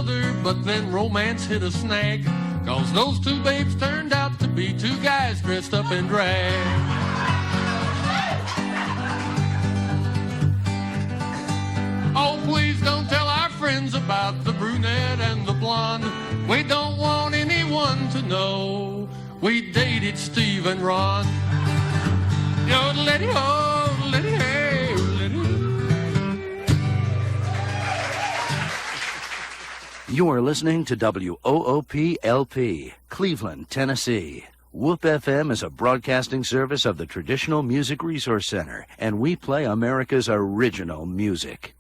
another, but then romance hit a snag. Cause those two babes turned out to be two guys dressed up in drag. Oh, please don't tell our friends about the brunette and the blonde. We don't want anyone to know we dated Steve and Ron. Yodelity-ho, letty-hey, letty. You are listening to WOOP-LP, Cleveland, Tennessee. WOOP FM is a broadcasting service of the Traditional Music Resource Center, and we play America's original music.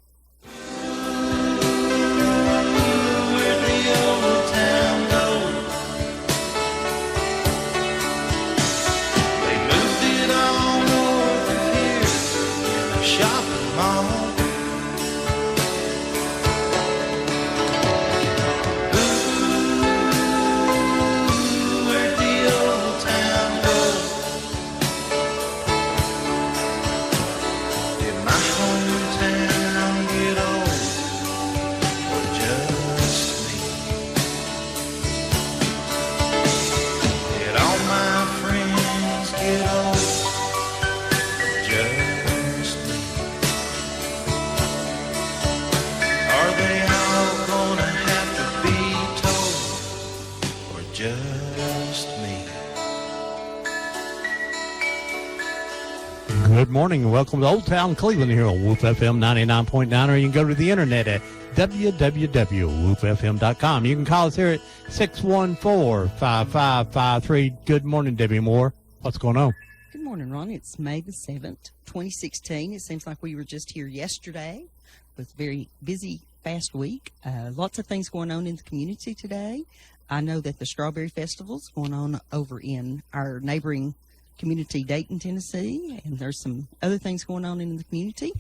Good morning and welcome to Old Town Cleveland here on WOOP FM 99.9, or you can go to the internet at www.woopfm.com. You can call us here at 614-5553. Good morning, Debbie Moore. What's going on? Good morning, Ron. It's May the 7th, 2016. It seems like we were just here yesterday. It was a very busy, fast week. Lots of things going on in the community today. I know that the Strawberry Festival is going on over in our neighboring community, Dayton, Tennessee, and there's some other things going on in the community.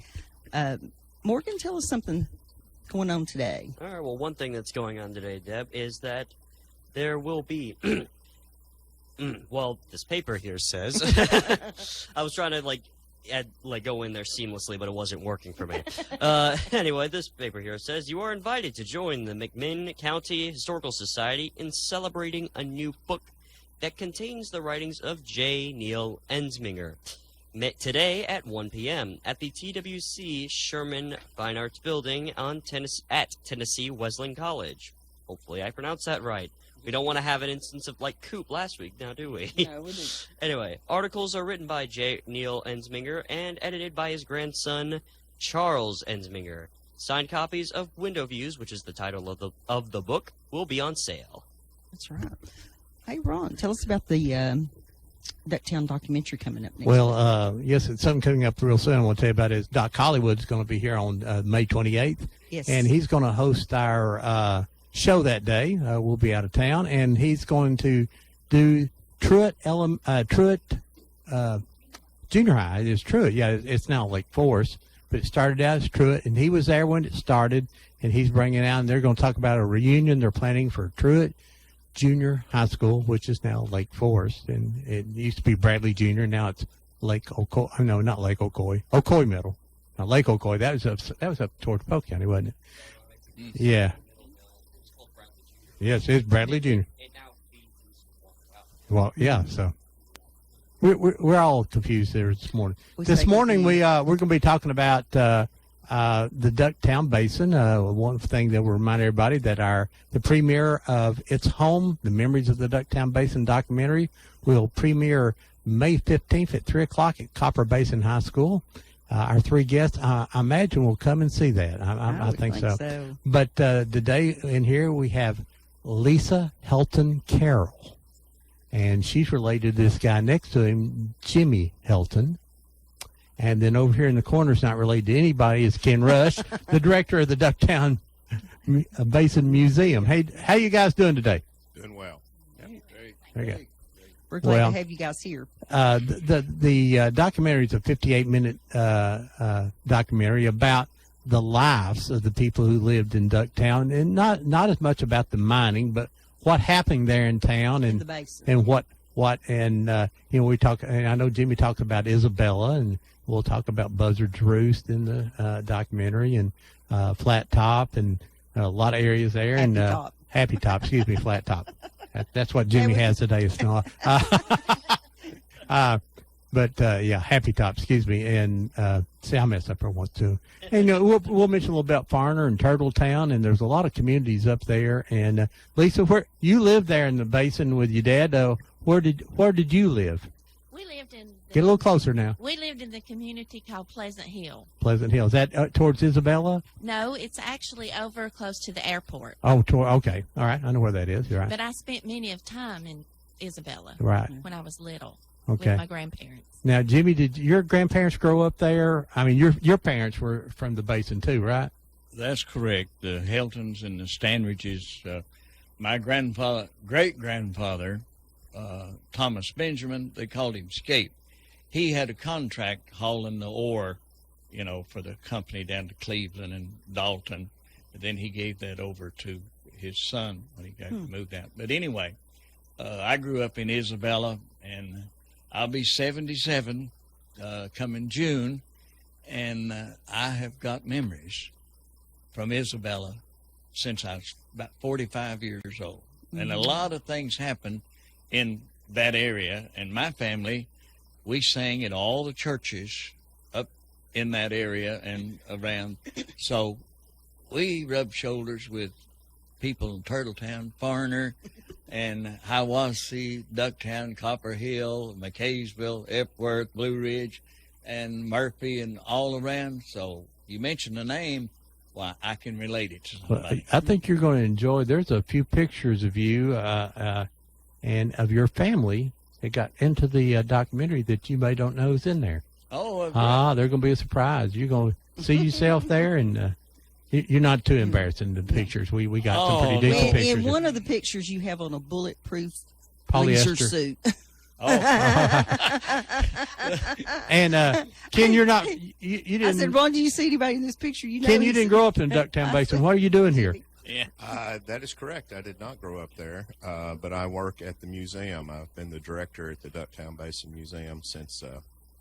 Morgan, tell us something going on today. All right, well, one thing that's going on today, Deb, is that there will be, well, this paper here says, I was trying to, go in there seamlessly, but it wasn't working for me. Anyway, this paper here says, you are invited to join the McMinn County Historical Society in celebrating a new book that contains the writings of J. Neil Ensminger. Met today at 1 p.m. at the TWC Sherman Fine Arts Building at Tennessee Wesleyan College. Hopefully I pronounced that right. We don't want to have an instance of Coop last week, now do we? No, we didn't. Anyway, articles are written by J. Neil Ensminger and edited by his grandson, Charles Ensminger. Signed copies of Window Views, which is the title of the book, will be on sale. That's right. Hey, Ron, tell us about the Ducktown documentary coming up next week. Well, yes, it's something coming up real soon I want to tell you about is Doc Hollywood's going to be here on May 28th. Yes. And he's going to host our show that day. We'll be out of town, and he's going to do Truett Junior High. It is Truett. Yeah, it's now Lake Forest, but it started out as Truett, and he was there when it started, and he's bringing out, and they're going to talk about a reunion they're planning for Truett Junior High School, which is now Lake Forest, and it used to be Bradley Junior. Now it's Lake Ocoee. No, not Lake Ocoee. Ocoee Middle. Now Lake Ocoee. That was up towards Polk County, wasn't it? Yeah. Yes, it's Bradley Junior. Well, yeah. So we're all confused there this morning. This morning we're going to be talking about the Ducktown Basin. One thing that will remind everybody that the premiere of It's Home, The Memories of the Ducktown Basin documentary, will premiere May 15th at 3 o'clock at Copper Basin High School. Our three guests, I imagine, will come and see that. I think so. But today in here we have Lisa Helton Carroll, and she's related to this guy next to him, Jimmy Helton. And then over here in the corner, is not related to anybody, is Ken Rush, the director of the Ducktown Basin Museum. Hey, how you guys doing today? Doing well. Okay. We're glad to have you guys here. The documentary is a 58-minute documentary about the lives of the people who lived in Ducktown, and not as much about the mining, but what happened there in town and the basin. And we talk. And I know Jimmy talked about Isabella, and we'll talk about Buzzard's Roost in the documentary, and Flat Top, and a lot of areas there. Happy and Top. Happy Top, excuse me, Flat Top. That's what Jimmy has today. It's not. Yeah, Happy Top, excuse me. And see, I messed up there once too. And we'll mention a little about Farner and Turtletown, and there's a lot of communities up there. And Lisa, where you live there in the basin with your dad? Where did you live? We lived in Get a little closer now. we lived in the community called Pleasant Hill. Pleasant Hill. Is that towards Isabella? No, it's actually over close to the airport. Oh, okay. All right. I know where that is. You're right. But I spent many of time in Isabella Right. when I was little Okay. with my grandparents. Now, Jimmy, did your grandparents grow up there? I mean, your parents were from the basin too, right? That's correct. The Heltons and the Stanridges. My great-grandfather, Thomas Benjamin, they called him Scape. He had a contract hauling the ore, for the company down to Cleveland and Dalton. And then he gave that over to his son when he got moved out. But anyway, I grew up in Isabella, and I'll be 77 coming June, and I have got memories from Isabella since I was about 45 years old. And a lot of things happened in that area, and my family, we sang in all the churches up in that area and around. So we rubbed shoulders with people in Turtletown, Farner, and Hiawassee, Ducktown, Copper Hill, McKaysville, Epworth, Blue Ridge, and Murphy, and all around. So you mentioned the name, well, I can relate it to Well, somebody. I think you're going to enjoy. There's a few pictures of you and of your family that got into the documentary that you may don't know is in there. Oh, They're going to be a surprise. You're going to see yourself there, and you're not too embarrassed in the pictures. We got some pretty Oh, decent no. pictures. In one of the pictures, you have on a bulletproof Polyester. leisure suit. oh. And Ken, you're not. You I said, didn't. Ron, do you see anybody in this picture? You know, Ken, you he's- didn't grow up in the Ducktown Basin. What are you doing here? Yeah. That is correct. I did not grow up there, but I work at the museum. I've been the director at the Ducktown Basin Museum since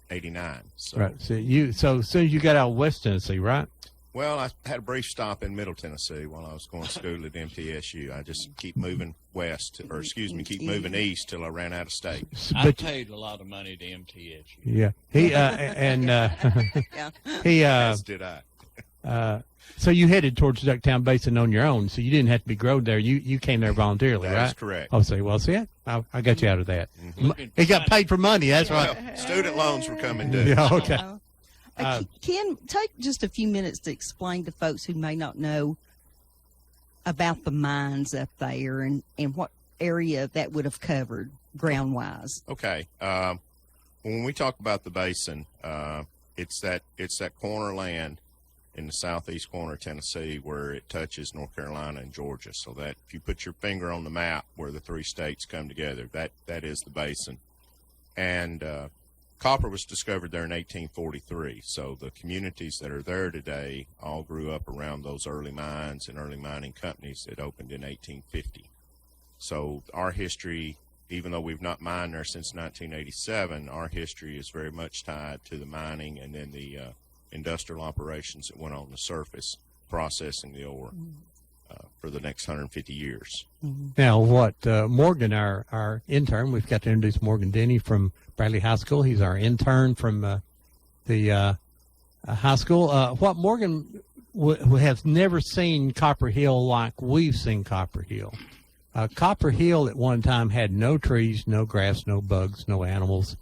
'89. So, Right. So as soon as you got out of West Tennessee, right? well, I had a brief stop in Middle Tennessee while I was going to school at MTSU. I just keep moving west, or excuse me, keep moving east till I ran out of state. I But paid a lot of money to MTSU. yeah, he and he As did I. So you headed towards Ducktown Basin on your own, so you didn't have to be growed there. You came there voluntarily, That right? is correct. Oh, see, well, see, I got you out of that. Mhm. He got paid for money. That's right. Well, student loans were coming due. Yeah. Okay. Ken, take just a few minutes to explain to folks who may not know about the mines up there and what area that would have covered ground wise. Okay. When we talk about the basin, it's that corner land in the southeast corner of Tennessee where it touches North Carolina and Georgia. So that if you put your finger on the map where the three states come together, that is the basin. And copper was discovered there in 1843. So the communities that are there today all grew up around those early mines and early mining companies that opened in 1850. So our history, even though we've not mined there since 1987, our history is very much tied to the mining and then the industrial operations that went on the surface processing the ore for the next 150 years. Now, what Morgan, our intern, we've got to introduce Morgan Denny from Bradley High School. He's our intern from the high school. What Morgan has never seen Copper Hill like we've seen Copper Hill. Copper Hill at one time had no trees, no grass, no bugs, no animals.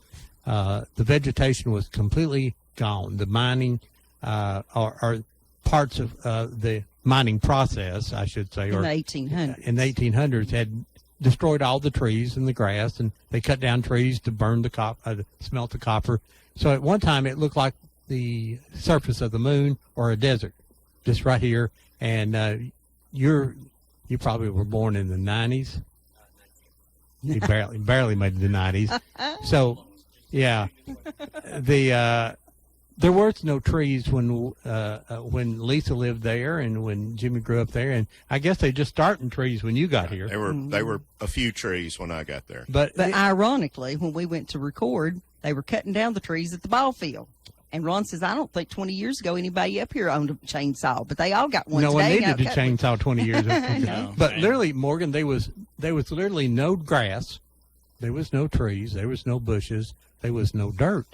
The vegetation was completely gone. The mining or parts of the mining process, I should say, In or the 1800s. in the 1800s had destroyed all the trees and the grass, and they cut down trees to burn the to smelt the copper. So at one time it looked like the surface of the moon or a desert, just right here. And you probably were born in the 90s. You barely made the 90s. So yeah, there was no trees when Lisa lived there and when Jimmy grew up there, and I guess they just starting trees when you got here. They were a few trees when I got there. But But ironically, when we went to record, they were cutting down the trees at the ball field. And Ron says, I don't think 20 years ago anybody up here owned a chainsaw, but they all got one No one today. needed a Now, cut- chainsaw 20 years ago. No. But literally, Morgan, there was literally no grass, there was no trees, there was no bushes, there was no dirt,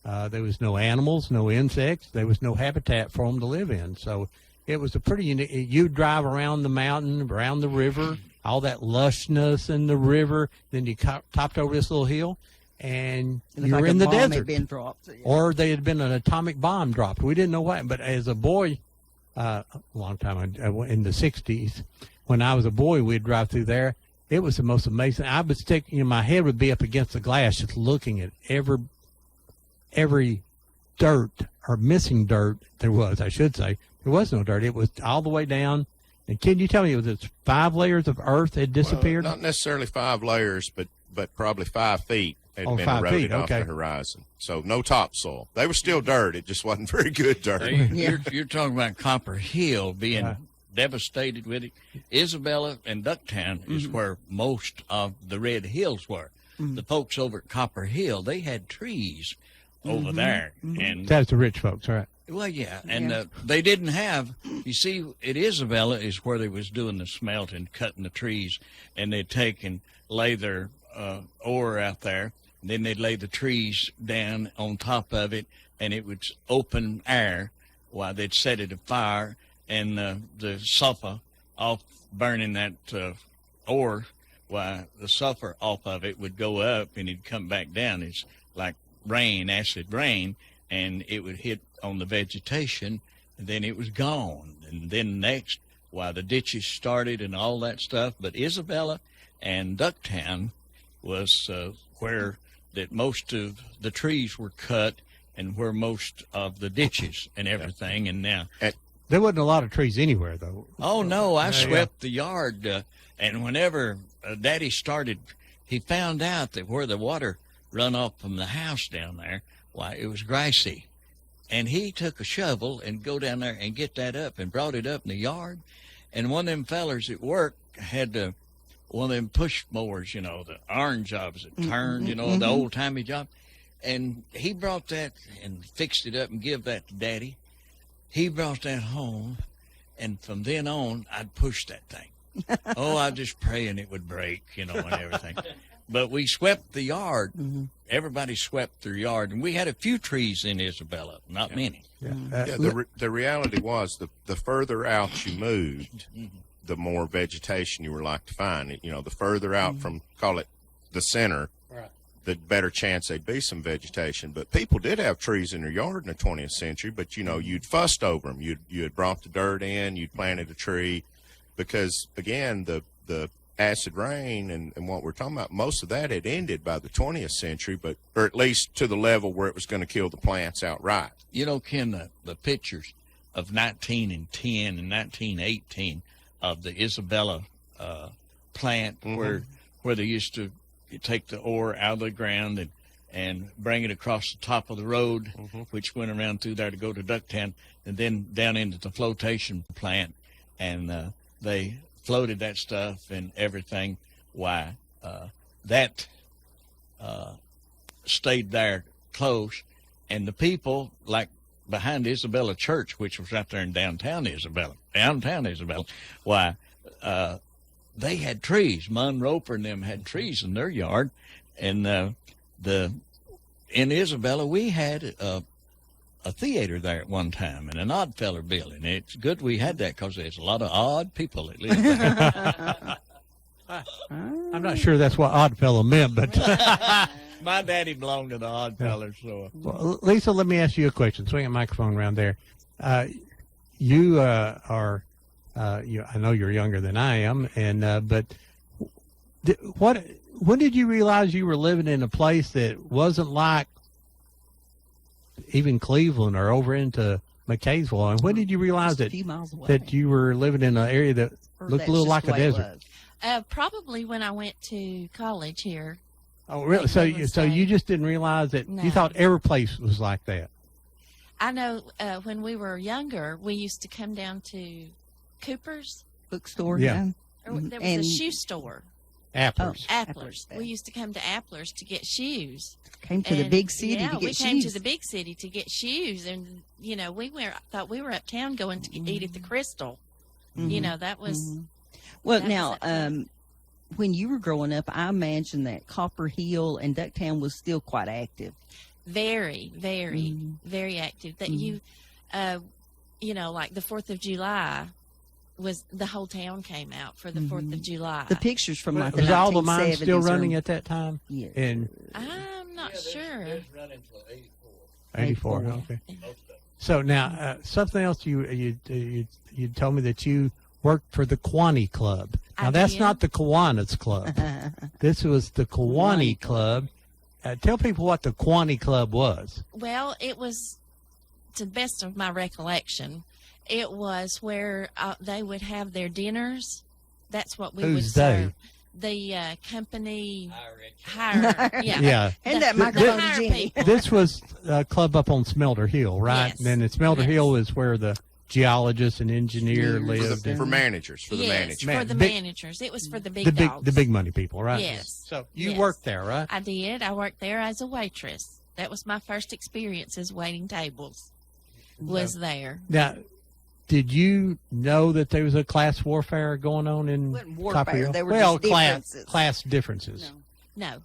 there was no animals, no insects, there was no habitat for them to live in. So it was a pretty unique. You drive around the mountain, around the river, all that lushness in the river. Then you topped over this little hill, and It looked you were like a in the bomb had desert. been dropped. Yeah. Or there had been an atomic bomb dropped. We didn't know what. But as a boy, a long time in the 60s, when I was a boy, we'd drive through there. It was the most amazing. I would stick, my head would be up against the glass just looking at every dirt or missing dirt there was, I should say. There was no dirt. It was all the way down. And can you tell me, was it 5 layers of earth had disappeared? Well, not necessarily 5 layers, but probably 5 feet had been 5 eroded feet, off okay. the horizon. So no topsoil. They were still dirt. It just wasn't very good dirt. You're talking about Copper Hill being devastated with it. Isabella and Ducktown is where most of the Red Hills were. The folks over at Copper Hill, they had trees over there. And That's the rich folks, right? well, yeah, and they didn't have. You see, at Isabella is where they was doing the smelting, cutting the trees, and they'd take and lay their ore out there. And then they'd lay the trees down on top of it, and it was open air. While they'd set it afire, and the sulfur off burning that ore. Why the sulfur off of it would go up, and it'd come back down. It's like rain, acid rain, and it would hit on the vegetation, and then it was gone. And then next, the ditches started and all that stuff. But Isabella and Ducktown was where that most of the trees were cut and where most of the ditches and everything. And now, There wasn't a lot of trees anywhere, though. oh no, I swept the yard. And whenever Daddy started, he found out that where the water run off from the house down there, why, it was grassy. And he took a shovel and go down there and get that up and brought it up in the yard. And one of them fellers at work had one of them push mowers, the iron jobs that turned, the old-timey job. And he brought that and fixed it up and give that to Daddy. He brought that home, and from then on, I'd push that thing. Oh, I was just praying it would break, and everything. But we swept the yard. Everybody swept their yard, and we had a few trees in Isabella, not many. The reality was the further out you moved, the more vegetation you were like to find. The further out from, call it the center, the better chance there'd be some vegetation. But people did have trees in their yard in the 20th century, but, you'd fussed over them. You had brought the dirt in, you'd planted a tree, because, again, the acid rain and what we're talking about, most of that had ended by the 20th century, or at least to the level where it was going to kill the plants outright. Ken, the pictures of 1910 and 1918 of the Isabella plant where they used to take the ore out of the ground and bring it across the top of the road, which went around through there to go to Ducktown, and then down into the flotation plant, and they floated that stuff and everything. Why, that stayed there close, and the people, like behind Isabella Church, which was right there in downtown Isabella, why, they had trees. Munn Roper and them had trees in their yard, and in Isabella we had a theater there at one time, and an Oddfellow building. It's good we had that because there's a lot of odd people that live there. I'm not sure that's what Oddfellow meant, but My daddy belonged to the Oddfellows, so. well, Lisa, let me ask you a question. Swing a microphone around there. You are, I know you're younger than I am, and but when did you realize you were living in a place that wasn't like even Cleveland or over into McCaysville? And when did you realize Just a few miles away. that you were living in an area that Or looked a that's little just like the a way it desert? was. Probably when I went to college here. Oh, really? Like So Cleveland so you State. just didn't realize that No. you thought every place was like that? I know when we were younger, we used to come down to Cooper's. Bookstore. Yeah. There was And- a shoe store. Applers. Applers. Applers. We used to come to Applers to get shoes. Came to the And, big city yeah, to get we came to shoes. the big city to get shoes, and thought we were uptown going to eat at the Crystal. You know, that was Well, that was now, uptown. when you were growing up, I imagine that Copper Hill and Ducktown was still quite active. very, very, very active. That like the 4th of July was the whole town came out for the 4th of July. The pictures from like the Was all the 1970s mines still running are- at that time? Yes. In I'm not sure. running until 84. 84. 84. Okay. So now, something else you told me that you worked for the Kiwanis Club. Now, I that's did. not the Kiwanis Club. This was the Kiwanis Club. Tell people what the Kiwanis Club was. Well, it was, to the best of my recollection, it was where they would have their dinners. That's what we would Who's they? serve. The company hire, yeah. Yeah. Hand that The microphone to hire Jenny. people. This was a club up on Smelter Hill, right? Yes. And then at Smelter Yes. Hill is where the geologist and engineer Engineers. lived. For and managers, for the Yes, managers. Man, for the big- managers. It was for the big the big, dogs. the big money people, right? Yes. So you Yes. worked there, right? I did. I worked there as a waitress. That was my first experience as waiting tables. Was there. Now, did you know that there was a class warfare going on in Wasn't warfare, Copper Hill? there were well, just differences. class differences. No.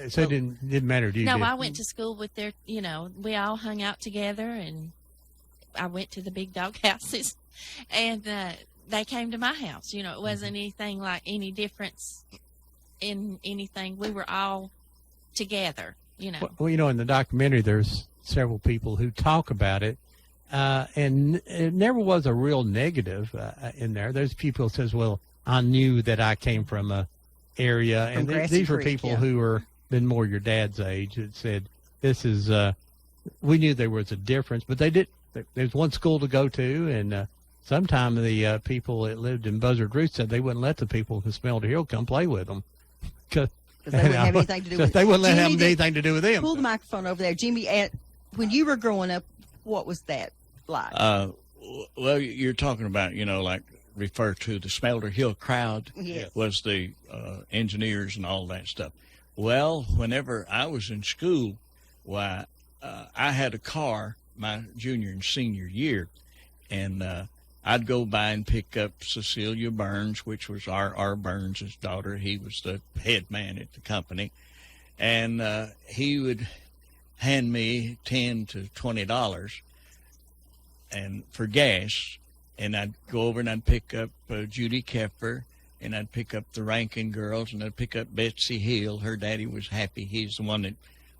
So it didn't matter to you. No, did it? I went to school with their, we all hung out together, and I went to the big dog houses, and they came to my house. It wasn't anything like any difference in anything. We were all together, Well, in the documentary, there's several people who talk about it, and it never was a real negative in there. There's people who says, "Well, I knew that I came from a area," From and Grassy these were Creek, people yeah. who were been more your dad's age that said, "This is." We knew there was a difference, but they did. There's one school to go to, and sometime the people that lived in Buzzard Roost said they wouldn't let the people who Smelter Hill come play with them because Because they wouldn't have anything to do with it. they wouldn't let Jimmy, them anything to do with them. Pull the microphone over there. Jimmy, when you were growing up, what was that like? Well, you're talking about, like refer to the Smelter Hill crowd Yes. was the engineers and all that stuff. Well, whenever I was in school, why, I had a car my junior and senior year, and I'd go by and pick up Cecilia Burns, which was R. Burns' daughter. He was the head man at the company, and he would hand me $10 to $20 and for gas, and I'd go over and I'd pick up Judy Keffer, and I'd pick up the Rankin girls, and I'd pick up Betsy Hill. Her daddy was Happy. He's the one that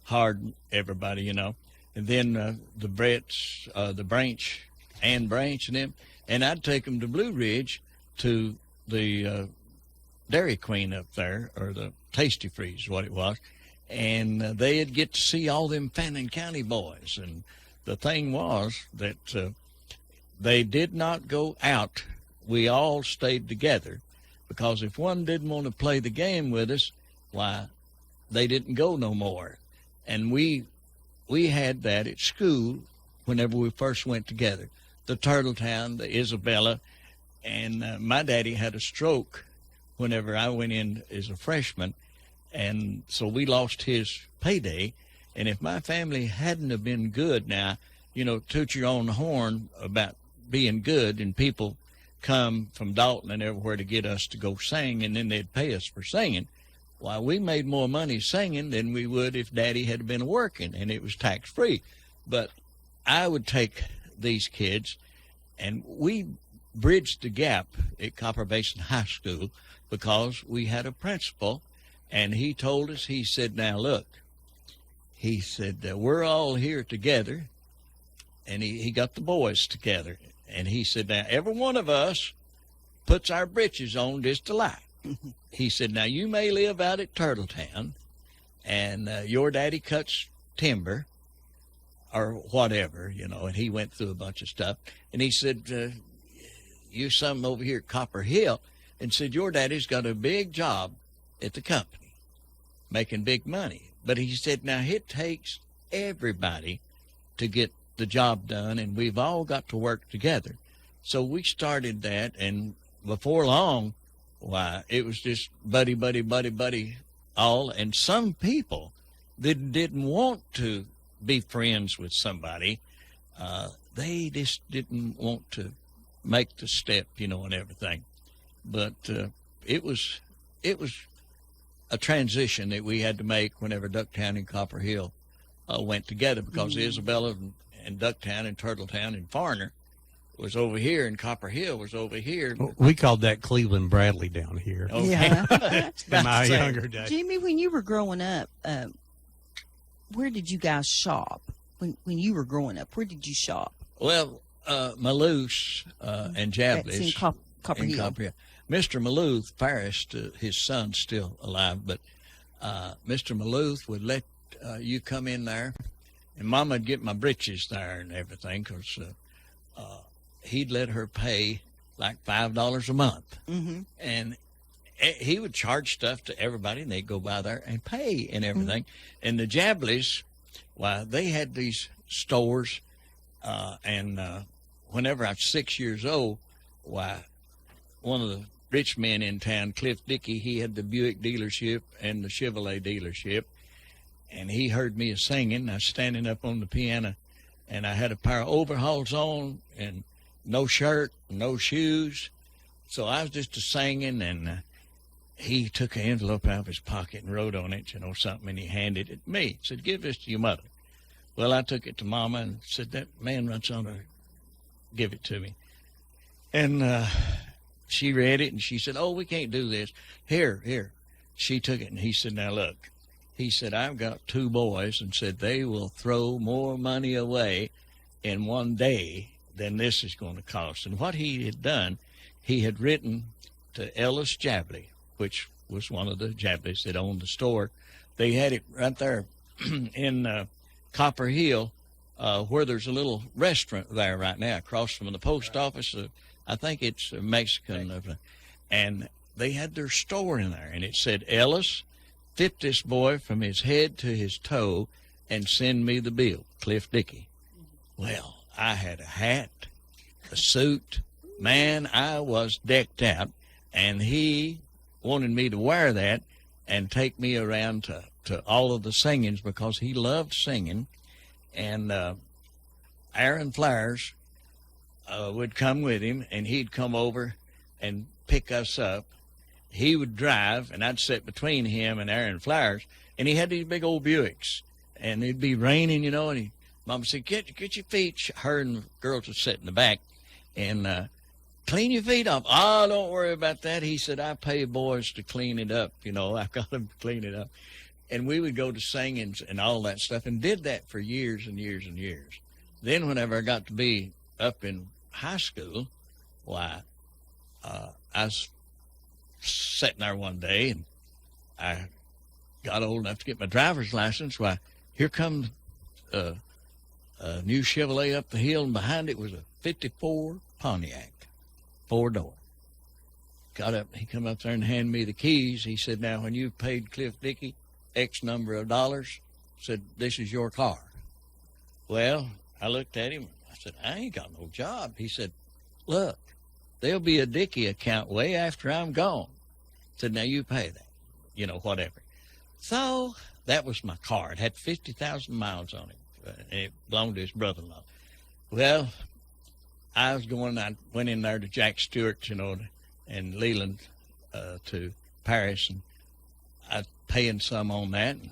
hired everybody, And then the Bretts, the Branch, Ann Branch and them, and I'd take them to Blue Ridge to the Dairy Queen up there, or the Tasty Freeze, what it was, and they'd get to see all them Fannin County boys. And the thing was that they did not go out. We all stayed together, because if one didn't want to play the game with us, why, they didn't go no more. And we had that at school whenever we first went together. The Turtletown, the Isabella, and my daddy had a stroke whenever I went in as a freshman, and so we lost his payday. And if my family hadn't have been good, now, toot your own horn about being good, and people come from Dalton and everywhere to get us to go sing, and then they'd pay us for singing. Why, we made more money singing than we would if Daddy had been working, and it was tax-free. But I would take these kids, and we bridged the gap at Copper Basin High School, because we had a principal, and he told us, he said, now look, he said, we're all here together, and he got the boys together, and he said, now every one of us puts our britches on just alike. He said, now you may live out at Turtletown, and your daddy cuts timber or whatever, and he went through a bunch of stuff. And he said, you some over here at Copper Hill, and said, your daddy's got a big job at the company, making big money. But he said, now it takes everybody to get the job done, and we've all got to work together. So we started that, and before long, why, it was just buddy, buddy, buddy, buddy, all. And some people that didn't want to be friends with somebody, they just didn't want to make the step, you know, and everything. But it was a transition that we had to make whenever Ducktown and Copper Hill went together, because Isabella and Ducktown and Turtletown and Farner was over here, and Copper Hill was over here. We called that Cleveland Bradley down here. Okay. Yeah. In my Say, younger days. Jimmy, when you were growing up, where did you guys shop? When you were growing up, where did you shop? Well, Malouse and Jablish. That's in Copper in Hill. Copper Hill. Mr. Maluth, Ferris, his son's still alive, but Mr. Maluth would let you come in there, and Mama'd get my britches there and everything, because he'd let her pay like $5 a month. Mm-hmm. And he would charge stuff to everybody, and they'd go by there and pay and everything. And the Jableys, why, they had these stores, and whenever I was 6 years old, why, one of the rich men in town, Cliff Dickey, he had the Buick dealership and the Chevrolet dealership, and he heard me singing. I was standing up on the piano, and I had a pair of overalls on and no shirt, no shoes. So I was just singing, and he took an envelope out of his pocket and wrote on it, you know, something, and he handed it to me. He said, "Give this to your mother." Well, I took it to Mama and said, "That man runs on to give it to me." And she read it, and she said, "Oh, we can't do this. Here." She took it, and he said, "Now, look." He said, "I've got 2 boys," and said, "they will throw more money away in one day than this is going to cost." And what he had done, he had written to Ellis Jabley, which was one of the Jableys that owned the store. They had it right there in Copper Hill, where there's a little restaurant there right now across from the post office. I think it's a Mexican. And they had their store in there, and it said, "Ellis, fit this boy from his head to his toe and send me the bill, Cliff Dickey." Well, I had a hat, a suit. Man, I was decked out, and he wanted me to wear that and take me around to all of the singings, because he loved singing. And Aaron Flowers would come with him, and he'd come over and pick us up. He would drive, and I'd sit between him and Aaron Flowers, and he had these big old Buicks, and it'd be raining, you know, and Mama said, get your feet. Her and the girls would sit in the back, and clean your feet off. "Oh, don't worry about that." He said, "I pay boys to clean it up, you know. I've got them to clean it up." And we would go to singings and all that stuff, and did that for years and years and years. Then whenever I got to be up in high school, why, I was sitting there one day, and I got old enough to get my driver's license. Why, here comes a new Chevrolet up the hill, and behind it was a 54 Pontiac, 4-door. Got up, he come up there and handed me the keys. He said, "Now, when you've paid Cliff Dickey X number of dollars," said, "this is your car." Well, I looked at him. I said, "I ain't got no job." He said, "Look, there'll be a Dickey account way after I'm gone." Said, "Now you pay that, you know, whatever." So that was my car. It had 50,000 miles on it, and it belonged to his brother-in-law. Well, I went in there to Jack Stewart, you know, and Leland to Paris, and I was paying some on that, and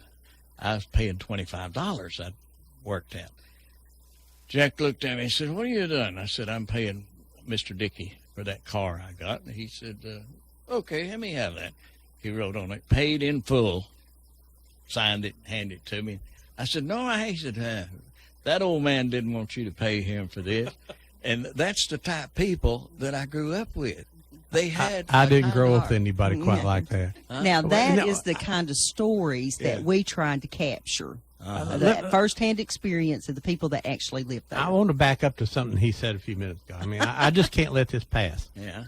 I was paying $25 I worked out. Jack looked at me and said, "What are you doing?" I said, "I'm paying Mr. Dickey for that car I got." And he said, "Okay, let me have that." He wrote on it, "Paid in full," signed it, handed it to me. I said, "No," he said, "that old man didn't want you to pay him for this." And that's the type of people that I grew up with. They had. I didn't grow up heart. with anybody quite like that. Now, that No, is the kind of stories that Yeah. we tried to capture. Uh-huh. That firsthand experience of the people that actually lived there. I want to back up to something he said a few minutes ago. I mean, I just can't let this pass. Yeah.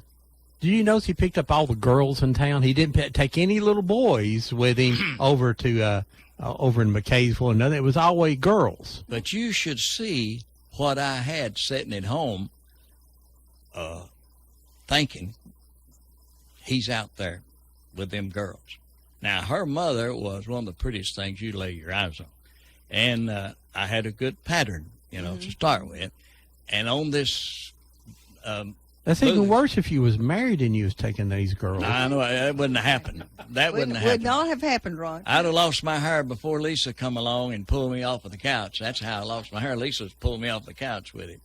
Do you notice he picked up all the girls in town? He didn't take any little boys with him over to over in McKaysville. And nothing. It was always girls. But you should see what I had sitting at home thinking. he's out there with them girls. Now, her mother was one of the prettiest things you lay your eyes on. And I had a good pattern, to start with. And on this That's even worse if you was married and you was taking these girls. I know, that wouldn't have happened. That wouldn't have Would happened. not have happened, Ron. I'd have lost my hair before Lisa come along and pulled me off of the couch. That's how I lost my hair. Lisa's pulled me off the couch with him.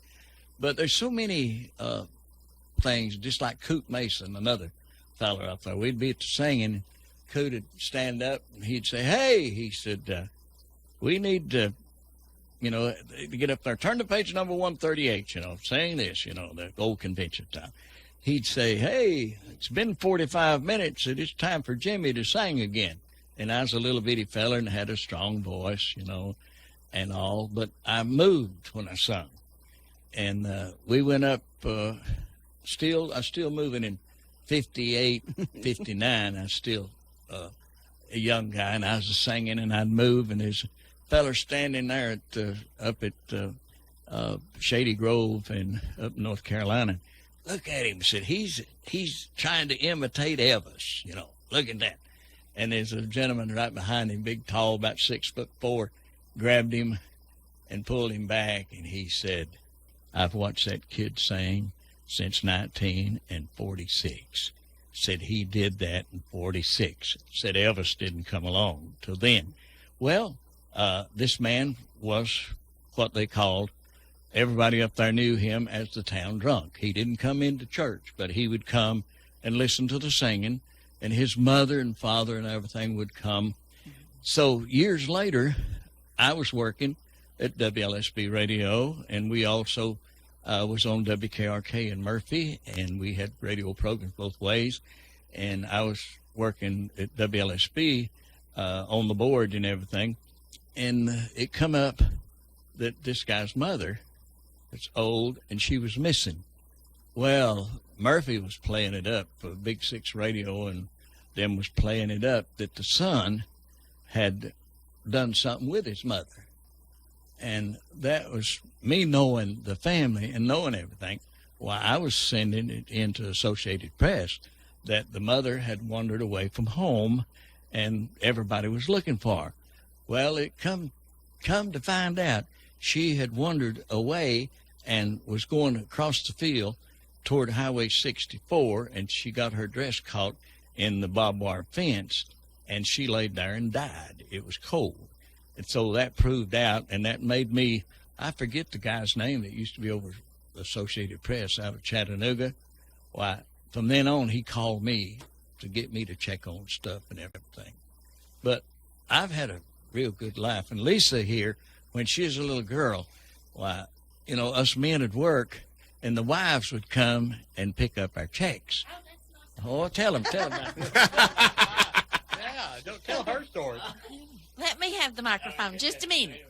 But there's so many things, just like Coot Mason, another feller up there. We'd be at the singing. Coot would stand up and he'd say, "Hey," he said, "we need to, to get up there. Turn to page number 138, saying this, the old convention time." He'd say, "Hey, it's been 45 minutes, and it's time for Jimmy to sing again." And I was a little bitty feller and had a strong voice, and all, but I moved when I sung. And we went up, I was still moving in 58, 59. I was still a young guy, and I was singing, and I'd move, and there's a feller standing there up at Shady Grove and up in North Carolina. Look at him, said, he's trying to imitate Elvis, look at that. And there's a gentleman right behind him, big, tall, about 6'4", grabbed him and pulled him back, and he said, "I've watched that kid sing since 1946. Said he did that in 46. Said Elvis didn't come along till then." Well, this man was what they called, everybody up there knew him as the town drunk. He didn't come into church, but he would come and listen to the singing, and his mother and father and everything would come. So years later, I was working at WLSB Radio, and we also was on WKRK in Murphy, and we had radio programs both ways. And I was working at WLSB on the board and everything. And it come up that this guy's mother was old, and she was missing. Well, Murphy was playing it up for Big Six Radio, and them was playing it up that the son had done something with his mother. And that was me knowing the family and knowing everything. Why, I was sending it into Associated Press that the mother had wandered away from home and everybody was looking for her. Well, it come to find out she had wandered away and was going across the field toward Highway 64, and she got her dress caught in the barbed wire fence, and she laid there and died. It was cold. And so that proved out, and that made me, I forget the guy's name that used to be over Associated Press out of Chattanooga. Why, from then on, he called me to get me to check on stuff and everything. But I've had a real good life. And Lisa here, when she was a little girl, why, us men would work, and the wives would come and pick up our checks. Oh, tell them. Yeah, don't tell her story. Let me have the microphone just a minute.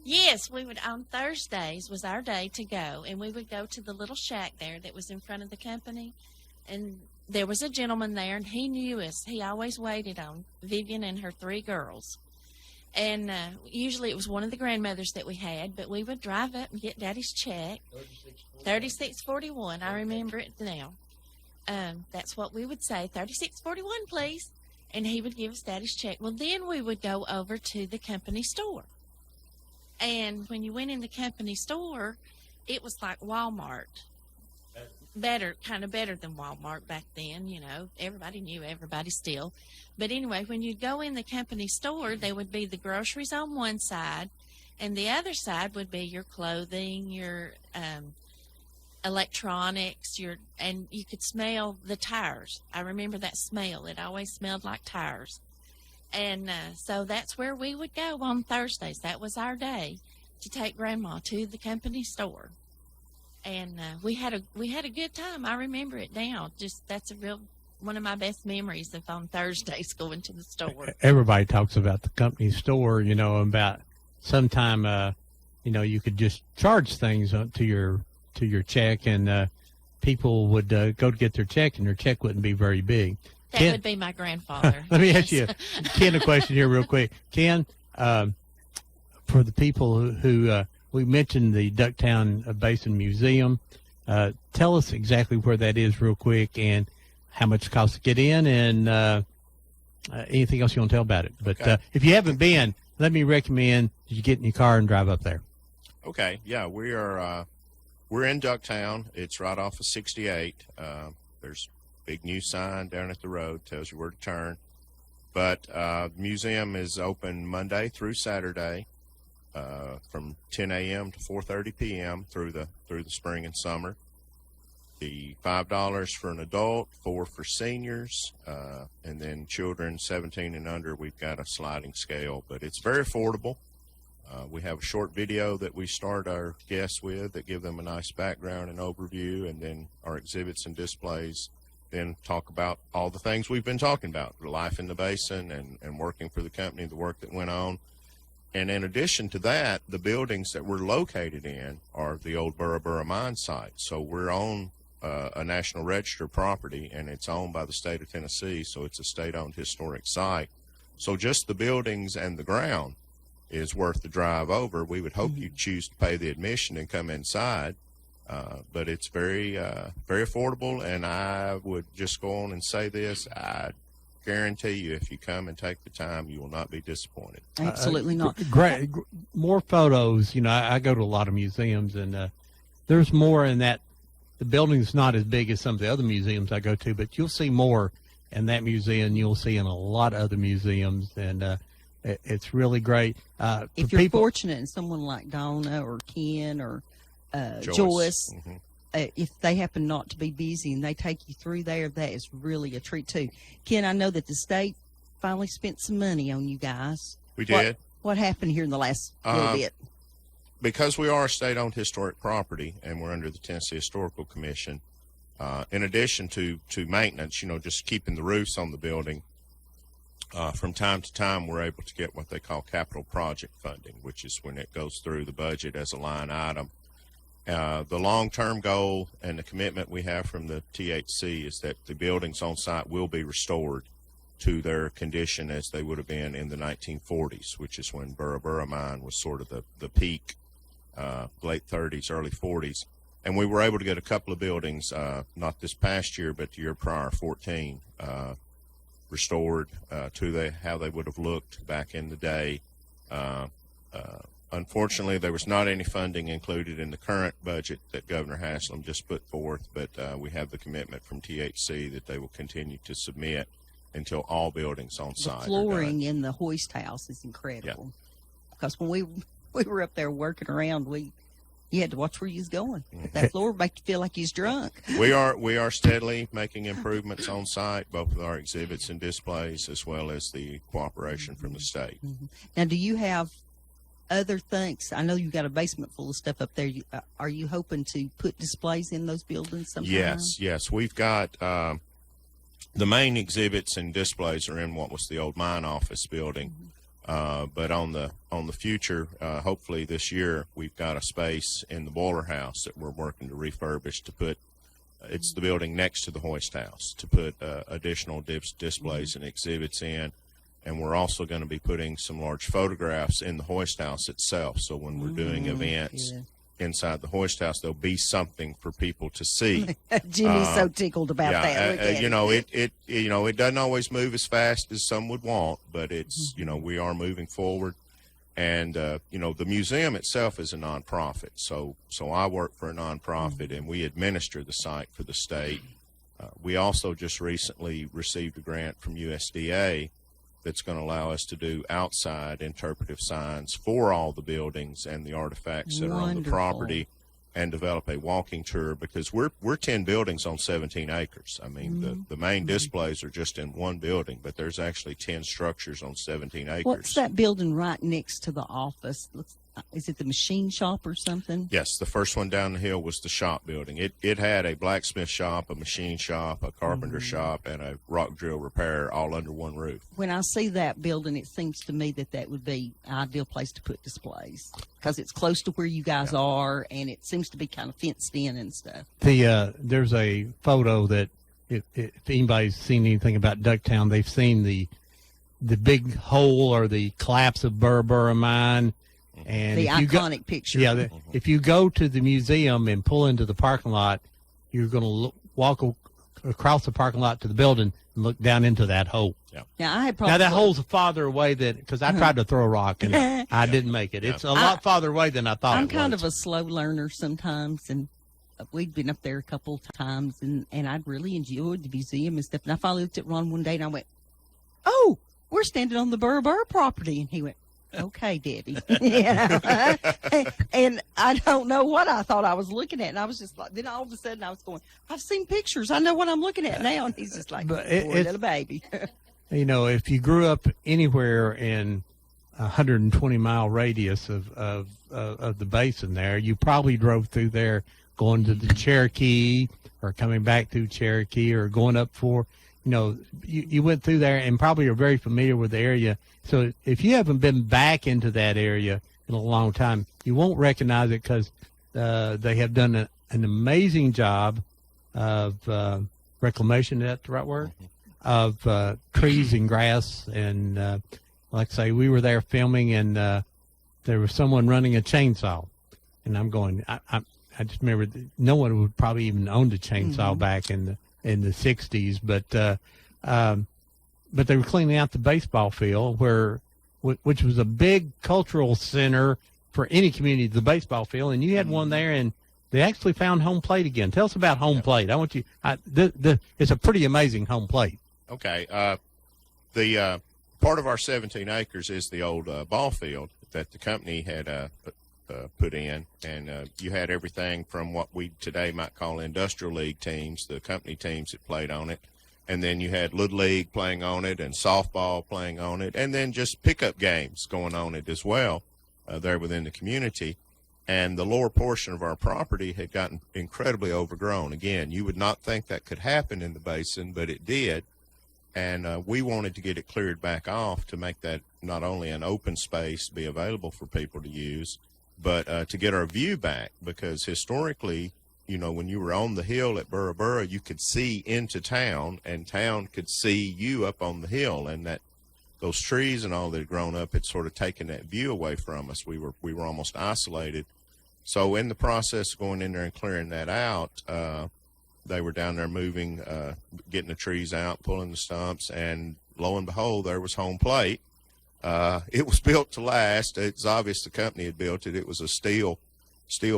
Yes, we would, on Thursdays was our day to go, and we would go to the little shack there that was in front of the company, and there was a gentleman there, and he knew us. He always waited on Vivian and her 3 girls. And usually it was one of the grandmothers that we had, but we would drive up and get Daddy's check. 3641. I remember it now. That's what we would say, 3641, please. And he would give us Daddy's check. Well, then we would go over to the company store. And when you went in the company store, it was like Walmart. Kind of better than Walmart back then, Everybody knew everybody still. But anyway, when you'd go in the company store, there would be the groceries on one side, and the other side would be your clothing, your electronics, and you could smell the tires. I remember that smell. It always smelled like tires. And so that's where we would go on Thursdays. That was our day to take Grandma to the company store. And we had a good time. I remember it now. That's one of my best memories of on Thursdays going to the store. Everybody talks about the company store, about sometime, you could just charge things to your check, and people would go to get their check, and their check wouldn't be very big. That Ken, would be my grandfather. let me ask you, Ken, a question here real quick. Ken, for the people who we mentioned the Ducktown Basin Museum. Tell us exactly where that is real quick, and how much it costs to get in, and anything else you want to tell about it. But Okay. if you haven't been, let me recommend you get in your car and drive up there. Okay, yeah, we're in Ducktown. It's right off of 68. There's a big new sign down at the road, tells you where to turn. But the museum is open Monday through Saturday, from 10 a.m. to 4:30 p.m. through the spring and summer. The $5 for an adult, $4 for seniors, and then children 17 and under. We've got a sliding scale, but it's very affordable. We have a short video that we start our guests with that give them a nice background and overview, and then our exhibits and displays then talk about all the things we've been talking about, the life in the basin and working for the company, the work that went on. And in addition to that, the buildings that we're located in are the old Burra Burra mine site. So we're on a National Register property, and it's owned by the state of Tennessee, so it's a state-owned historic site. So just the buildings and the ground is worth the drive over. We would hope you'd choose to pay the admission and come inside, but it's very affordable, and I would just go on and say this. I guarantee you, if you come and take the time, you will not be disappointed. Absolutely not. Great, more photos. You know, I go to a lot of museums, and there's more in that. The building's not as big as some of the other museums I go to, but you'll see more in that museum. You'll see in a lot of other museums, and it's really great. If you're fortunate and someone like Donna or Ken or Joyce, Mhm. if they happen not to be busy and they take you through there, that is really a treat too. Ken, I know that the state finally spent some money on you guys. We did. What happened here in the last little bit? Because we are a state-owned historic property and we're under the Tennessee Historical Commission, in addition to maintenance, you know, just keeping the roofs on the building, from time to time we're able to get what they call capital project funding, which is when it goes through the budget as a line item. The long-term goal and the commitment we have from the THC is that the buildings on site will be restored to their condition as they would have been in the 1940s, which is when Burra Burra mine was sort of the peak, late 30s, early 40s. And we were able to get a couple of buildings, not this past year, but the year prior, 14, restored to how they would have looked back in the day. Unfortunately, there was not any funding included in the current budget that Governor Haslam just put forth, but we have the commitment from THC that they will continue to submit until all buildings on The site are done. flooring in the hoist house is incredible. Because when we were up there working around, you had to watch where you was going. That floor make you feel like you was drunk. We are steadily making improvements on site, both with our exhibits and displays, as well as the cooperation from the state. Now, do you have other things? I know you got a basement full of stuff up there. Are you hoping to put displays in those buildings sometime? Yes. We've got the main exhibits and displays are in what was the old mine office building. But on the future, hopefully this year, we've got a space in the boiler house that we're working to refurbish to put. It's the building next to the hoist house to put additional displays and exhibits in. And we're also going to be putting some large photographs in the hoist house itself. So when we're doing events inside the hoist house, there'll be something for people to see. Jimmy's so tickled about that. Look at you him. know, it doesn't always move as fast as some would want, but it's, you know, we are moving forward. And, you know, the museum itself is a nonprofit. So I work for a nonprofit and we administer the site for the state. We also just recently received a grant from USDA that's going to allow us to do outside interpretive signs for all the buildings and the artifacts that are on the Wonderful. property, and develop a walking tour, because we're 10 buildings on 17 acres. I mean, the main displays are just in one building, but there's actually 10 structures on 17 acres. What's that building right next to the office? Is it the machine shop or something? Yes, the first one down the hill was the shop building. It had a blacksmith shop, a machine shop, a carpenter shop, and a rock drill repair all under one roof. When I see that building, it seems to me that would be an ideal place to put displays because it's close to where you guys are, and it seems to be kind of fenced in and stuff. There's a photo that if anybody's seen anything about Ducktown, they've seen the big hole or the collapse of Burra Burra mine. And The if you iconic picture. if you go to the museum and pull into the parking lot, you're going to walk across the parking lot to the building and look down into that hole. Now I had probably Now that hole's farther away than because I tried to throw a rock and I didn't make it. It's a lot farther away than I thought. I'm it kind was. of a slow learner sometimes, and we'd been up there a couple times, and I'd really enjoyed the museum and stuff. And I finally looked at Ron one day, and I went, "Oh, we're standing on the Burr property," and he went, "Okay, Debbie," you know. And I don't know what I thought I was looking at, and I was just like, then all of a sudden I was going, "I've seen pictures, I know what I'm looking at now," and he's just like, But "Poor little baby." You know, if you grew up anywhere in a 120-mile radius of the basin there, you probably drove through there going to the Cherokee or coming back through Cherokee or going up for, you know, you went through there and probably are very familiar with the area. So if you haven't been back into that area in a long time, you won't recognize it because they have done an amazing job of reclamation. Is that the right word? Of trees and grass. And like I say, we were there filming, and there was someone running a chainsaw. And I'm going, I just remember that no one would probably even owned a chainsaw back in the 60s, but they were cleaning out the baseball field which was a big cultural center for any community, the baseball field, and you had one there, and they actually found home plate again. Tell us about home plate. I want you. It's a pretty amazing home plate. Okay. The part of our 17 acres is the old ball field that the company had put in, and you had everything from what we today might call industrial league teams, the company teams that played on it, and then you had Little League playing on it and softball playing on it, and then just pickup games going on it as well there within the community. And the lower portion of our property had gotten incredibly overgrown. Again, you would not think that could happen in the basin, but it did. And we wanted to get it cleared back off to make that not only an open space be available for people to use, but to get our view back, because historically, you know, when you were on the hill at Burra, you could see into town, and town could see you up on the hill, and that those trees and all that had grown up had sort of taken that view away from us. We were almost isolated. So in the process of going in there and clearing that out, they were down there moving, getting the trees out, pulling the stumps, and lo and behold, there was home plate. It was built to last. It's obvious the company had built it. It was a steel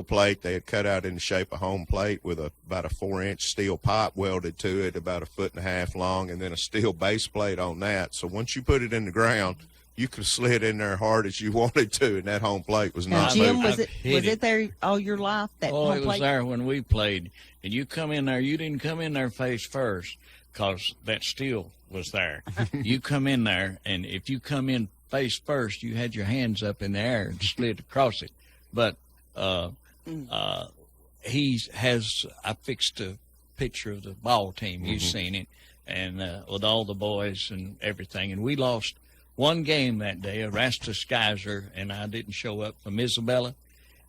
plate they had cut out in the shape of home plate with about a 4-inch steel pipe welded to it, about 1.5 feet long, and then a steel base plate on that. So once you put it in the ground, you could have slid in there hard as you wanted to, and that home plate was Now, not Jim, moving. was it there all your life? That Oh, home it was plate? there when we played. And you come in there, you didn't come in there face first because that steel was there. You come in there, and if you come in face first, you had your hands up in the air and slid across it. But I fixed a picture of the ball team. You've seen it, and with all the boys and everything. And we lost one game that day. Erastus Geyser and I didn't show up from Isabella.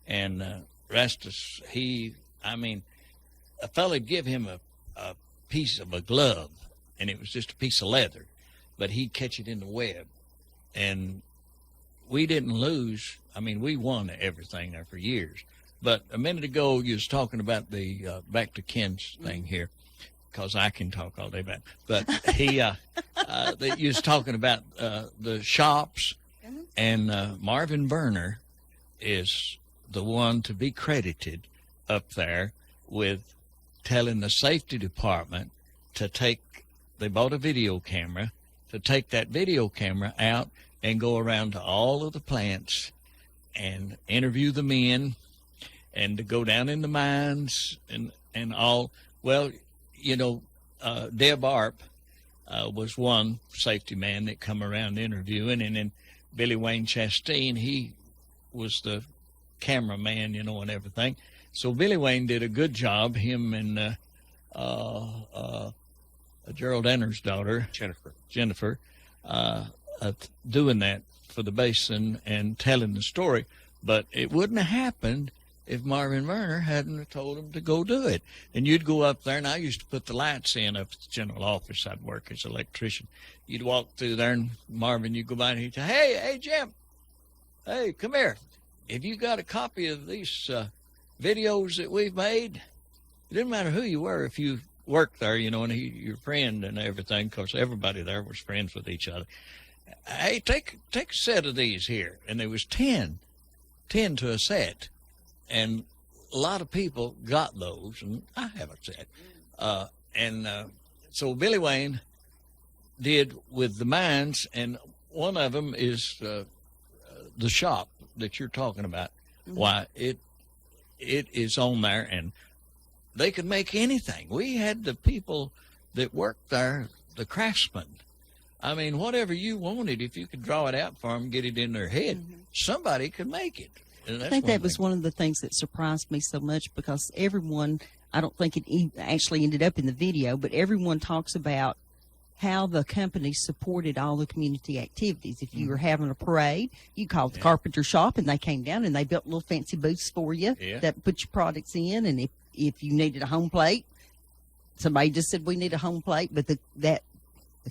And Erastus, a fella would give him a piece of a glove, and it was just a piece of leather, but he'd catch it in the web. And we didn't lose. I mean, we won everything there for years. But a minute ago, you was talking about the back to Ken's thing here, because I can talk all day about it. But you was talking about the shops, and Marvin Berner is the one to be credited up there with telling the safety department they bought a video camera, to take that video camera out and go around to all of the plants and interview the men, and to go down in the mines and all. Well, you know, Deb Arp was one safety man that come around interviewing, and then Billy Wayne Chastain, he was the cameraman, you know, and everything. So Billy Wayne did a good job, him and Gerald Enner's daughter, Jennifer, doing that for the basin and telling the story. But it wouldn't have happened if Marvin Werner hadn't have told him to go do it. And you'd go up there, and I used to put the lights in up at the general office. I'd work as an electrician. You'd walk through there, and Marvin, you'd go by, and he'd say, hey, Jim, hey, come here. Have you got a copy of these videos that we've made? It didn't matter who you were. If you worked there, you know, and your friend and everything, because everybody there was friends with each other. Hey, take a set of these here, and there was 10 to a set, and a lot of people got those, and I have a set. So Billy Wayne did with the mines, and one of them is the shop that you're talking about. Why, it is on there, and they could make anything. We had the people that worked there, the craftsmen. I mean, whatever you wanted, if you could draw it out for them, get it in their head, somebody could make it. And I that's think one that was thing. one of the things that surprised me so much, because everyone, I don't think it actually ended up in the video, but everyone talks about how the company supported all the community activities. If you were having a parade, you called the carpenter shop, and they came down and they built little fancy booths for you Yeah. that put your products in. And if you needed a home plate, somebody just said, we need a home plate. But the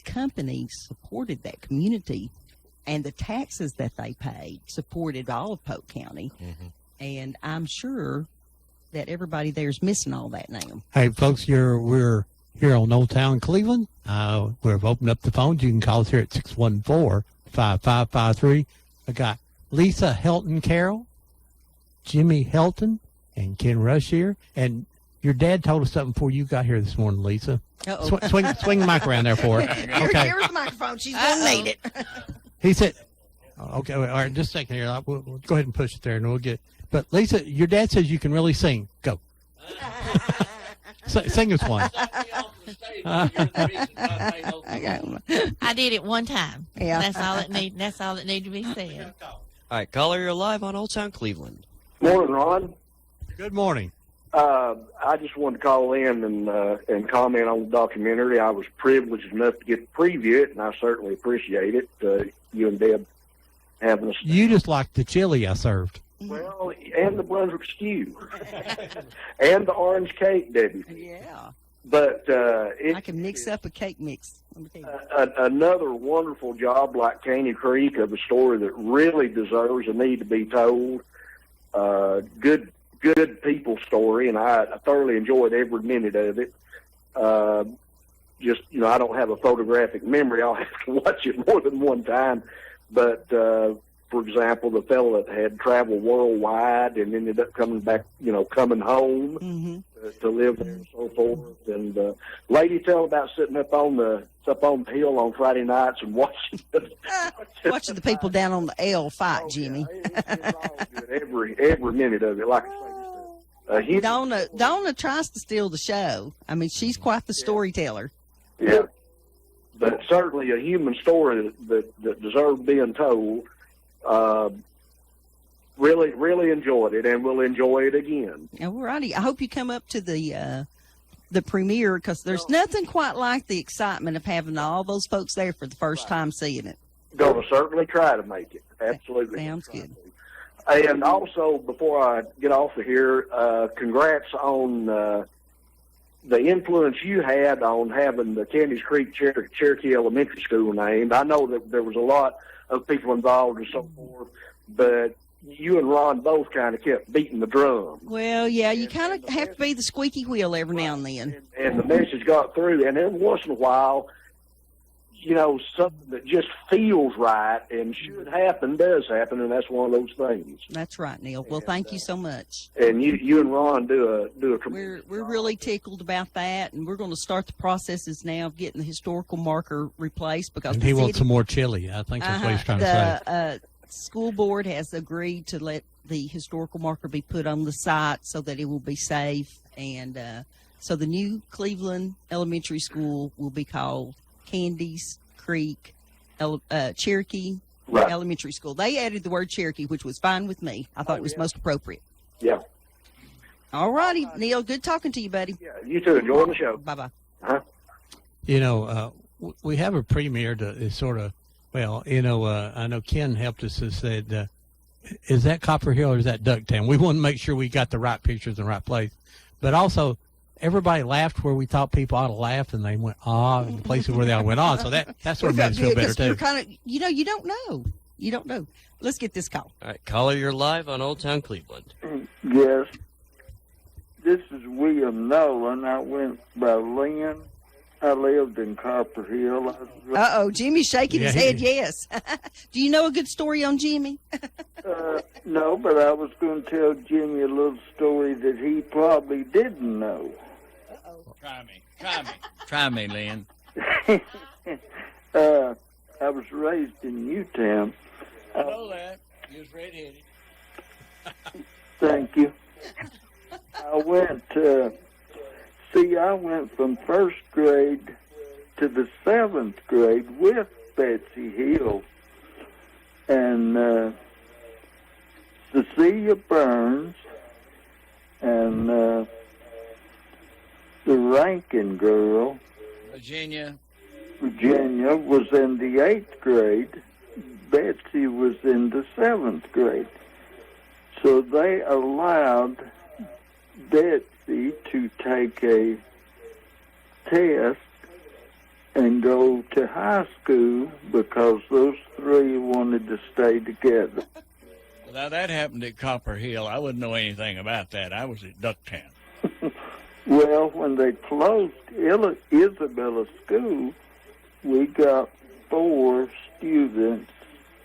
company supported that community, and the taxes that they paid supported all of Polk County. And I'm sure that everybody there is missing all that now. Hey, folks, we're here on Old Town Cleveland. We've opened up the phones. You can call us here at 614-5553. I got Lisa Helton Carroll, Jimmy Helton, and Ken Rush here. And your dad told us something before you got here this morning, Lisa. Uh-oh. Swing the mic around there for her. Okay. Here's the microphone. She's going to need it. He said, okay, all right, just a second here. We'll go ahead and push it there, and we'll get. But Lisa, your dad says you can really sing. Go. Sing us one. I got one. I did it one time. Yeah. That's all it need. That's all that need to be said. All right, caller, you're live on Old Town Cleveland. Morning, Ron. Good morning. I just wanted to call in and comment on the documentary. I was privileged enough to get to preview it, and I certainly appreciate it. You and Deb having us. You just like the chili I served. Well, and the Brunswick stew, and the orange cake, Debbie. Yeah. But I can mix up a cake mix. Let me tell you. Another wonderful job, like Caney Creek, of a story that really deserves a need to be told. Good people story, and I thoroughly enjoyed every minute of it. Just, I don't have a photographic memory. I'll have to watch it more than one time. But, for example, the fellow that had traveled worldwide and ended up coming back, coming home to live there and so forth. And lady tell about sitting up on the hill on Friday nights and watching Watching the people down on the L fight, Jimmy. It's all good. Every minute of it. Like I say, Donna tries to steal the show. I mean, she's quite the storyteller. yeah, but certainly a human story that deserved being told. Really enjoyed it, and will enjoy it again. Alrighty. I hope you come up to the premiere, because there's nothing quite like the excitement of having all those folks there for the first time seeing it. Going to certainly try to make it. Absolutely. Sounds good. And also, before I get off of here, congrats on the influence you had on having the Candies Creek Cherokee Elementary School named. I know that there was a lot of people involved and so forth, but you and Ron both kind of kept beating the drum. Well, yeah, you kind of have to be the squeaky wheel every now and then. And the message got through, and every once in a while, something that just feels right and should happen does happen, and that's one of those things. That's right, Neil. Well, thank you so much. And you and Ron do a tremendous We're really tickled about that, and we're going to start the processes now of getting the historical marker replaced, because And the he city, wants some more chili. I think that's what he's trying to say. School board has agreed to let the historical marker be put on the site so that it will be safe, and so the new Cleveland Elementary School will be called Candies Creek Cherokee Right. Elementary School. They added the word Cherokee, which was fine with me. I thought it was most appropriate. Yeah. All righty, Neil. Good talking to you, buddy. Yeah, you too. Enjoy the show. Bye bye. We have a premiere to sort of, I know Ken helped us and said, is that Copper Hill or is that Ducktown? We want to make sure we got the right pictures in the right place. But also, everybody laughed where we thought people ought to laugh, and they went, in the places where they all went on. So that sort of made us feel better, too. You're kind of, you don't know. You don't know. Let's get this call. All right, caller, you're live on Old Town Cleveland. Yes. This is William Nolan. I went by Lynn. I lived in Copper Hill. Jimmy's shaking his Yeah, head. Yes. Do you know a good story on Jimmy? No, but I was going to tell Jimmy a little story that he probably didn't know. Try me, Lynn. I was raised in Newtown. I know that. You was redheaded. Thank you. I went from first grade to the 7th grade with Betsy Hill and Cecilia Burns and the Rankin girl, Virginia. Virginia, was in the 8th grade. Betsy was in the 7th grade. So they allowed Betsy to take a test and go to high school because those three wanted to stay together. Now, that happened at Copper Hill. I wouldn't know anything about that. I was at Ducktown. Well, when they closed Isabella School, we got 4 students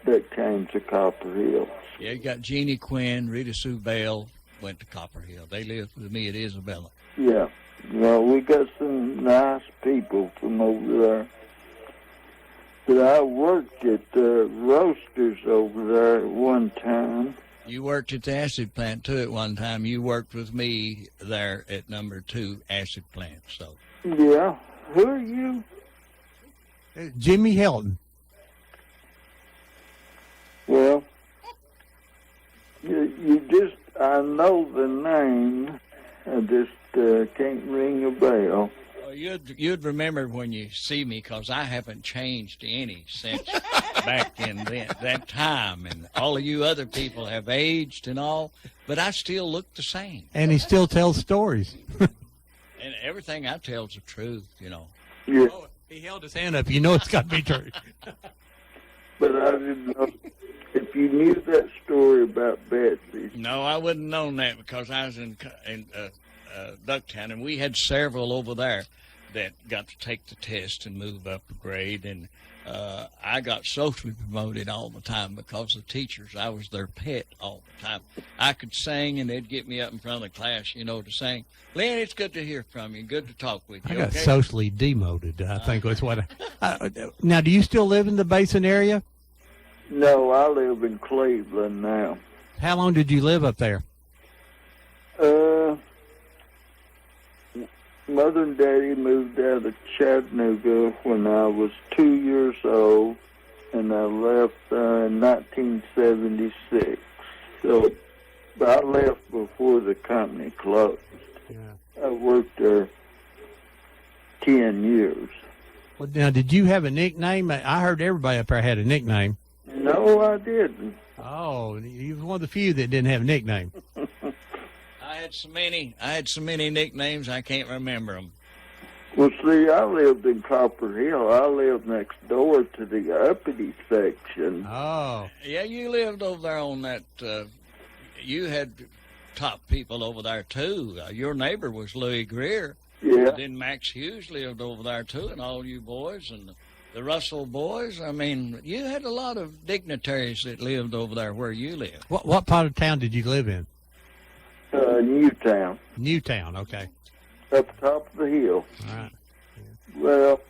that came to Copper Hill. Yeah, you got Jeannie Quinn, Rita Sue Bell went to Copper Hill. They lived with me at Isabella. Yeah. Well, we got some nice people from over there. But I worked at Roasters over there at one time. You worked at the acid plant, too, at one time. You worked with me there at number 2 acid plant. So. Yeah. Who are you? Jimmy Helton. Well, you just, I know the name. I just can't ring a bell. Well, you'd remember when you see me, because I haven't changed any since back in that time. And all of you other people have aged and all, but I still look the same. And he still tells stories. And everything I tell is the truth, you know. Yeah. Oh, he held his hand up. You know it's got to be true. But I didn't know if you knew that story about Betsy. No, I wouldn't have known that because I was in Ducktown, and we had several over there that got to take the test and move up a grade. And I got socially promoted all the time because the teachers, I was their pet all the time. I could sing, and they'd get me up in front of the class, you know, to sing. Lynn, it's good to hear from you. Good to talk with you. I got okay? socially demoted, I think was what now, do you still live in the Basin area? No, I live in Cleveland now. How long did you live up there? Mother and Daddy moved out of Chattanooga when I was 2 years old, and I left in 1976. So I left before the company closed. Yeah. I worked there 10 years. Well, now, did you have a nickname? I heard everybody up there had a nickname. No, I didn't. Oh, you were one of the few that didn't have a nickname. I had so many nicknames, I can't remember them. Well, see, I lived in Copper Hill. I lived next door to the uppity section. Oh. Yeah, you lived over there on that, you had top people over there, too. Your neighbor was Louis Greer. Yeah. Then Max Hughes lived over there, too, and all you boys, and the Russell boys. I mean, you had a lot of dignitaries that lived over there where you lived. What part of town did you live in? Newtown. Newtown, okay. Up top of the hill. All right. Well,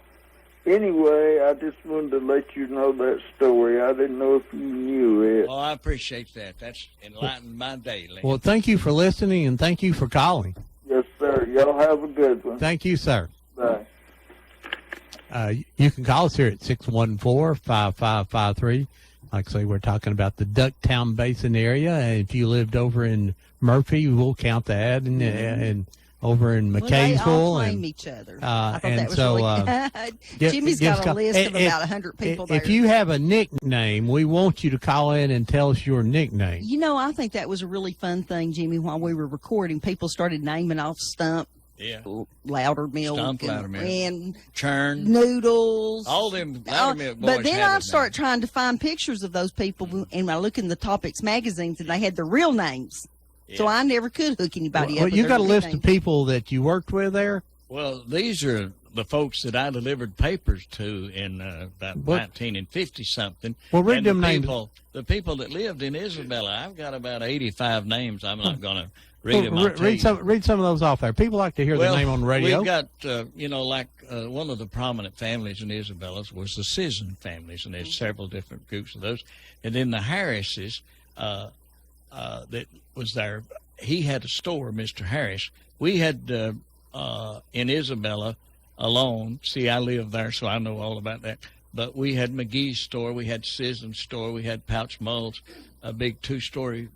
anyway, I just wanted to let you know that story. I didn't know if you knew it. Oh, I appreciate that. That's enlightened my day, Lynn. Well, thank you for listening, and thank you for calling. Yes, sir. Y'all have a good one. Thank you, sir. Bye. You can call us here at 614-5553. Like I say, we're talking about the Ducktown Basin area. And if you lived over in Murphy, we'll count that. And over in Well, they all McKaysville. claim each other. I thought and that was so, really good. Jimmy's got a list of about 100 people there. If you have a nickname, we want you to call in and tell us your nickname. You know, I think that was a really fun thing, Jimmy, while we were recording. People started naming off Stump, Yeah. Loudermilk, Stump, Loudermilk. and Churn. Noodles. All them Loudermilk boys But then had I it start trying to find pictures of those people, and I look in the Topics magazines, and they had their real names. So Yeah. I never could hook anybody Well, up. you with got a their list of nickname. people that you worked with there. Well, these are the folks that I delivered papers to in about What- 1950 something. Well, read And them the names. people, the people that lived in Isabella, I've got about 85 names. I'm not going to read Well, them. I'll tell you. read some of those off there. People like to hear Well, their name on the radio. We've got, like one of the prominent families in Isabella's was the Sisson families, and there's several different groups of those. And then the Harrises, that was there. He had a store, Mr. Harris. We had in Isabella alone. See, I live there, so I know all about that. But we had McGee's store, we had Sisson's store, we had Pouch Mull's, a big 2-story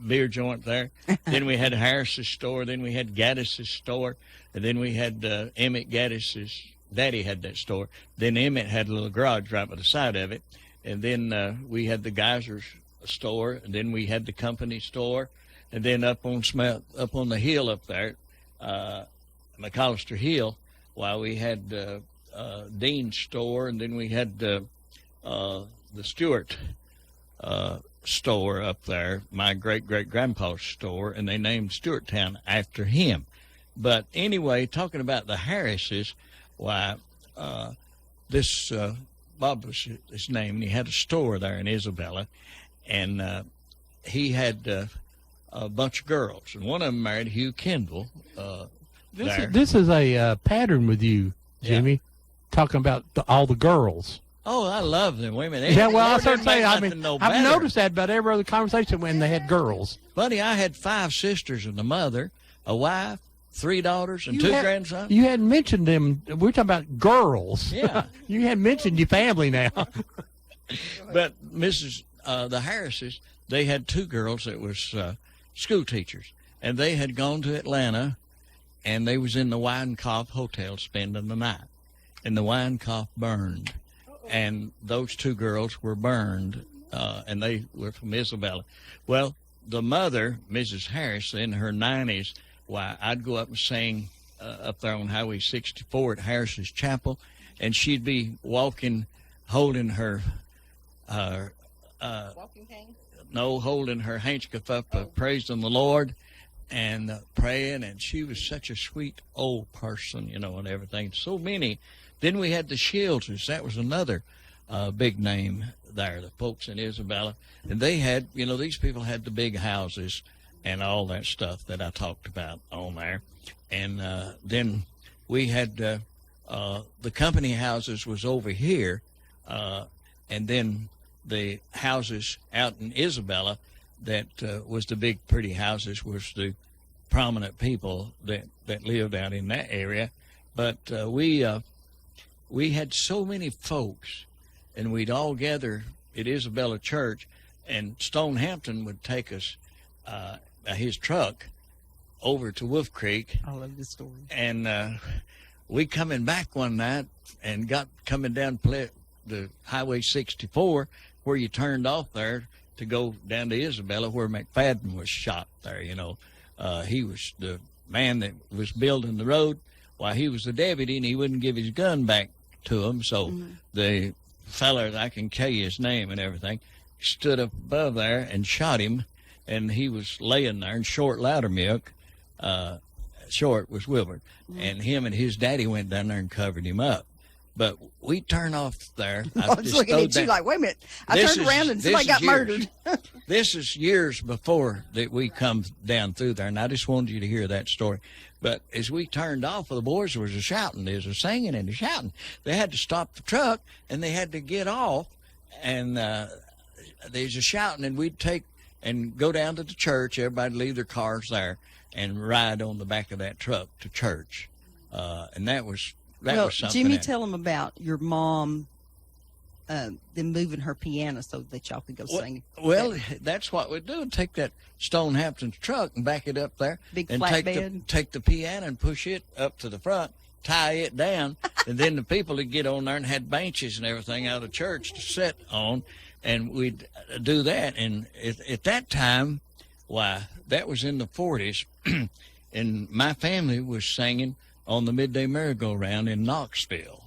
beer joint there. Then we had Harris's store. Then we had Gaddis's store. And then we had Emmett Gaddis's. Daddy had that store. Then Emmett had a little garage right by the side of it. And then we had the Geyser's store. And then we had the company store. And then up on the hill up there, McAllister Hill, while we had Dean's store. And then we had the Stewart store up there, my great-great-grandpa's store, and they named Stewarttown after him. But anyway, talking about the Harrises, why, this Bob was his name, and he had a store there in Isabella, and he had a bunch of girls, and one of them married Hugh Kendall there. This is a pattern with you, Jimmy, talking about all the girls. Oh, I love them women. Yeah, well, I Lord, was going to there say, ain't I nothing mean, no I've better. noticed that about every other conversation when they had girls. Buddy, I had 5 sisters and a mother, a wife, 3 daughters, and You 2 had- grandsons. You hadn't mentioned them. We're talking about girls. Yeah. You hadn't mentioned your family now. But the Harrises, they had 2 girls that was school teachers, and they had gone to Atlanta, and they was in the Weinkauf Hotel spending the night, and the Weinkauf burned, and those 2 girls were burned, and they were from Isabella. Well, the mother, Mrs. Harris, in her 90s, why, I'd go up and sing up there on Highway 64 at Harris's Chapel, and she'd be walking, holding her Walking cane? no, holding her handkerchief up, praising the Lord and praying. And she was such a sweet old person, and everything. So many. Then we had the Shieldses. That was another big name there, the folks in Isabella. And they had, these people had the big houses and all that stuff that I talked about on there. And then we had the company houses was over here. And then the houses out in Isabella that was the big pretty houses was the prominent people that lived out in that area. But we had so many folks, and we'd all gather at Isabella Church, and Stone Hampton would take us his truck over to Wolf Creek, I love this story. and we coming back one night and got coming down the Highway 64 where you turned off there to go down to Isabella where McFadden was shot there, he was the man that was building the road while he was the deputy, and he wouldn't give his gun back to him. So the feller, I can tell you his name and everything, stood up above there and shot him, and he was laying there. And Short Loudermilk, Short was Wilbur, and him and his daddy went down there and covered him up. But we turned off there. I was just looking throwed at you that- like, wait a minute. I This turned is- around and this somebody is got years. murdered. This is years before that we come down through there, and I just wanted you to hear that story. But as we turned off, the boys was a shouting, there's a singing and a shouting. They had to stop the truck, and they had to get off, and there's a shouting, and we'd take and go down to the church. Everybody'd leave their cars there and ride on the back of that truck to church. And that was Well, something. Jimmy, that- tell them about your mom, them moving her piano so that y'all could go sing. Well, that's what we'd do. Take that Stone Hampton's truck and back it up there. Big and flatbed. take the piano and push it up to the front, tie it down, and then the people would get on there and had benches and everything out of church to sit on, and we'd do that. And at that time, why, that was in the 40s, and my family was singing on the Midday Merry-Go-Round in Knoxville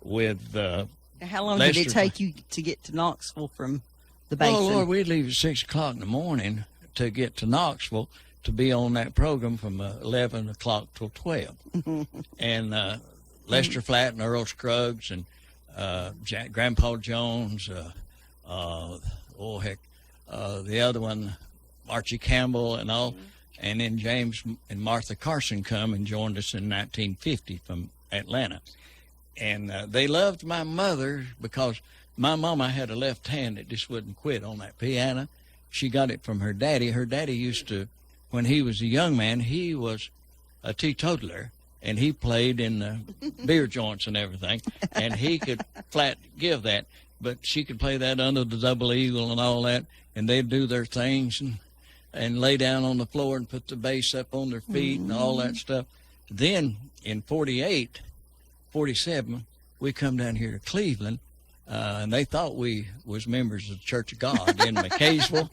with How long did it Lester- take you to get to Knoxville from the basin? Oh, Lord, we'd leave at 6 o'clock in the morning to get to Knoxville to be on that program from 11 o'clock till 12. And Lester Flatt and Earl Scruggs and Grandpa Jones, the other one, Archie Campbell and all. And then James and Martha Carson come and joined us in 1950 from Atlanta. And they loved my mother because my mama had a left hand that just wouldn't quit on that piano. She got it from her daddy. Her daddy used to, when he was a young man, he was a teetotaler, and he played in the beer joints and everything, and he could flat give that. But she could play that under the double eagle and all that, and they'd do their things and lay down on the floor and put the bass up on their feet and all that stuff. Then in 48, 47, we come down here to Cleveland, and they thought we was members of the Church of God in McKaysville.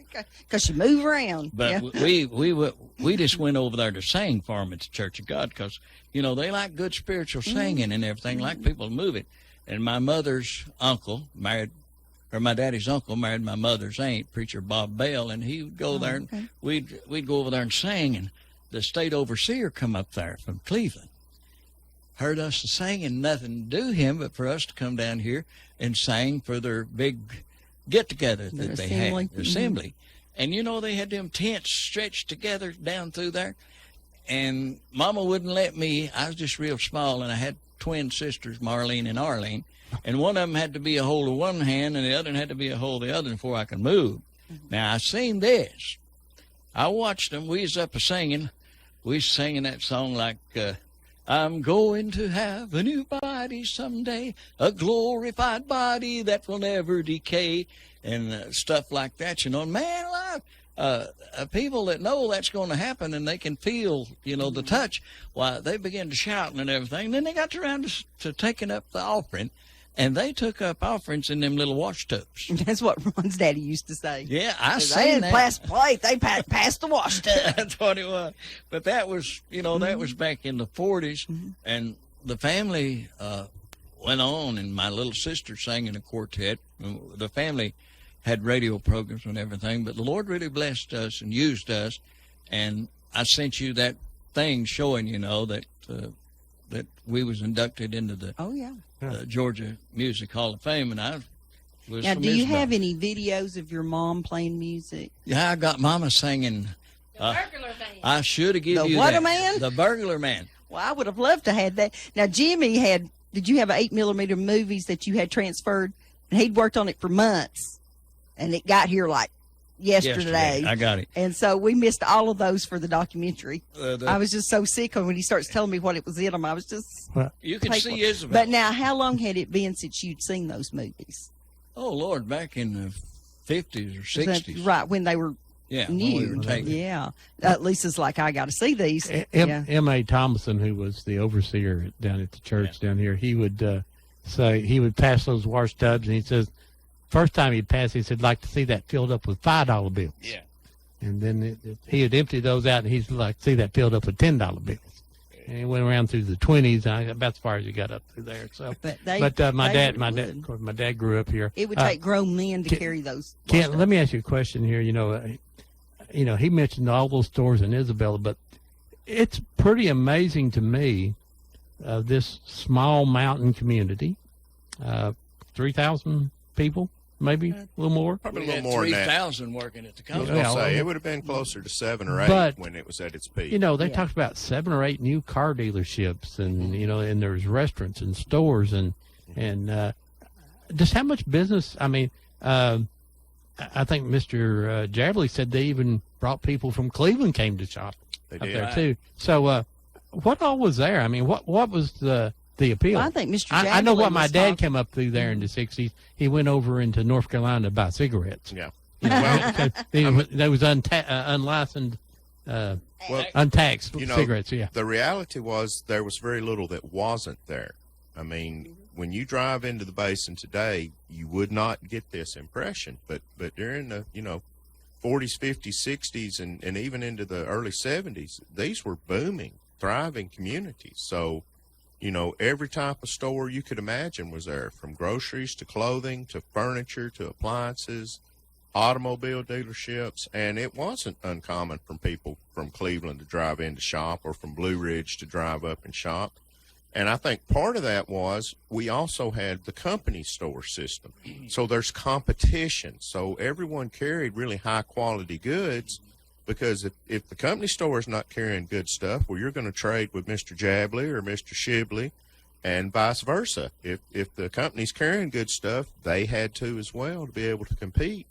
Because you move around. But yeah. we just went over there to sing for them at the Church of God because, you know, they like good spiritual singing and everything, like people to move it. And my mother's uncle married, or my daddy's uncle married my mother's aunt, Preacher Bob Bell, and he would go there and we'd go over there and sing. And the state overseer come up there from Cleveland, heard us sing, and nothing to do him but for us to come down here and sing for their big get-together that they had, the assembly. And, you know, they had them tents stretched together down through there. And Mama wouldn't let me. I was just real small, and I had twin sisters, Marlene and Arlene. And one of them had to be a hold of one hand, and the other had to be a hold of the other before I could move. Now, I seen this. I watched them. We was up a-singing. We was singing that song like, I'm going to have a new body someday, a glorified body that will never decay, and stuff like that, you know. Man, people that know that's going to happen and they can feel, you know, the touch, why, they begin to shout and everything. Then they got around to taking up the offering, and they took up offerings in them little wash tubs. That's what Ron's daddy used to say. Yeah, I They seen didn't that. pass the plate. They passed the wash tub. That's what it was. But that was, you know, that was back in the 40s, and the family went on, and my little sister sang in a quartet. The family had radio programs and everything, but the Lord really blessed us and used us, and I sent you that thing showing, you know, that that we was inducted into the Georgia Music Hall of Fame, and I was Now, from do you Isabel. have any videos of your mom playing music? Yeah, I got Mama singing. The burglar van. I should have given The you what that. a man? The Burglar Man. Well, I would have loved to have that. Now, Jimmy did you have 8mm movies that you had transferred? And he'd worked on it for months, and it got here like yesterday. I got it. And so we missed all of those for the documentary. The- I was just so sick when he starts telling me what it was in them. I was just. You can thankful. see Isabel. But now, how long had it been since you'd seen those movies? Oh, Lord, back in the 50s or Is that 60s. right, when they were Yeah, when new. we were taking. Yeah. Lisa's like, I got to see these. Yeah. M.A. Thomason, who was the overseer down at the church down here, he would say, he would pass those wash tubs, and he says, first time he'd pass, he said, like to see that filled up with $5 bills. Yeah. And then he would empty those out, and he'd like to see that filled up with $10 bills. And he went around through the 20s, about as far as he got up through there. So, But my they dad, would. of course, my dad grew up here. It would take grown men to carry those. Kent, let me ask you a question here. You know, he mentioned all those stores in Isabella, but it's pretty amazing to me, this small mountain community, 3,000 people, maybe a little more. Probably We a little had more than that. 3,000 working at the I was company. going to Yeah, say, well, it would have been closer to 7 or 8 But, when it was at its peak. You know, they Yeah. talked about 7 or 8 new car dealerships, and you know, and there's restaurants and stores, and just how much business. I mean, I think Mr. Jabley said they even brought people from Cleveland came to shop They up did. there too. So, what all was there? I mean, what was the appeal? Well, I think Mr. I know Jagley what my was dad talking- came up through there in the 60s. He went over into North Carolina to buy cigarettes. Yeah. You know, Well, they was unlicensed, well, untaxed you know, cigarettes. Yeah. the reality was there was very little that wasn't there. I mean, when you drive into the basin today, you would not get this impression. But during the, 40s, 50s, 60s, and even into the early 70s, these were booming, thriving communities. So, every type of store you could imagine was there, from groceries to clothing to furniture to appliances. automobile dealerships, and it wasn't uncommon from people from Cleveland to drive in to shop or from Blue Ridge to drive up and shop. And I think part of that was we also had the company store system. So there's competition. So everyone carried really high quality goods, because if the company store is not carrying good stuff, well, you're going to trade with Mr. Jabley or Mr. Shibley, and vice versa. If the company's carrying good stuff, they had to as well to be able to compete.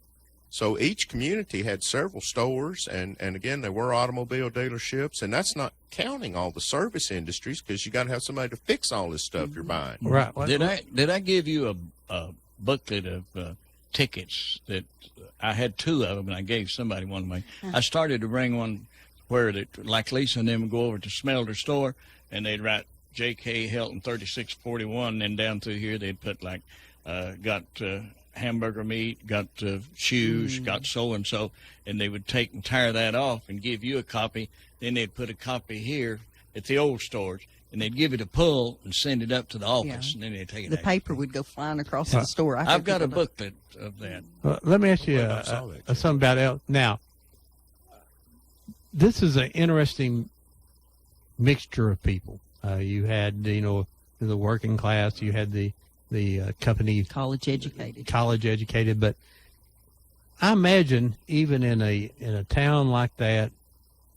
So each community had several stores, and again, there were automobile dealerships, and that's not counting all the service industries, because you got to have somebody to fix all this stuff you're buying. Right. Did I give you a booklet of tickets that I had 2 of them, and I gave somebody one of my. I started to bring one where that, like Lisa and them would go over to Smelter store, and they'd write J.K. Helton 3641, and then down through here they'd put like got hamburger meat, got shoes, got so and so, and they would take and tear that off and give you a copy. Then they'd put a copy here at the old stores, and they'd give it a pull and send it up to the office, and then they'd take it. The out. paper would go flying across the store. I've got a booklet of that. Let me ask you I saw that, something about it. Now, this is an interesting mixture of people. You had, the working class. You had the company college educated. But I imagine even in a town like that,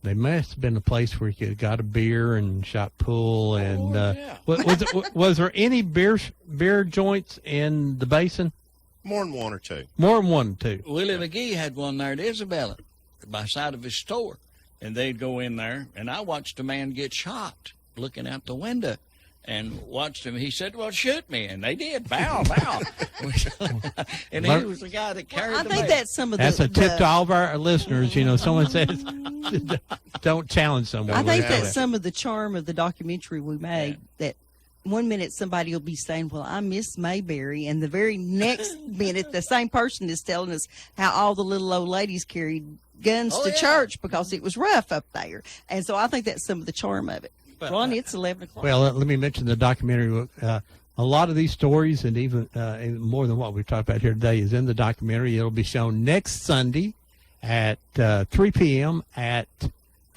there must have been a place where you got a beer and shot pool. And yeah. was there any beer joints in the basin? More than 1 or 2. More than 1 or 2. Willie McGee had one there at Isabella by side of his store, and they'd go in there, and I watched a man get shot looking out the window and watched him. He said, well, shoot me, and they did. Bow, bow. And he was the guy that carried I the think mail. that's some of That's a tip to all of our listeners. Someone says, don't challenge someone. I think with that's that. some of the charm of the documentary we made. That one minute somebody will be saying, well, I miss Mayberry, and the very next minute the same person is telling us how all the little old ladies carried guns to church because it was rough up there. And so I think that's some of the charm of it. Ron, it's 11 o'clock. Well, let me mention the documentary. A lot of these stories, and even more than what we've talked about here today, is in the documentary. It'll be shown next Sunday at 3 p.m. at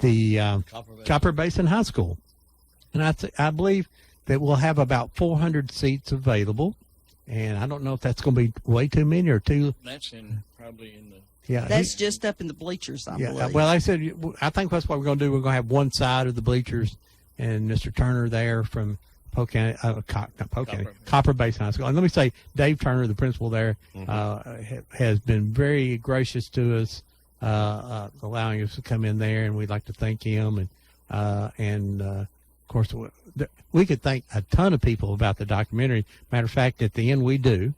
the Copper Basin High School. And I believe that we'll have about 400 seats available. And I don't know if that's going to be way too many or too. That's probably in the. Yeah, That's just up in the bleachers, I believe. Well, I said, I think that's what we're going to do. We're going to have one side of the bleachers, and Mr. Turner there from Polk County, Copper Basin High School. And let me say, Dave Turner, the principal there, has been very gracious to us, allowing us to come in there, and we'd like to thank him. And of course, we could thank a ton of people about the documentary. Matter of fact, at the end, we do.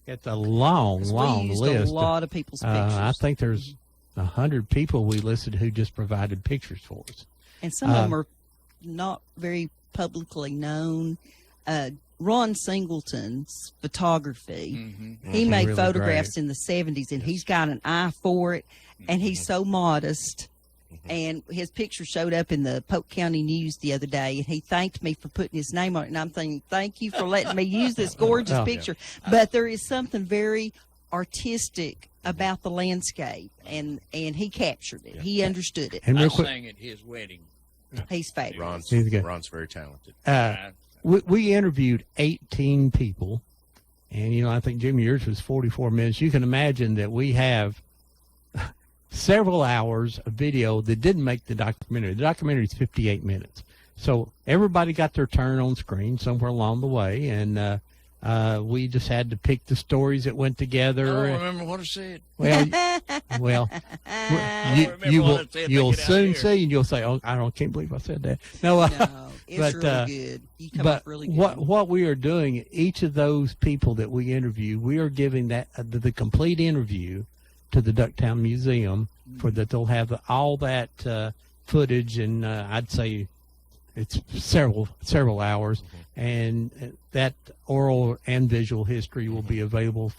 It's a long we used list. A lot of people's pictures. I think there's 100 people we listed who just provided pictures for us. And some of them are not very publicly known. Ron Singleton's photography, he made Really photographs great. in the 70s, and he's got an eye for it, and he's so modest. And his picture showed up in the Polk County News the other day, and he thanked me for putting his name on it. And I'm thinking, thank you for letting me use this gorgeous picture. But there is something very artistic about the landscape, and he captured it. He understood it. And I real quick, sang at his wedding. He's fabulous. Ron's very talented. we interviewed 18 people, and I think Jimmy, yours was 44 minutes. You can imagine that we have several hours of video that didn't make the documentary. The documentary is 58 minutes. So everybody got their turn on screen somewhere along the way, and we just had to pick the stories that went together. I don't remember what I said. Well, you'll soon see, and you'll say, "Oh, can't believe I said that." No, It's really good. You come off really good. What we are doing, each of those people that we interview, we are giving that the complete interview to the Ducktown Museum for that. They'll have all that footage, and I'd say it's several hours, and that oral and visual history will be available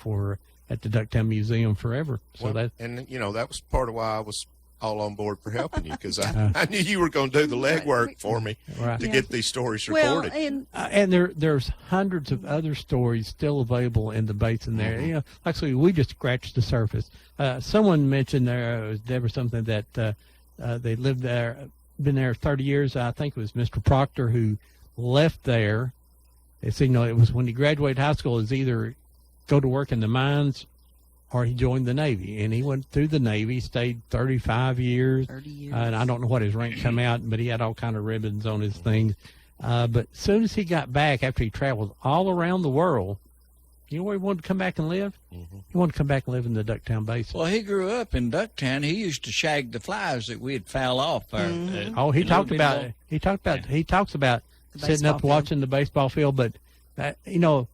at the Ducktown Museum forever. So that was part of why I was all on board for helping you because I knew you were going to do the legwork for me Right. to get these stories Well, recorded. and There's hundreds of other stories still available in the basin there. Mm-hmm. You know, like I say, we just scratched the surface. Someone mentioned there was something that they lived there, been there 30 years. I think it was Mr. Proctor who left there. It's, you know, it was when he graduated high school, is either go to work in the mines or he joined the Navy. And he went through the Navy, stayed 35 years. 30 years. And I don't know what his rank come out, but he had all kind of ribbons on his things. But as soon as he got back, after he traveled all around the world, you know where he wanted to come back and live? Mm-hmm. He wanted to come back and live in the Ducktown Basin. Well, he grew up in Ducktown. He used to shag the flies that we'd foul off. Oh, he talks about he talks about The sitting baseball up field. watching the baseball field. But you know,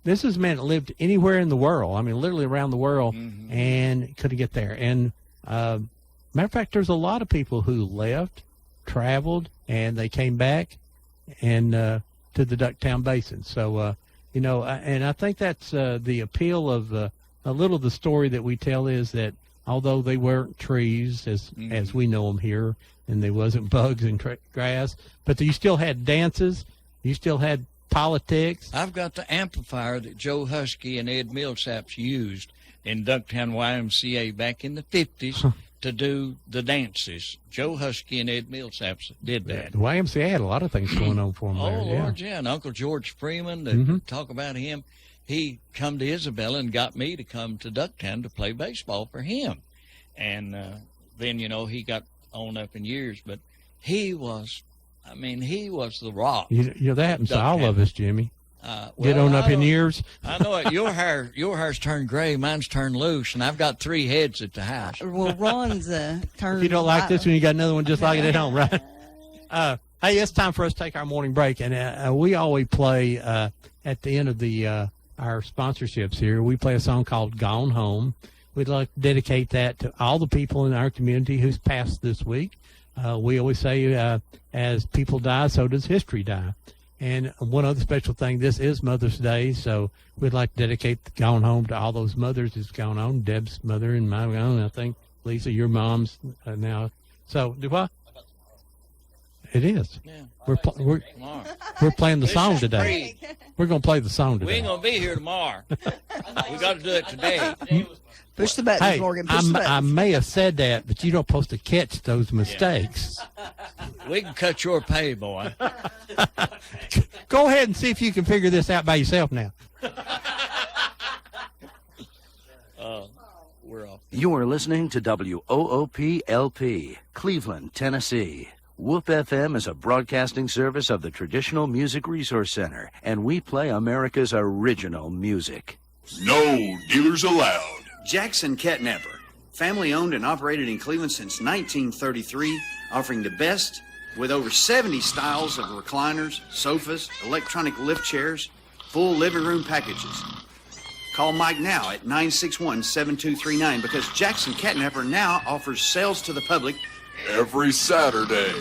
this is a man that lived anywhere in the world. I mean, literally around the world, and couldn't get there. And matter of fact, there's a lot of people who left, traveled, and they came back, and to the Ducktown Basin. So you know, and I think that's the appeal of a little of the story that we tell is that although they weren't trees as we know them here, and there wasn't bugs and grass, but you still had dances, you still had politics. I've got the amplifier that Joe Husky and Ed Millsaps used in Ducktown YMCA back in the 50s to do the dances. Joe Husky and Ed Millsaps did that. The YMCA had a lot of things going on for them Oh, there. Lord, yeah. And Uncle George Freeman, talk about him, he come to Isabella and got me to come to Ducktown to play baseball for him. And then, you know, he got on up in years, but he was the rock. You know, that happens to all of us, Jimmy. Get Well, on up I in don't- years. I know it. Your hair's turned gray, mine's turned loose, and I've got 3 heads at the house. well, Ron's turned. If you don't like white. this one, you got another one just like it at home, right? Hey, it's time for us to take our morning break, and we always play at the end of the our sponsorships here. We play a song called "Gone Home." We'd like to dedicate that to all the people in our community who's passed this week. We always say, as people die, so does history die. And one other special thing, this is Mother's Day, so we'd like to dedicate "Gone Home" to all those mothers who's gone on. Deb's mother and my own, I think, Lisa, your mom's now. So, do what? It is. Yeah. Tomorrow. We're playing the This song is today. free. We're going to play the song We today. ain't gonna be here tomorrow. We got to do it today. Push the buttons, Hey, Morgan. Push the I buttons. may have said that, but you don't supposed to catch those mistakes. We can cut your pay, boy. Go ahead and see if you can figure this out by yourself now. We're off. You are listening to WOOP-LP, Cleveland, Tennessee. WOOP FM is a broadcasting service of the Traditional Music Resource Center, and we play America's original music. No dealers allowed. Jackson Catnapper, family owned and operated in Cleveland since 1933, offering the best with over 70 styles of recliners, sofas, electronic lift chairs, full living room packages. Call Mike now at 961-7239 because Jackson Catnapper now offers sales to the public Every Saturday.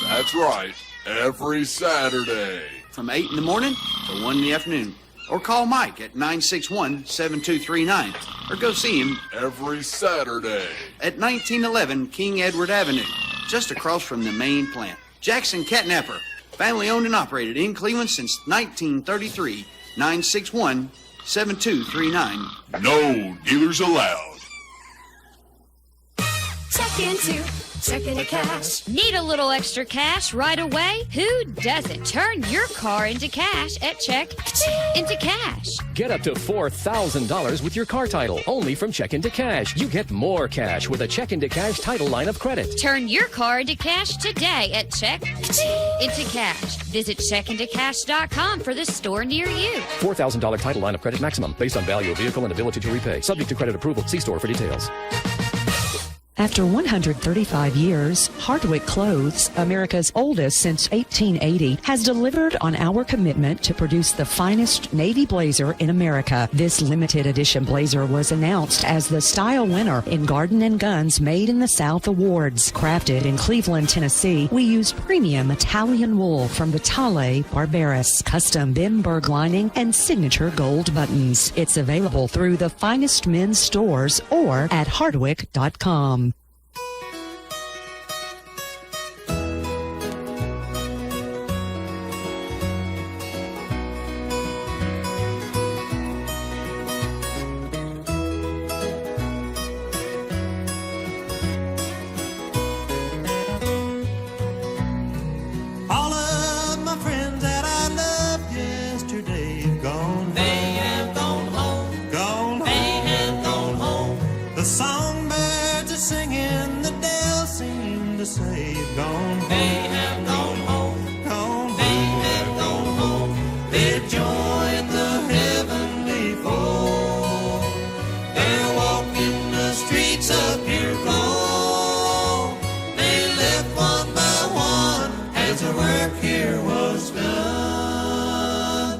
That's right. Every Saturday. from 8 in the morning to 1 in the afternoon. Or call Mike at 961-7239 or go see him Every Saturday. at 1911 King Edward Avenue, just across from the main plant. Jackson Catnapper, family owned and operated in Cleveland since 1933. 961-7239. No dealers allowed. Check into Cash. Need a little extra cash right away? Who doesn't? Turn your car into cash at Check into Cash. Get up to $4,000 with your car title only from Check into Cash. You get more cash with a Check into Cash title line of credit. Turn your car into cash today at Check into Cash. Visit checkintocash.com for the store near you. $4,000 title line of credit maximum based on value of vehicle and ability to repay. Subject to credit approval. See store for details. After 135 years, Hardwick Clothes, America's oldest since 1880, has delivered on our commitment to produce the finest navy blazer in America. This limited edition blazer was announced as the style winner in Garden & Guns Made in the South Awards. Crafted in Cleveland, Tennessee, we use premium Italian wool from Vitale Barberis, custom Benberg lining, and signature gold buttons. It's available through the finest men's stores or at hardwick.com. saved, gone home. They have gone home, gone home. They have gone home. They've joined the heavenly fold. They're walking the streets of pure gold. They left one by one as the work here was done.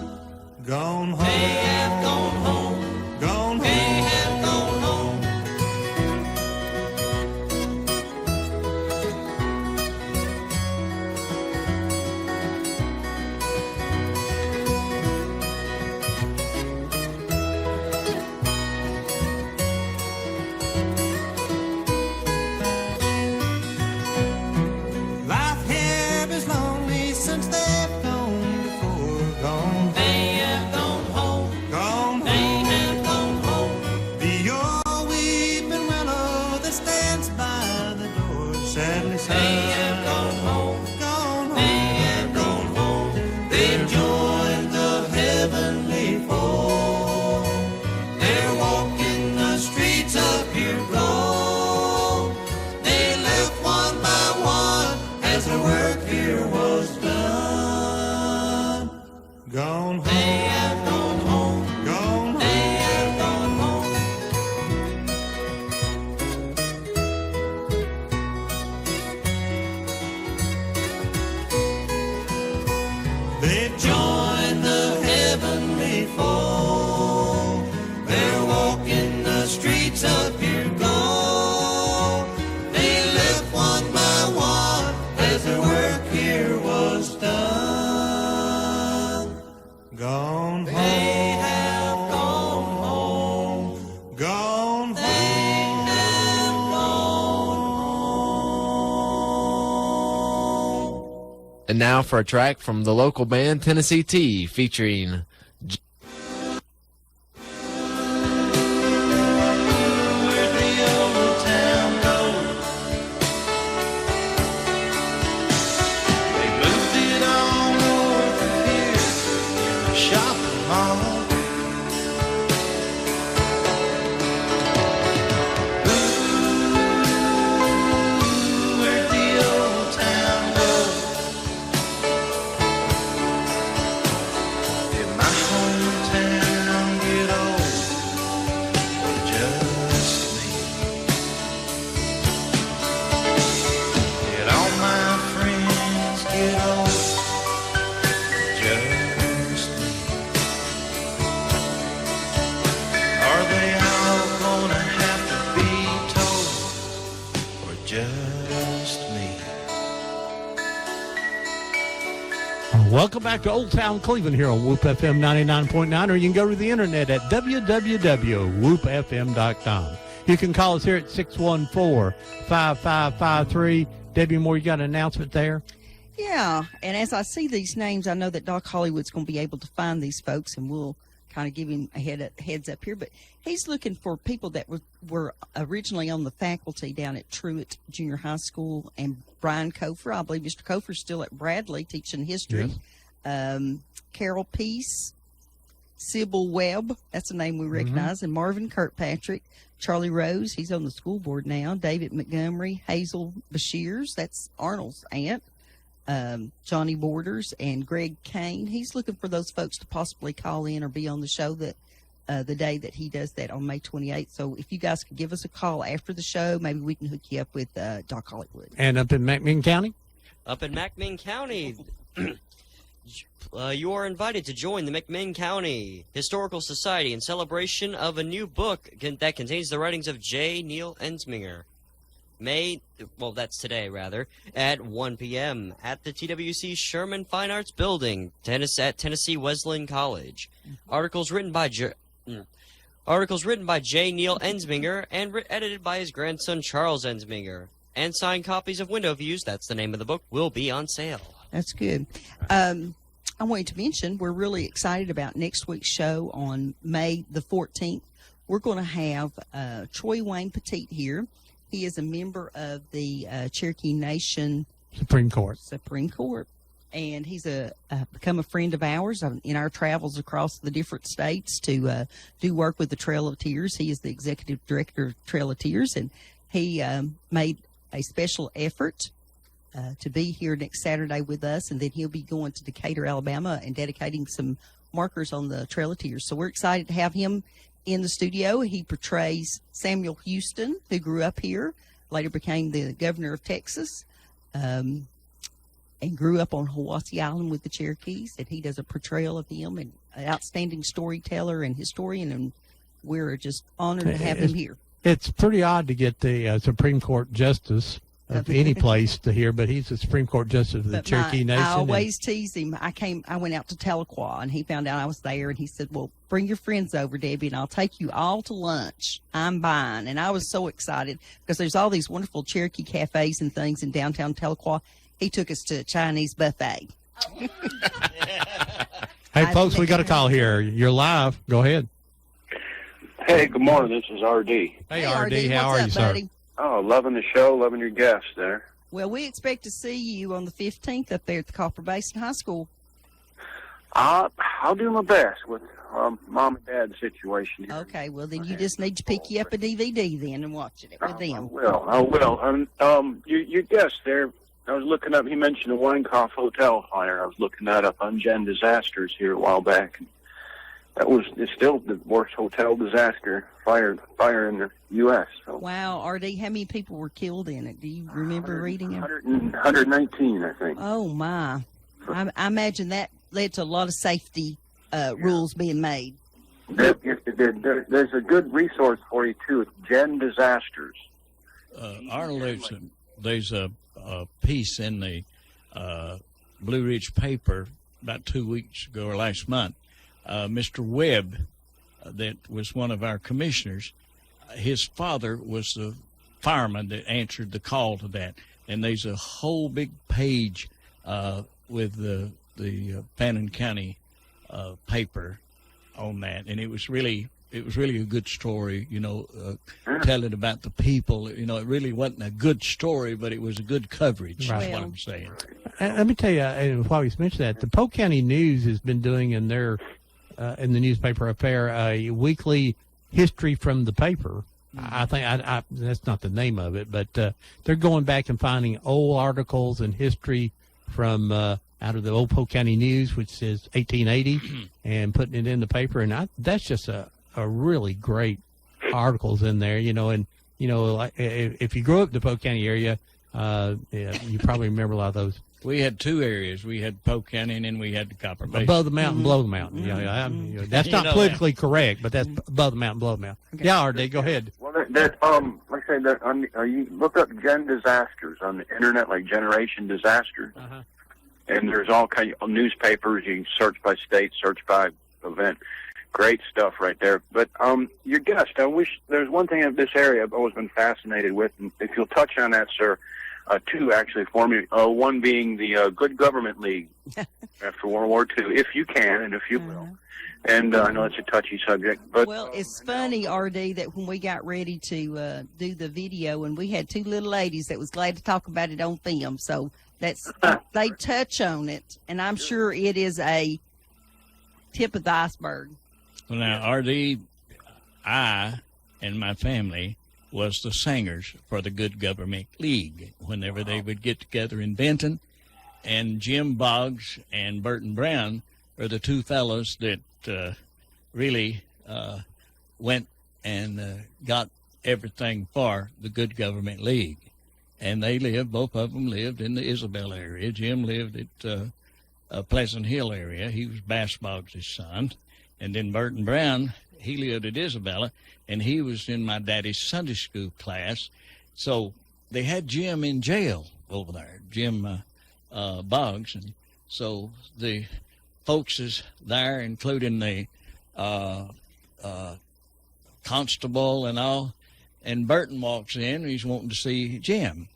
Gone home. They have gone home, gone home. They have gone home. Life here is lonely since they've gone before. Gone. They have gone home. Gone. They have gone home. The old weeping willow that stands by the door sadly sighs. They have gone home. Gone home. They have gone home. They've joined the heavenly fold. They're walking the streets of pure gold. They left one by one as the work here was done. Gone home. They have gone home. Gone home. They have gone home. They've joined the heavenly fold. They're walking the streets of pure gold. They left one by one as the work here was done. Gone home. They have gone home. Gone home. They have gone home. And now for a track from the local band Tennessee Tea featuring Where'd the old town go? They moved it on over here in the shopping mall. Ooh, where'd the old town go? Did my hometown get old? Or just me? Did all my friends get old? Or just me? Are they all gonna have to be told? Or just me? Welcome back to Old Town Cleveland here on Whoop FM 99.9, or you can go to the internet at www.whoopfm.com. You can call us here at 614-5553. Debbie Moore, you got an announcement there? Yeah, and as I see these names, I know that Doc Hollywood's going to be able to find these folks, and we'll kind of give him a heads up here. But he's looking for people that were originally on the faculty down at Truett Junior High School, and Brian Kofer. I believe Mr. Kofer's still at Bradley teaching history. Carol Peace, Sybil Webb, that's a name we recognize, and Marvin Kirkpatrick, Charlie Rose, he's on the school board now, David Montgomery, Hazel Bashirs, that's Arnold's aunt, Johnny Borders, and Greg Kane. He's looking for those folks to possibly call in or be on the show that the day that he does that on May 28th. So if you guys could give us a call after the show, maybe we can hook you up with Doc Hollywood. And up in McMinn County? Up in McMinn County, you are invited to join the McMinn County Historical Society in celebration of a new book that contains the writings of J. Neil Ensminger. That's today, rather, at 1 p.m. at the TWC Sherman Fine Arts Building, at Tennessee Wesleyan College. Articles written by J. Neil Ensminger and edited by his grandson Charles Ensminger. And signed copies of Window Views, that's the name of the book, will be on sale. That's good. I wanted to mention we're really excited about next week's show on May the 14th. We're going to have Troy Wayne Petit here. He is a member of the Cherokee Nation Supreme Court. And he's become a friend of ours in our travels across the different states to do work with the Trail of Tears. He is the executive director of Trail of Tears, and he made a special effort to be here next Saturday with us, and then he'll be going to Decatur, Alabama, and dedicating some markers on the Trail of Tears. So we're excited to have him in the studio. He portrays Samuel Houston, who grew up here, later became the governor of Texas, and grew up on Hiwassee Island with the Cherokees. And he does a portrayal of him, and an outstanding storyteller and historian, and we're just honored to have him here. It's pretty odd to get the Supreme Court justice of any place to hear, but he's the Supreme Court justice of the Cherokee Nation. I always tease him. I went out to Tahlequah, and he found out I was there, and he said, well, bring your friends over, Debbie, and I'll take you all to lunch. I'm buying. And I was so excited because there's all these wonderful Cherokee cafes and things in downtown Tahlequah. He took us to a Chinese buffet. Hey, folks, we got a call here. You're live. Go ahead. Hey, good morning. This is RD. Hey, RD. How are you, sir? Buddy? Oh, loving the show, loving your guests there. Well, we expect to see you on the 15th up there at the Copper Basin High School. I'll do my best with mom and dad's situation here. Okay, well, then you just need to pick you up a DVD then and watch it with them. I will. Your guest there, I was looking up, he mentioned the Weinkauf Hotel fire. I was looking that up on Gen Disasters here a while back. It's still the worst hotel disaster fire in the U.S. So. Wow, RD, how many people were killed in it? Do you remember reading it? 119, I think. Oh, my. I imagine that led to a lot of safety rules being made. There's a good resource for you, too. It's Gen Disasters. Arnold, there's a piece in the Blue Ridge paper about 2 weeks ago or last month. Mr. Webb, that was one of our commissioners, his father was the fireman that answered the call to that. And there's a whole big page with the Fannin County paper on that. And it was really a good story, telling about the people. It really wasn't a good story, but it was a good coverage, Right. is what I'm saying. And let me tell you, and while we mentioned that, the Polk County News has been doing in their in the newspaper up there a weekly history from the paper. I think that's not the name of it, but they're going back and finding old articles and history from out of the old Polk County News, which says 1880, and putting it in the paper. And that's just a really great articles in there, and like, if you grew up in the Polk County area, you probably remember a lot of those. We had two areas. We had Polk County, and then we had the Copper Basin. Above the mountain, below the mountain. That's not politically correct, but that's above the mountain, below the mountain. Okay. Yeah, RD, go ahead. Well, like I say, you look up Gen Disasters on the internet, like Generation Disaster, and there's all kinds of newspapers. You can search by state, search by event. Great stuff right there. But your guest, I wish there's one thing in this area I've always been fascinated with, and if you'll touch on that, sir. Two actually for me. One being the Good Government League after World War II, if you can and if you will. And I know it's a touchy subject, but well, it's funny, RD, that when we got ready to do the video, and we had two little ladies that was glad to talk about it on film. So that's they touch on it, and I'm sure it is a tip of the iceberg. Well, now RD, I and my family was the singers for the Good Government League whenever they would get together in Benton. And Jim Boggs and Burton Brown are the two fellows that really went and got everything for the Good Government League. And they both of them lived in the Isabel area. Jim lived at Pleasant Hill area. He was Bass Boggs' son. And then Burton Brown, he lived at Isabella, and he was in my daddy's Sunday school class. So they had Jim in jail over there, Jim Boggs. And so the folks is there, including the constable and all. And Burton walks in, and he's wanting to see Jim.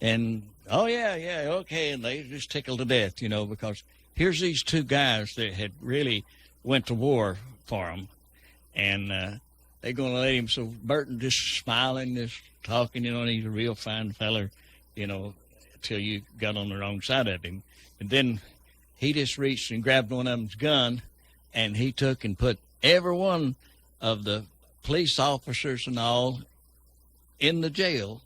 And, oh, yeah, okay. And they just tickled to death, because here's these two guys that had really went to war for him. And they're going to let him. So Burton just smiling, just talking, and he's a real fine feller, till you got on the wrong side of him. And then he just reached and grabbed one of them's gun, and he took and put every one of the police officers and all in the jail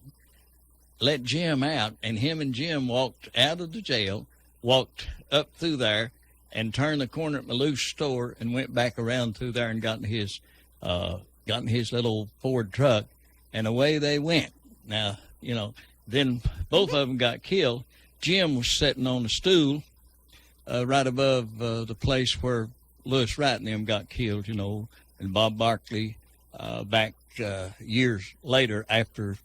let Jim out, and him and Jim walked out of the jail, walked up through there, and turned the corner at Malou's store and went back around through there and got in his little Ford truck, and away they went. Now, then both of them got killed. Jim was sitting on a stool right above the place where Lewis Wright and them got killed, and Bob Barkley back years later after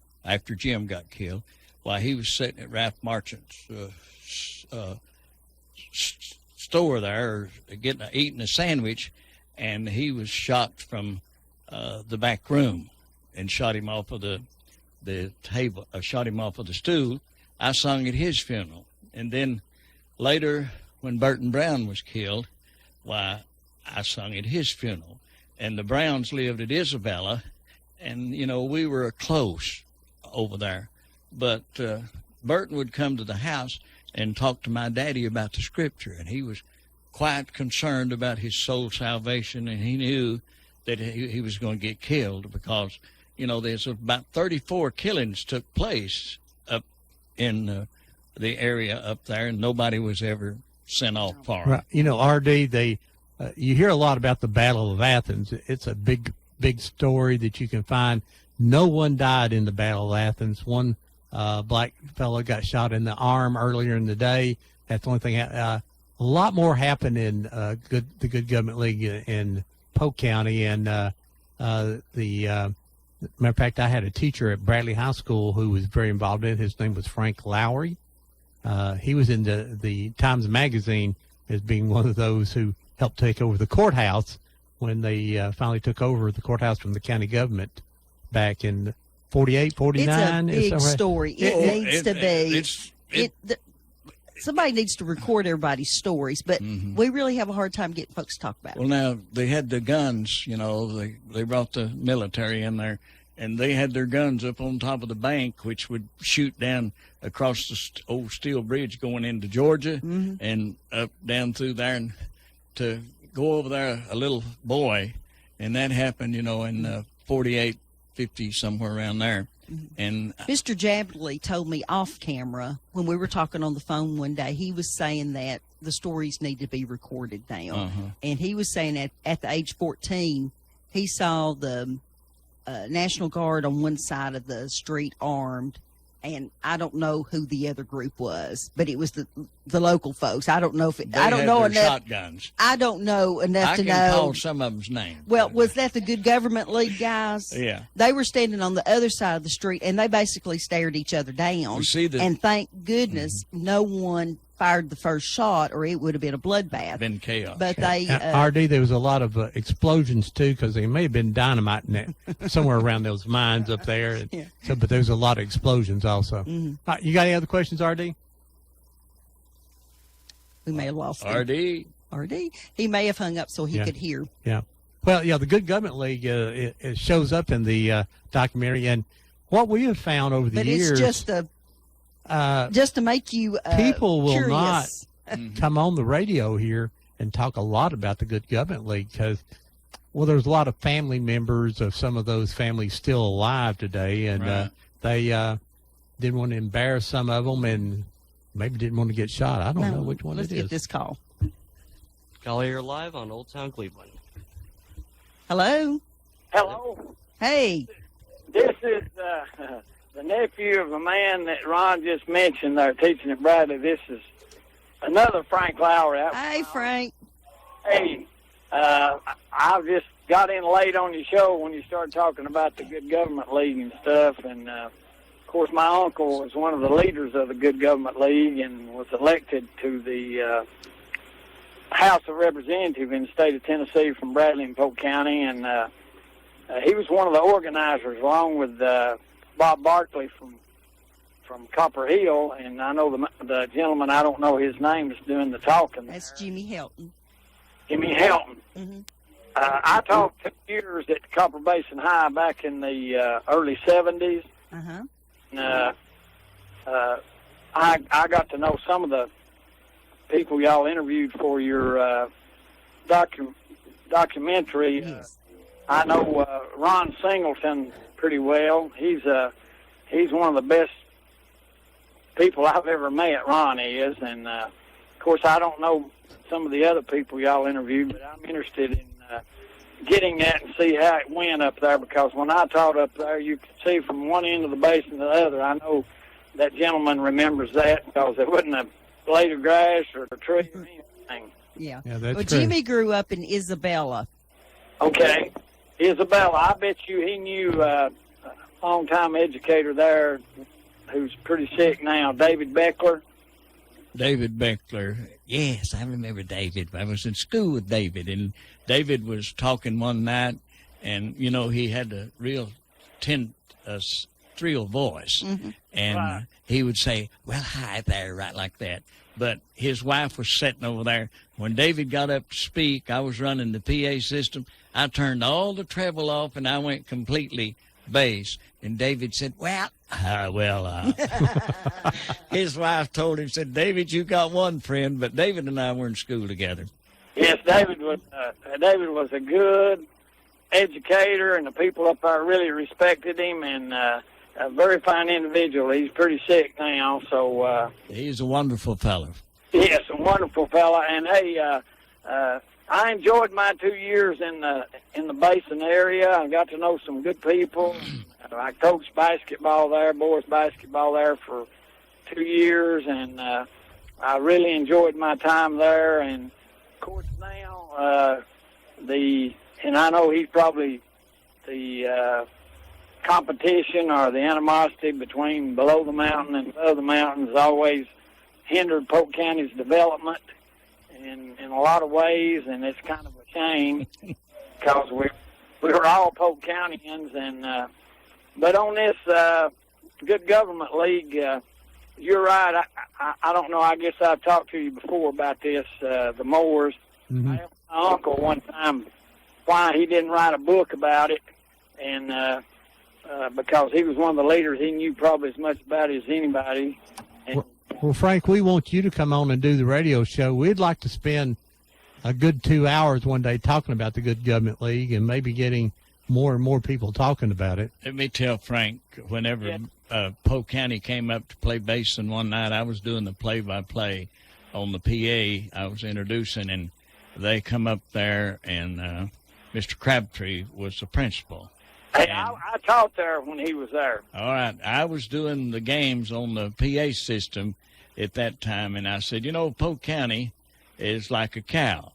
Jim got killed, while he was sitting at Ralph Marchant's store there, eating a sandwich, and he was shot from the back room and shot him off of the table, shot him off of the stool. I sung at his funeral. And then later, when Burton Brown was killed, why, I sung at his funeral. And the Browns lived at Isabella, and, we were close over there. But Burton would come to the house and talk to my daddy about the scripture, and he was quite concerned about his soul salvation, and he knew that he was going to get killed because, there's about 34 killings took place up in the area up there, and nobody was ever sent off for it. Right. RD, you hear a lot about the Battle of Athens. It's a big story that you can find. No one died in the Battle of Athens. One black fellow got shot in the arm earlier in the day. That's the only thing. A lot more happened in the Good Government League in Polk County, and matter of fact, I had a teacher at Bradley High School who was very involved in it. His name was Frank Lowry. He was in the Times Magazine as being one of those who helped take over the courthouse when they finally took over the courthouse from the county government back in 48, 49. It's a big story. It needs to be. Somebody needs to record everybody's stories, but we really have a hard time getting folks to talk about it. Well, now, they had the guns, they brought the military in there, and they had their guns up on top of the bank, which would shoot down across the old steel bridge going into Georgia and up down through there, and to go over there, a little boy, and that happened, in 48, 50, somewhere around there. And Mr. Jabley told me off camera when we were talking on the phone one day, he was saying that the stories need to be recorded now. And he was saying that at the age 14, he saw the National Guard on one side of the street armed, and I don't know who the other group was, but it was the local folks. I don't know if I don't know enough shotguns. I don't know enough to know. I can call some of them's names. Well, was that the Good Government League guys? Yeah. They were standing on the other side of the street, and they basically stared each other down. And thank goodness no one fired the first shot, or it would have been a bloodbath. Been chaos. But they RD, there was a lot of explosions too, because there may have been dynamite in it somewhere around those mines up there. And so, but there was a lot of explosions also. You got any other questions, RD? We may have lost him. RD. He may have hung up so he could hear. Yeah. Well, the Good Government League it shows up in the documentary, and what we have found over the years. But it's just to make you people will curious. not come on the radio here and talk a lot about the Good Government League because, there's a lot of family members of some of those families still alive today, and they didn't want to embarrass some of them, and maybe didn't want to get shot. I don't know which one it is. Let's get this call. Collier live on Old Town Cleveland. Hello. Hello. Hey. This is the nephew of a man that Ron just mentioned there teaching at Bradley. This is another Frank Lowry. Hey, Frank. Hey, I just got in late on your show when you started talking about the Good Government League and stuff. And, of course, my uncle was one of the leaders of the Good Government League and was elected to the House of Representatives in the state of Tennessee from Bradley and Polk County. And he was one of the organizers along with Bob Barkley from Copper Hill, and I know the gentleman, I don't know his name, is doing the talking. That's Jimmy Helton. Jimmy Helton. I taught 2 years at Copper Basin High back in the early 70s. I got to know some of the people y'all interviewed for your documentary. Yes. I know Ron Singleton pretty well. He's one of the best people I've ever met, Ron is. And, of course, I don't know some of the other people y'all interviewed, but I'm interested in getting that and see how it went up there, because when I taught up there, you could see from one end of the basin to the other. I know that gentleman remembers that because there wasn't a blade of grass or a tree or anything. Yeah. Yeah, that's Well, true. Jimmy grew up in Isabella. Okay. Isabella, I bet you he knew a long-time educator there who's pretty sick now, David Beckler. David Beckler. Yes, I remember David. I was in school with David, and David was talking one night, and, you know, he had a real shrill voice. Mm-hmm. And he would say, well, hi there, right like that. But his wife was sitting over there. When David got up to speak, I was running the PA system. I turned all the treble off, and I went completely bass. And David said, his wife told him, said, David, you got one friend, but David and I were in school together. Yes, David was a good educator, and the people up there really respected him, and a very fine individual. He's pretty sick now, so He's a wonderful fellow. yes, a wonderful fella. And hey, I enjoyed my 2 years in the Basin area. I got to know some good people. I coached basketball there, boys basketball there for 2 years, and I really enjoyed my time there. And of course now and I know he's probably the competition or the animosity between below the mountain and above the mountain has always hindered Polk County's development in a lot of ways, and it's kind of a shame because we're all Polk Countyans. And but on this Good Government League, you're right. I don't know. I guess I've talked to you before about this, the mowers. Mm-hmm. I asked my uncle one time why he didn't write a book about it, and because he was one of the leaders, he knew probably as much about it as anybody. And, Well, Frank, we want you to come on and do the radio show. We'd like to spend a good 2 hours one day talking about the Good Government League and maybe getting more and more people talking about it. Let me tell Frank, whenever Polk County came up to play Basin one night, I was doing the play-by-play on the PA. I was introducing, and they come up there, and Mr. Crabtree was the principal. hey, I taught there when he was there. All right, I was doing the games on the PA system at that time, and I said, you know, Polk County is like a cow.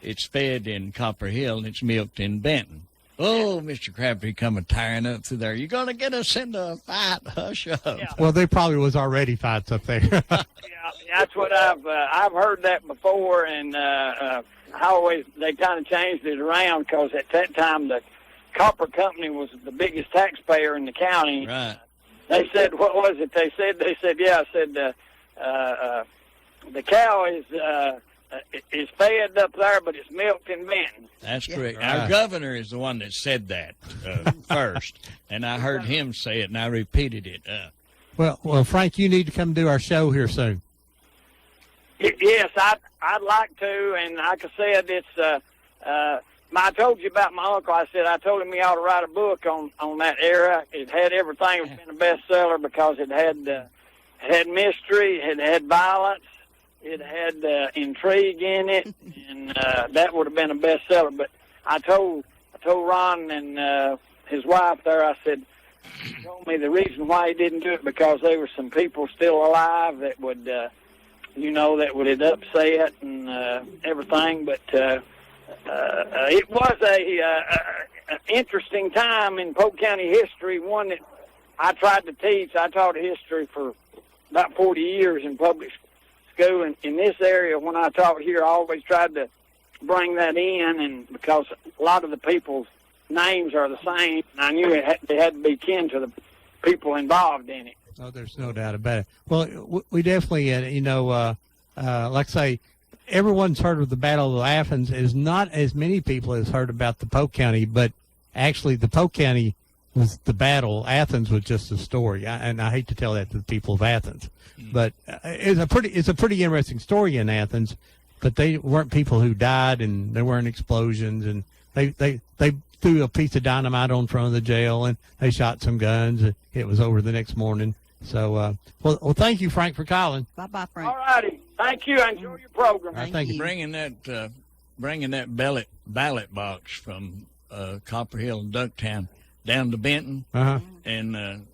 It's fed in Copper Hill, and it's milked in Benton. Oh, Mr. Crabtree coming tearing up through there. You're going to get us into a fight. Hush up. Yeah. Well, there probably was already fights up there. Yeah, that's what I've heard that before, and they kind of changed it around because at that time the Copper Company was the biggest taxpayer in the county. Right. They said, what was it? They said, the cow is fed up there, but it's milked in Benton. That's correct. Right. Our governor is the one that said that first, and I heard him say it, and I repeated it. Well, Frank, you need to come do our show here soon. Yes, I'd like to, and like I said, it's I told you about my uncle. I told him he ought to write a book on that era. It had everything. It had been a bestseller because it had mystery, it had violence, it had intrigue in it, and that would have been a bestseller. But I told Ron and his wife there, I said, he told me the reason why he didn't do it because there were some people still alive that would, that would have upset and everything. But it was an interesting time in Polk County history, one that I tried to teach. I taught history for about 40 years in public school, and in this area, when I taught here, I always tried to bring that in, and because a lot of the people's names are the same, I knew they had to be kin to the people involved in it. Oh, there's no doubt about it. Well, we definitely, like I say, everyone's heard of the Battle of Athens. Is not as many people has heard about the Polk County, but actually the Polk County was the battle. Athens was just a story, and I hate to tell that to the people of Athens, but it's a pretty interesting story in Athens. But they weren't people who died, and there weren't explosions, and they threw a piece of dynamite on front of the jail, and they shot some guns. And it was over the next morning. So, well, thank you, Frank, for calling. Bye-bye, Frank. All righty. Thank you. I enjoy your program. Thank you. Bringing that ballot box from Copper Hill and Ducktown down to Benton, and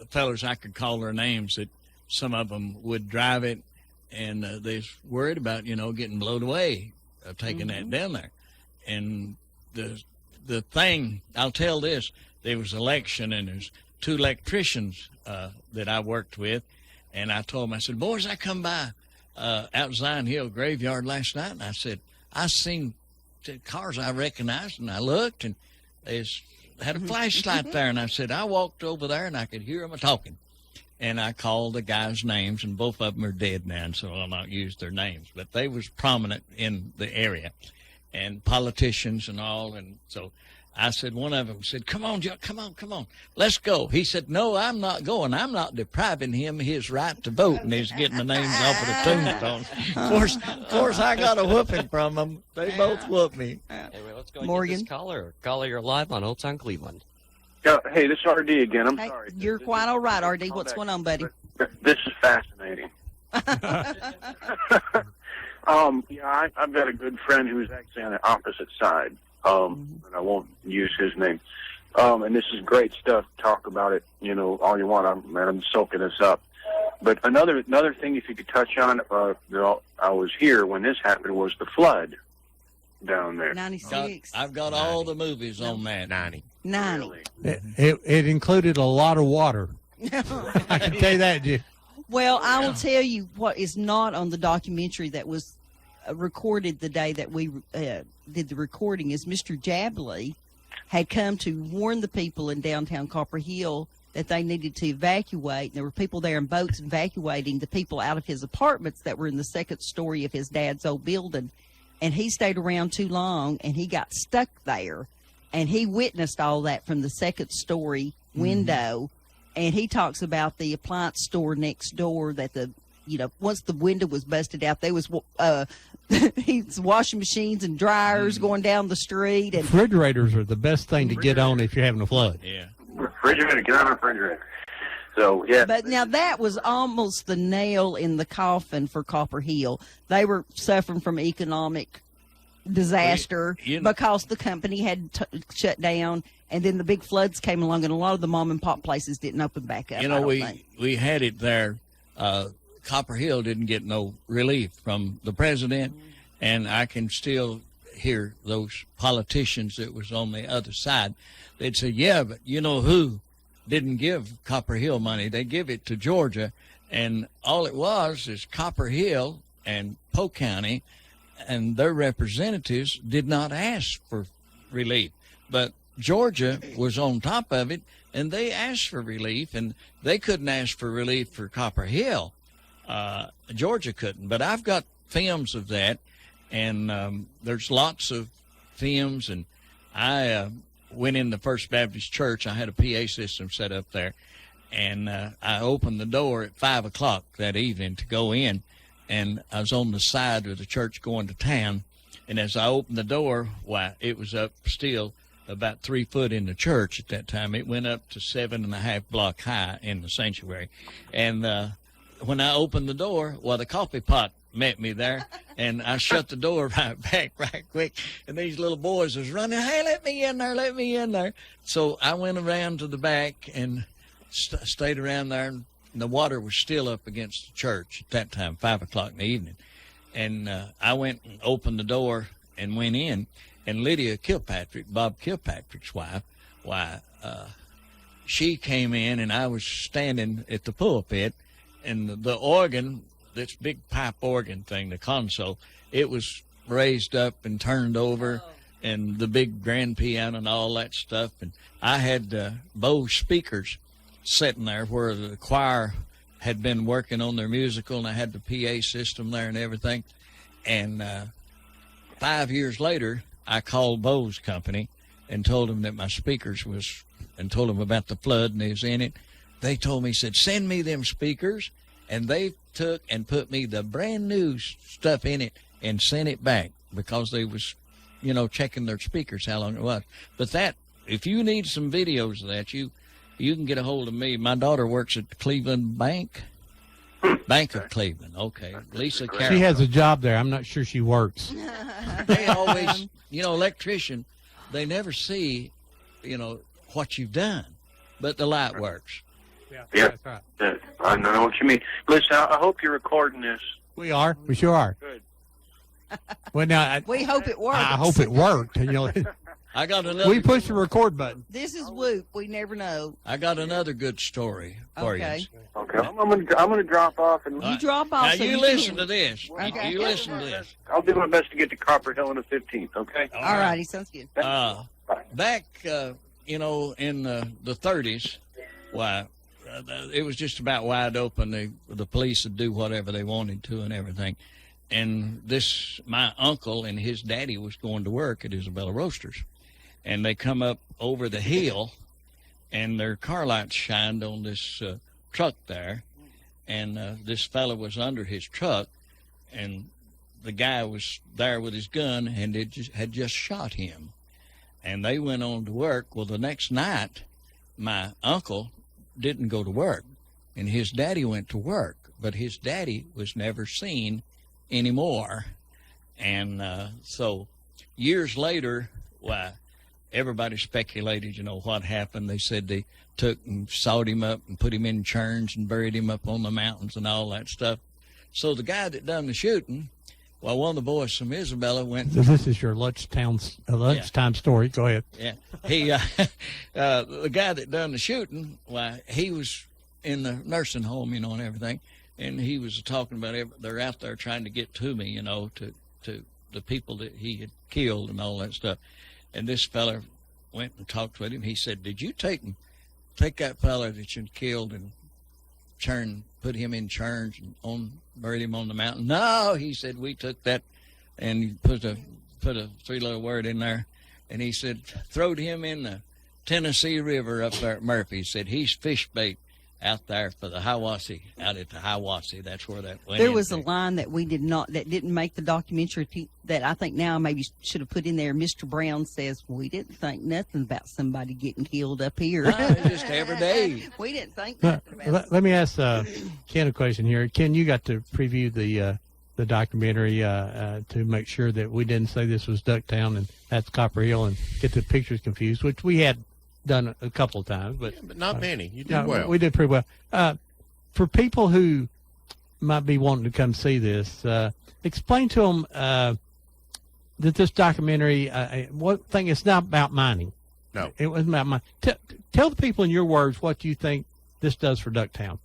fellas, I could call their names that some of them would drive it, and they're worried about, getting blown away taking that down there. And the thing, I'll tell this, there was election, and there's 2 electricians that I worked with, and I told them, I said, boys, I come by out Zion Hill graveyard last night, and I said, I seen cars I recognized, and I looked, and they had a flashlight there, and I said, I walked over there, and I could hear them talking. And I called the guys' names, and both of them are dead now, so I'll not use their names. But they was prominent in the area, and politicians and all. And so I said, one of them said, come on, Joe, come on, let's go. He said, no, I'm not going. I'm not depriving him his right to vote. And he's getting the names off of the tombstone. Of course, I got a whooping from them. They both whooped me. Anyway, let's go Morgan. get this caller. Caller, you're live on Old Town Cleveland. Hey, this is RD again. I'm Hey, sorry. you're quite all right, RD. What's going on, buddy? This is fascinating. I've got a good friend who's actually on the opposite side, and I won't use his name. And this is great stuff. Talk about it, all you want. I'm soaking this up. But another thing, if you could touch on, I was here when this happened, was the flood down there. 96. I've got all the movies on that. 90. It included a lot of water. I can tell you that, Jim. Well, I will tell you what is not on the documentary that was recorded the day that we did the recording is Mr. Jabley had come to warn the people in downtown Copper Hill that they needed to evacuate. There were people there in boats evacuating the people out of his apartments that were in the second story of his dad's old building. And he stayed around too long, and he got stuck there. And he witnessed all that from the second story window. And he talks about the appliance store next door that once the window was busted out, there was washing machines and dryers going down the street. And Refrigerators are the best thing to get on if you're having a flood. Yeah. Refrigerator, get on a refrigerator. So, yeah. But now that was almost the nail in the coffin for Copper Hill. They were suffering from economic disaster because the company had shut down, and then the big floods came along, and a lot of the mom and pop places didn't open back up. We had it there. Copper Hill didn't get no relief from the president, and I can still hear those politicians that was on the other side. They'd say, yeah, but you know who didn't give Copper Hill money? They give it to Georgia, and all it was is Copper Hill and Polk County and their representatives did not ask for relief. But Georgia was on top of it, and they asked for relief, and they couldn't ask for relief for Copper Hill. Georgia couldn't. But I've got films of that, and there's lots of films, and I went in the First Baptist Church. I had a PA system set up there, and I opened the door at 5 o'clock that evening to go in, and I was on the side of the church going to town, and as I opened the door, why, it was up still about 3 foot in the church at that time. It went up to 7.5 block high in the sanctuary. And when I opened the door, well, the coffee pot met me there, and I shut the door right back right quick, and these little boys was running, hey, let me in there. So I went around to the back and stayed around there, and the water was still up against the church at that time, 5 o'clock in the evening. And I went and opened the door and went in, and Lydia Kilpatrick, Bob Kilpatrick's wife, she came in, and I was standing at the pulpit, and the organ, this big pipe organ thing, the console, it was raised up and turned over, and the big grand piano and all that stuff. And I had Bose speakers sitting there where the choir had been working on their musical, and I had the PA system there and everything. And 5 years later, I called Bose Company and told them that my speakers and told them about the flood and they was in it. They told me, said, send me them speakers. And they took and put me the brand new stuff in it and sent it back because they was, checking their speakers, how long it was. But that, if you need some videos of that, you can get a hold of me. My daughter works at the Cleveland Bank. Bank of Cleveland. Okay. Lisa Carroll. She has a job there. I'm not sure she works. They always, electrician, they never see, what you've done, but the light works. Yeah, that's right. I know what you mean. Listen, I hope you're recording this. We are. We sure are. Good. Well, now We hope it works. I hope it worked. I got another. We pushed the record button. This is Whoop. We never know. I got another good story for Okay. you. Okay, I'm gonna drop off and You drop off. Now so you you listen can- to this. Okay. You listen to this. I'll do my best to get to Copper Hill on the 15th. Okay. All righty, sounds good. Back, in the 30s, why, it was just about wide open. The police would do whatever they wanted to and everything. And my uncle and his daddy was going to work at Isabella Roasters. And they come up over the hill, and their car lights shined on this truck there. And this fella was under his truck, and the guy was there with his gun, and had just shot him. And they went on to work. Well, the next night, my uncle didn't go to work, and his daddy went to work, but his daddy was never seen anymore. And so years later, why, everybody speculated, what happened. They said they took and sawed him up and put him in churns and buried him up on the mountains and all that stuff. So the guy that done the shooting, well, one of the boys from Isabella went. This is your lunchtime story. Go ahead. Yeah, he the guy that done the shooting, why, he was in the nursing home, and everything, and he was talking about they're out there trying to get to me, to the people that he had killed and all that stuff. And this fella went and talked with him. He said, "Did you take that fella that you killed and put him in churns and buried him on the mountain?" "No," he said, "we took that," and he put a three-letter word in there, and he said, "Throwed him in the Tennessee River up there at Murphy." He said, "He's fish bait out there for the Hiwassee, out at the Hiwassee." That's where that went. There was a line that that didn't make the documentary that I think now maybe should have put in there. Mr. Brown says, "We didn't think nothing about somebody getting killed up here." Just every day. We didn't think nothing about Let me ask Ken a question here. Ken, you got to preview the documentary to make sure that we didn't say this was Ducktown and that's Copper Hill and get the pictures confused, which we had done a couple of times, but not many. You did well. We did pretty well. For people who might be wanting to come see this, explain to them that this documentary, what thing, it's not about mining. No, it wasn't about mining. Tell the people in your words what you think this does for Ducktown.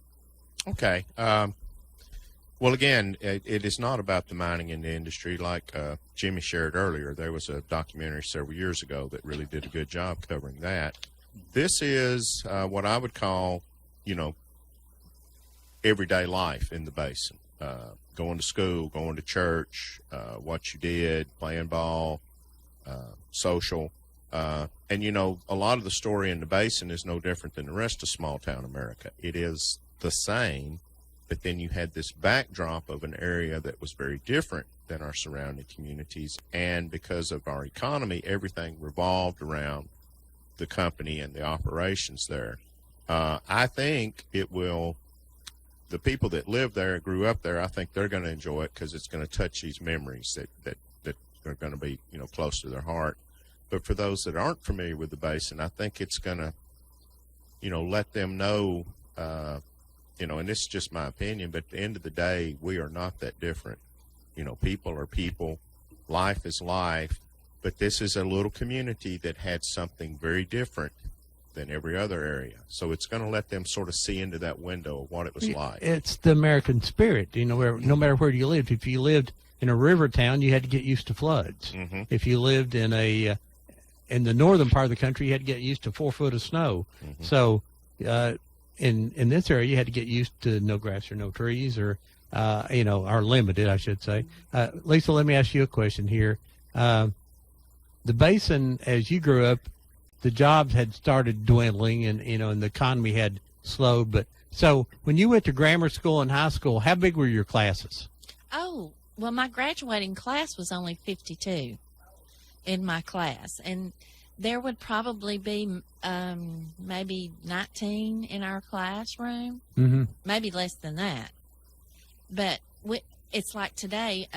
Okay. Well, again, it is not about the mining in the industry. Like Jimmy shared earlier, there was a documentary several years ago that really did a good job covering that. This is what I would call, everyday life in the basin. Going to school, going to church, what you did, playing ball, social. And, a lot of the story in the basin is no different than the rest of small town America. It is the same. But then you had this backdrop of an area that was very different than our surrounding communities. And because of our economy, everything revolved around the company and the operations there. I think it will, the people that live there, grew up there, I think they're going to enjoy it because it's going to touch these memories that are going to be, close to their heart. But for those that aren't familiar with the basin, I think it's going to, let them know, and this is just my opinion, but at the end of the day, we are not that different. People are people, life is life, but this is a little community that had something very different than every other area. So it's going to let them sort of see into that window of what it was like. It's the American spirit, where no matter where you lived. If you lived in a river town, you had to get used to floods. Mm-hmm. If you lived in in the northern part of the country, you had to get used to 4 foot of snow. Mm-hmm. So in this area, you had to get used to no grass or no trees, or are limited, I should say. Lisa, let me ask you a question here. The basin, as you grew up, the jobs had started dwindling, and and the economy had slowed. But so when you went to grammar school and high school, how big were your classes? Oh, well, my graduating class was only 52 in my class, and there would probably be maybe 19 in our classroom, Mm-hmm. maybe less than that. But it's like today,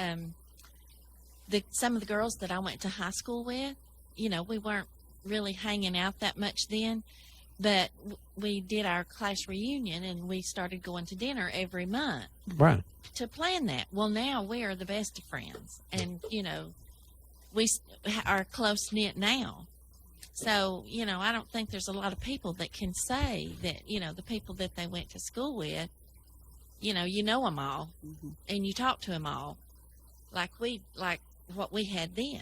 some of the girls that I went to high school with, you know, we weren't really hanging out that much then, but we did our class reunion and we started going to dinner every month Right. to plan that. Well, now we are the best of friends, and you know, we are close knit now. So, you know, I don't think there's a lot of people that can say that, you know, the people that they went to school with, you know them all, and you talk to them all like what we had then.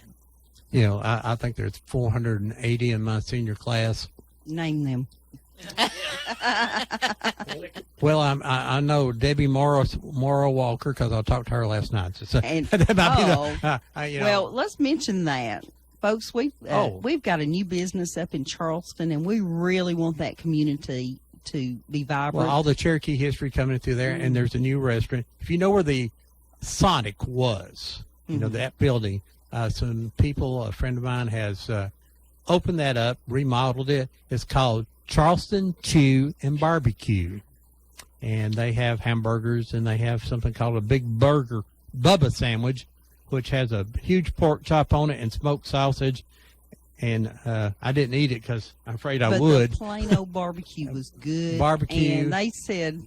You know, I think there's 480 in my senior class. Name them. Well, I know Debbie Morrow Walker because I talked to her last night. So, And, that might be you know. well, let's mention that, folks. We've got a new business up in Charleston, and we really want that community to be vibrant. Well, all the Cherokee history coming through there, and there's a new restaurant. If you know where the Sonic was, you know, that building, some people, a friend of mine has opened that up, remodeled it. It's called Charleston Chew and Barbecue. And they have hamburgers, and they have something called a Big Burger Bubba sandwich, which has a huge pork chop on it and smoked sausage. And I didn't eat it because I'm afraid I would. But the plain old barbecue was good. Barbecue. And they said,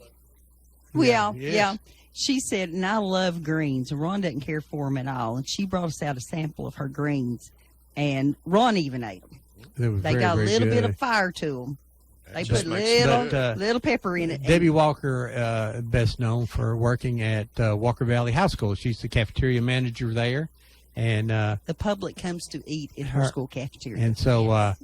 yes. She said, and I love greens. Ron doesn't care for them at all. And she brought us out a sample of her greens. And Ron even ate them. They got a little bit of fire to them. They put little pepper in it. Debbie Walker, best known for working at Walker Valley High School. She's the cafeteria manager there. And the public comes to eat in her school cafeteria. And so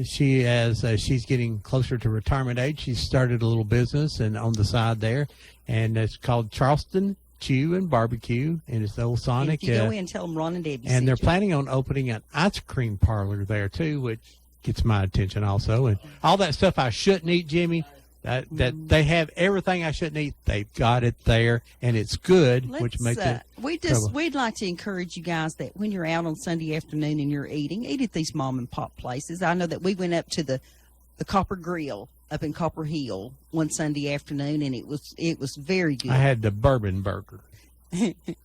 she, as she's getting closer to retirement age, she started a little business and on the side there. And it's called Charleston Chew and Barbecue. And it's the old Sonic. And if you go in, tell them Ron and Debbie. And they're planning on opening an ice cream parlor there, too, which gets my attention also. And all that stuff I shouldn't eat, Jimmy, that they have everything I shouldn't eat. They've got it there, and it's good, which makes it we'd like to encourage you guys that when you're out on Sunday afternoon and you're eating, eat at these mom and pop places. I know that we went up to the Copper Grill up in Copper Hill one Sunday afternoon, and it was very good. I had the bourbon burger.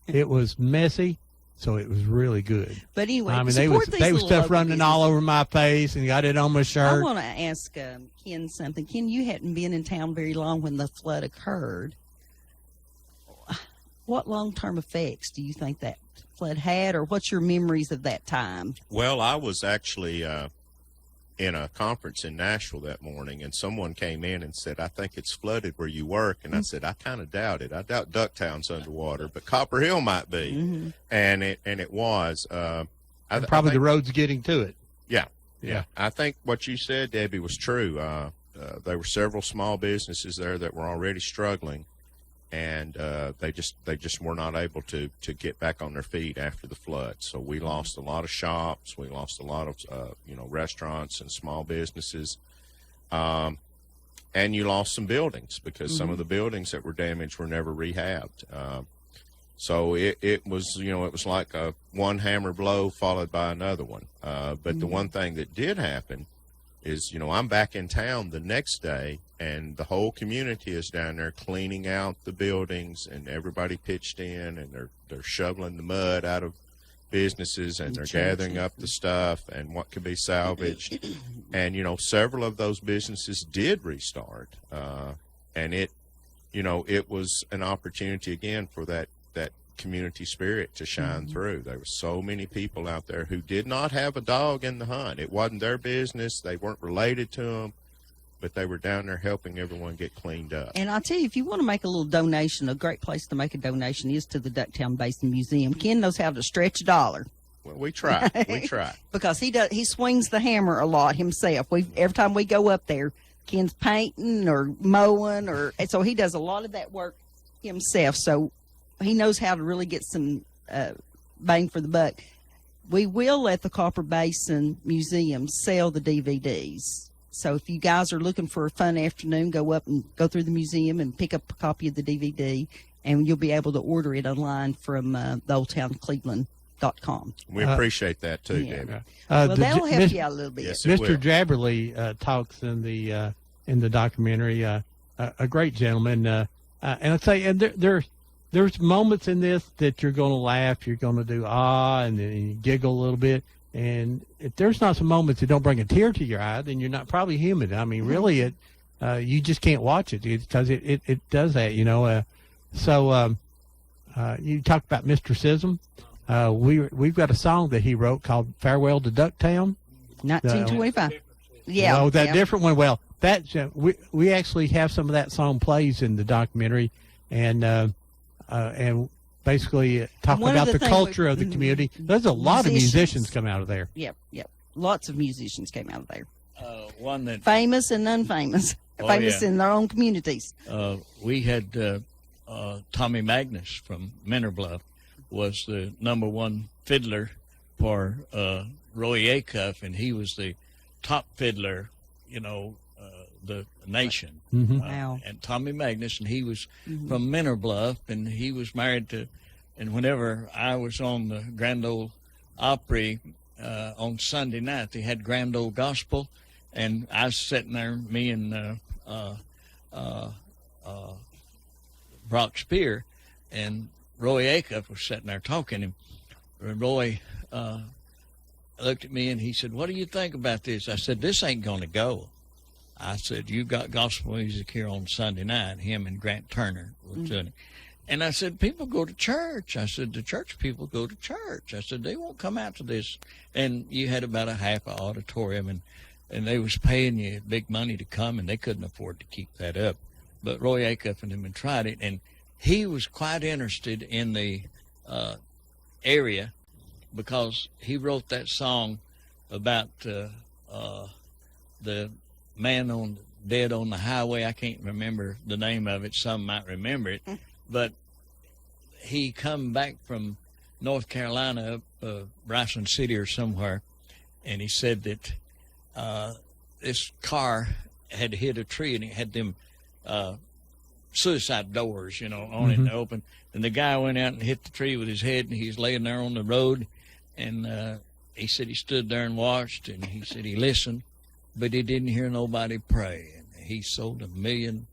It was messy, so it was really good. But anyway, I mean, support they was stuff running all over my face and got it on my shirt. I want to ask Ken something. Ken, you hadn't been in town very long when the flood occurred. What long-term effects do you think that flood had, or what's your memories of that time? Well, I was actually in a conference in Nashville that morning, and someone came in and said, "I think it's flooded where you work." And I said, "I kind of doubt it. I doubt Ducktown's underwater, but Copper Hill might be." And it was. Probably the roads getting to it. Yeah. I think what you said, Debbie, was true. There were several small businesses there that were already struggling, and they just were not able to get back on their feet after the flood. So we lost a lot of shops. We lost a lot of restaurants and small businesses, and you lost some buildings because some of the buildings that were damaged were never rehabbed. So it was it was like a one hammer blow followed by another one. But the one thing that did happen is, I'm back in town the next day, and the whole community is down there cleaning out the buildings, and everybody pitched in, and they're shoveling the mud out of businesses, and they're gathering up the stuff and what could be salvaged. And, several of those businesses did restart. And it was an opportunity again for that community spirit to shine through. There were so many people out there who did not have a dog in the hunt. It wasn't their business. They weren't related to them, but they were down there helping everyone get cleaned up. And I'll tell you, if you want to make a little donation, a great place to make a donation is to the Ducktown Basin Museum. Ken knows how to stretch a dollar. Well, we try. Because he swings the hammer a lot himself. Every time we go up there, Ken's painting or mowing, and so he does a lot of that work himself. So he knows how to really get some bang for the buck. We will let the Copper Basin Museum sell the DVDs. So if you guys are looking for a fun afternoon, go up and go through the museum and pick up a copy of the DVD, and you'll be able to order it online from the Old Town Cleveland .com. We appreciate that too, yeah. Debbie. Well, that'll help you out a little bit. Yes, it Mr. will. Jabberley talks in the documentary. A great gentleman, and I say, and there's moments in this that you're going to laugh, you're going to do and then you giggle a little bit. And if there's not some moments that don't bring a tear to your eye, then you're not probably human. I mean, really, you just can't watch it because it does that, you know. So you talked about Mr. Sism. We've got a song that he wrote called "Farewell to Ducktown." 1925. Yeah. Oh, that yeah. different one. Well, that we actually have some of that song plays in the documentary, and basically talk One of about the the things culture we- of the community. There's a lot of musicians come out of there. Yep. Lots of musicians came out of there. One that Famous and unfamous. Oh, Famous yeah. in their own communities. we had Tommy Magnus from Minter Bluff was the number one fiddler for Roy Acuff, and he was the top fiddler, you know, the nation. Mhm. Wow. And Tommy Magnus, and he was Mhm. from Minter Bluff, and he was married to. And whenever I was on the Grand Ole Opry on Sunday night, they had Grand Ole Gospel, and I was sitting there, me and Brock Spear, and Roy Acuff was sitting there talking, and Roy looked at me and he said, "What do you think about this?" I said, "This ain't going to go." I said, "You got gospel music here on Sunday night." Him and Grant Turner were doing it. And I said, "People go to church." I said, "The church people go to church." I said, "They won't come out to this." And you had about a half an auditorium, and they was paying you big money to come, and they couldn't afford to keep that up. But Roy Acuff and him had tried it, and he was quite interested in the area because he wrote that song about the man dead on the highway. I can't remember the name of it. Some might remember it. But he come back from North Carolina, up Bryson City or somewhere, and he said that this car had hit a tree, and it had them suicide doors, you know, on it and open. And the guy went out and hit the tree with his head, and he's laying there on the road. And he said he stood there and watched, and he said he listened, but he didn't hear nobody pray. And he sold a million.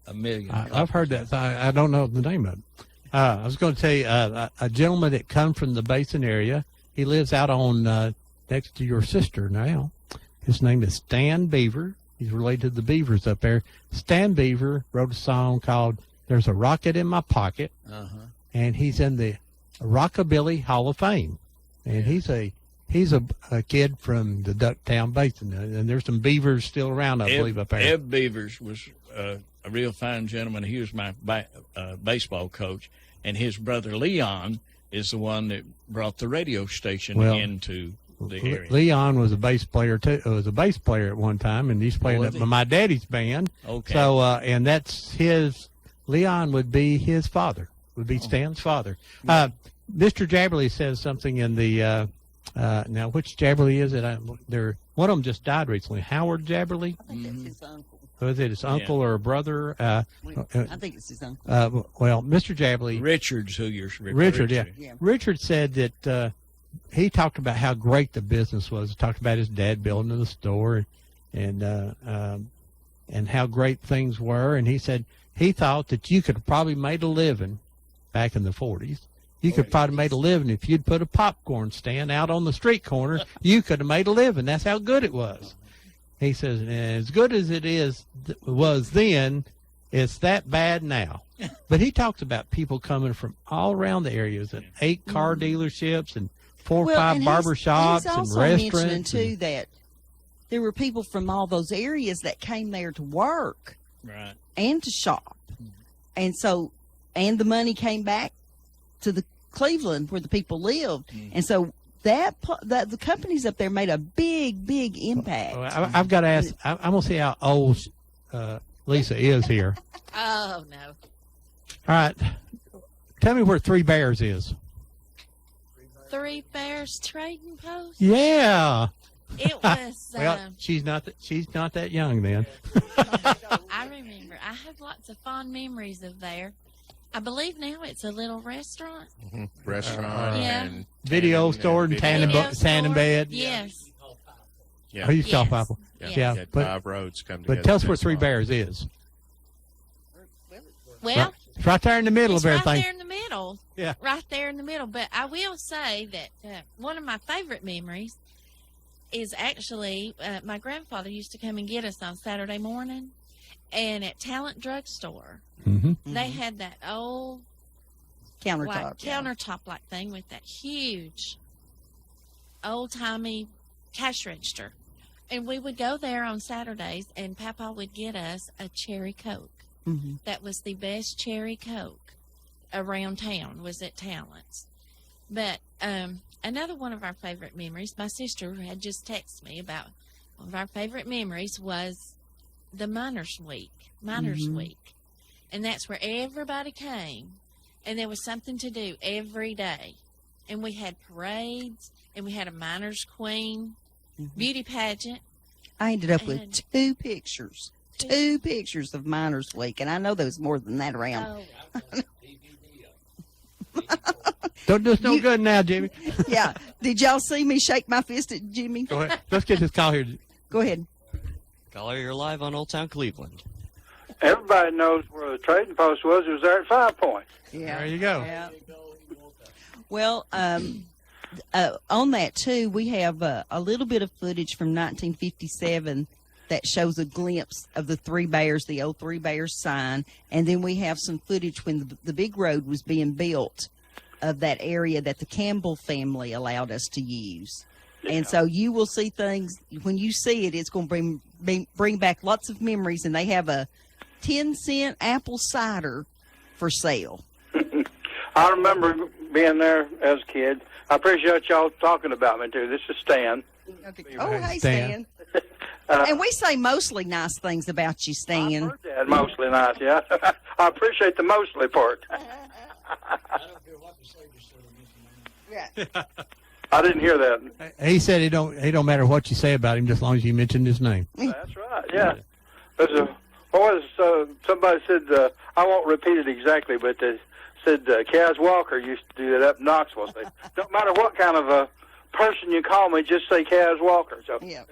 I've heard that. I don't know the name of it. I was going to tell you a gentleman that come from the Basin area. He lives out on next to your sister now. His name is Stan Beaver. He's related to the Beavers up there. Stan Beaver wrote a song called "There's a Rocket in My Pocket," and he's in the Rockabilly Hall of Fame. And he's a kid from the Ducktown Basin, and there's some Beavers still around, I believe, up there. Eb Beavers was a real fine gentleman. He was my baseball coach, and his brother Leon is the one that brought the radio station into the area. Leon was a bass player too. Was a bass player at one time, and he's playing was up he? my daddy's band. Okay. So, and that's his. Leon would be his father. Would be Stan's father. Mr. Jabberley says something in the. Now, which Jabberley is it? One of them just died recently. Howard Jabberley. I think that's his uncle. Was it his uncle or a brother? I think it's his uncle. Well, Mr. Jabberley. Richard's who you're Richard, yeah. Richard said that he talked about how great the business was. He talked about his dad building the store and how great things were. And he said he thought that you could have probably made a living back in the 40s. You could probably made a living if you'd put a popcorn stand out on the street corner. You could have made a living. That's how good it was. He says, as good as it was then, it's that bad now. But he talks about people coming from all around the areas and 8 car dealerships and 4 or 5 barber shops he's and also restaurants. mentioning too that there were people from all those areas that came there to work, right, and to shop, and so the money came back to the Cleveland where the people lived, and so that the companies up there made a big impact. I've got to ask. I'm going to see how old Lisa is here. Oh, no. All right. Tell me where Three Bears is. Three Bears Trading Post? Yeah. It was. Well, she's not that young then. I remember. I have lots of fond memories of there. I believe now it's a little restaurant. Restaurant Yeah. and Video store and Video Tannenbed. Yes. Yeah. Oh, you saw Yes. Apple. Yeah. Yeah, Had but 5 roads come together. but tell us in where this Three spot. Bears is. Well, It's right there in the middle it's of right everything. there in the middle. Yeah. Right there in the middle. But I will say that one of my favorite memories is actually my grandfather used to come and get us on Saturday morning, and at Talent Drugstore, they had that old countertop like thing with that huge old timey cash register. And we would go there on Saturdays, and Papa would get us a cherry Coke. That was the best cherry Coke around town, was at Talent's. But another one of our favorite memories, my sister had just texted me about one of our favorite memories was the Miners' Week. Week. And that's where everybody came, and there was something to do every day. And we had parades, and we had a Miners' Queen beauty pageant. I ended up with 2 pictures. 2 pictures of Miners' Week, and I know there was more than that around. Don't do us no good now, Jimmy. Yeah. Did y'all see me shake my fist at Jimmy? Go ahead. Let's get this call here. Go ahead. Caller, you're live on Old Town Cleveland. Everybody knows where the trading post was. It was there at 5 Points. Yeah. There you go. Yeah. Well, on that too, we have a little bit of footage from 1957 that shows a glimpse of the Three Bears, the old Three Bears sign, and then we have some footage when the big road was being built of that area that the Campbell family allowed us to use. And so you will see things when you see it. It's going to bring back lots of memories, and they have a 10-cent apple cider for sale. I remember being there as a kid. I appreciate y'all talking about me, too. This is Stan. Oh, hey, Stan. And we say mostly nice things about you, Stan. I've heard that, mostly nice, yeah. I appreciate the mostly part. I didn't hear that. He said it don't matter what you say about him, just as long as you mention his name. That's right, yeah. There's somebody said, I won't repeat it exactly, but they said Kaz Walker used to do that up in Knoxville. Say, no matter what kind of a person you call me, just say Kaz Walker. So. Yeah.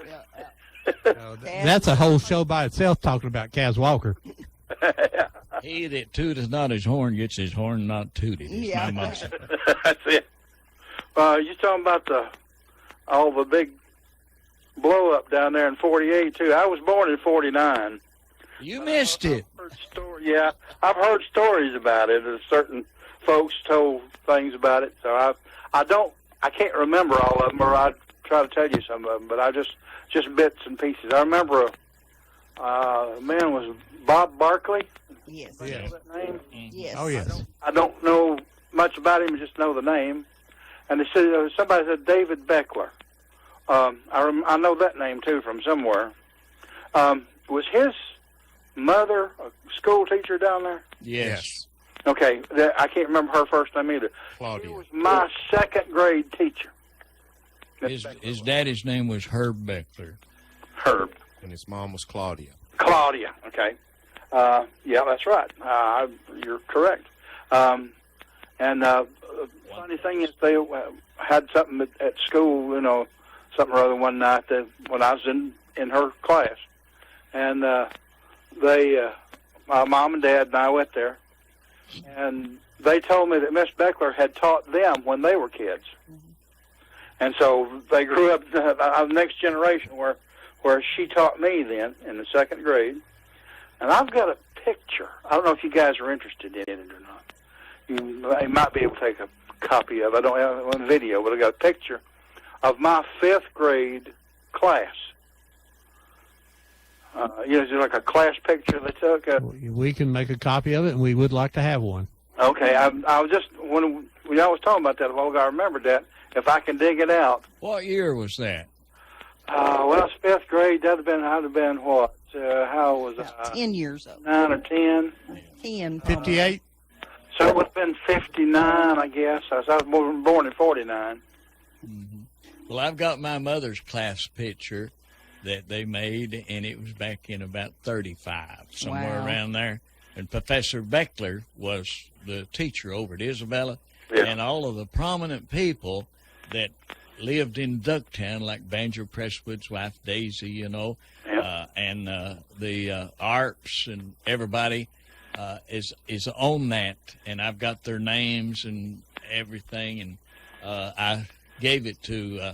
That's a whole show by itself talking about Kaz Walker. He that tooteth not his horn gets his horn not tooted. Is my motto. That's it. You talking about the big blow up down there in 48 too. I was born in 49. You missed it. Yeah, I've heard stories about it. Certain folks told things about it. So I can't remember all of them, or I'd try to tell you some of them. But I just bits and pieces. I remember a man was Bob Barkley. Yes. You know that name? Yes. Oh, yes. I don't know much about him. I just know the name. And they said somebody said David Beckler. I know that name too from somewhere. Was his mother a school teacher down there? Yes. Okay, I can't remember her first name either. Claudia. She was my second grade teacher. His daddy's name was Herb Beckler. Herb. And his mom was Claudia. Claudia. Okay. Yeah, that's right. You're correct. And funny thing is, they had something at school, something or other one night when I was in her class, and my mom and dad and I went there, and they told me that Miss Beckler had taught them when they were kids, and so they grew up the next generation where she taught me then in the second grade, and I've got a picture. I don't know if you guys are interested in it or not. You might be able to take a copy of it. I don't have it on video, but I got a picture of my 5th grade class. It's like a class picture they took. We can make a copy of it, and we would like to have one. Okay, I was just when y'all was talking about that a while ago, I remembered that. If I can dig it out. What year was that? Well, it's 5th grade. I'd have been what? How was I? 10 years old. 9 or 10. 10. 58. So it would have been 59, I guess. I was born in 49. Mm-hmm. Well, I've got my mother's class picture that they made, and it was back in about 35, somewhere Wow. around there. and Professor Beckler was the teacher over at Isabella, and all of the prominent people that lived in Ducktown, like Banjo Presswood's wife Daisy, you know, and the Arps and everybody is on that, and I've got their names and everything, and I gave it to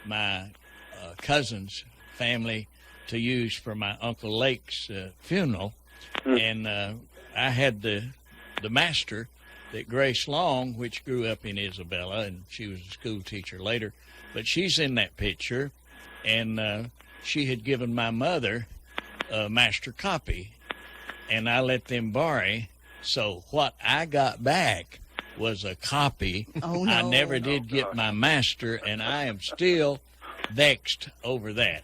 my cousin's family to use for my Uncle Lake's funeral, and I had the master that Grace Long, which grew up in Isabella, and she was a school teacher later, but she's in that picture, and she had given my mother a master copy, and I let them borrow. So what I got back was a copy. Oh, no. I never did get my master, and I am still vexed over that.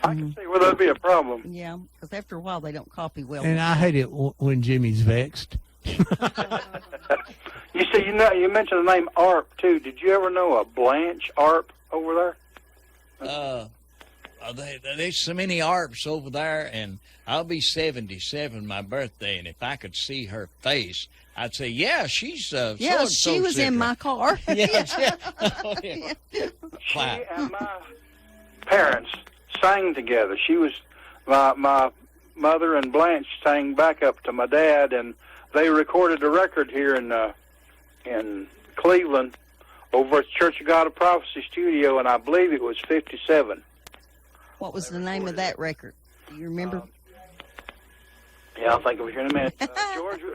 I can see where that'd be a problem. Yeah, because after a while they don't copy well. And I hate it when Jimmy's vexed. You see, you mentioned the name Arp too. Did you ever know a Blanche Arp over there? There's so many Arps over there, and I'll be 77 my birthday, and if I could see her face, I'd say, yeah, she's yeah, she was in my car. Yes, yeah. Oh, yeah. She and my parents sang together. She was my mother and Blanche sang backup to my dad, and they recorded a record here in Cleveland over at Church of God of Prophecy studio, and I believe it was 57. What was the name of that record? Do you remember? Yeah, I'll think of it here in a minute.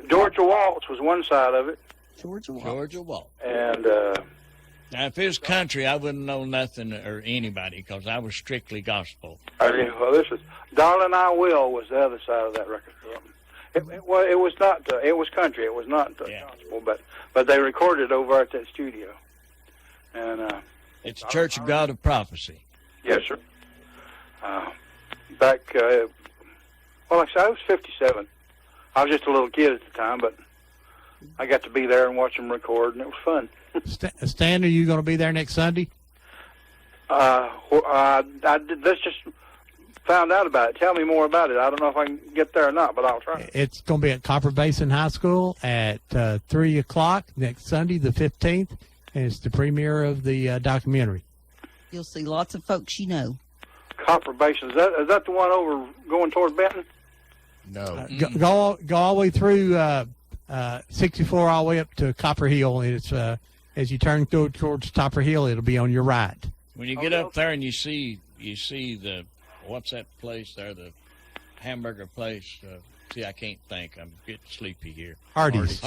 Georgia Waltz was one side of it. Georgia Waltz. Georgia Waltz. And now, if it was country, I wouldn't know nothing or anybody because I was strictly gospel. well, this is "Darling I Will" was the other side of that record. It was not. It was country. It was not gospel, but they recorded over at that studio. And it's Church of God of Prophecy. Yes, sir. Back, well, like I said, I was 57. I was just a little kid at the time, but I got to be there and watch them record, and it was fun. Stan, are you going to be there next Sunday? I just found out about it. Tell me more about it. I don't know if I can get there or not, but I'll try. It's going to be at Copper Basin High School at 3 o'clock next Sunday, the 15th, and it's the premiere of the documentary. You'll see lots of folks you know. Copper Basin, is that the one over going toward Benton? No. Go all the way through 64 all the way up to Copper Hill, and it's as you turn towards Copper Hill, it'll be on your right. When you get up there and you see the what's that place there, the hamburger place? See, I can't think. I'm getting sleepy here. Hardee's.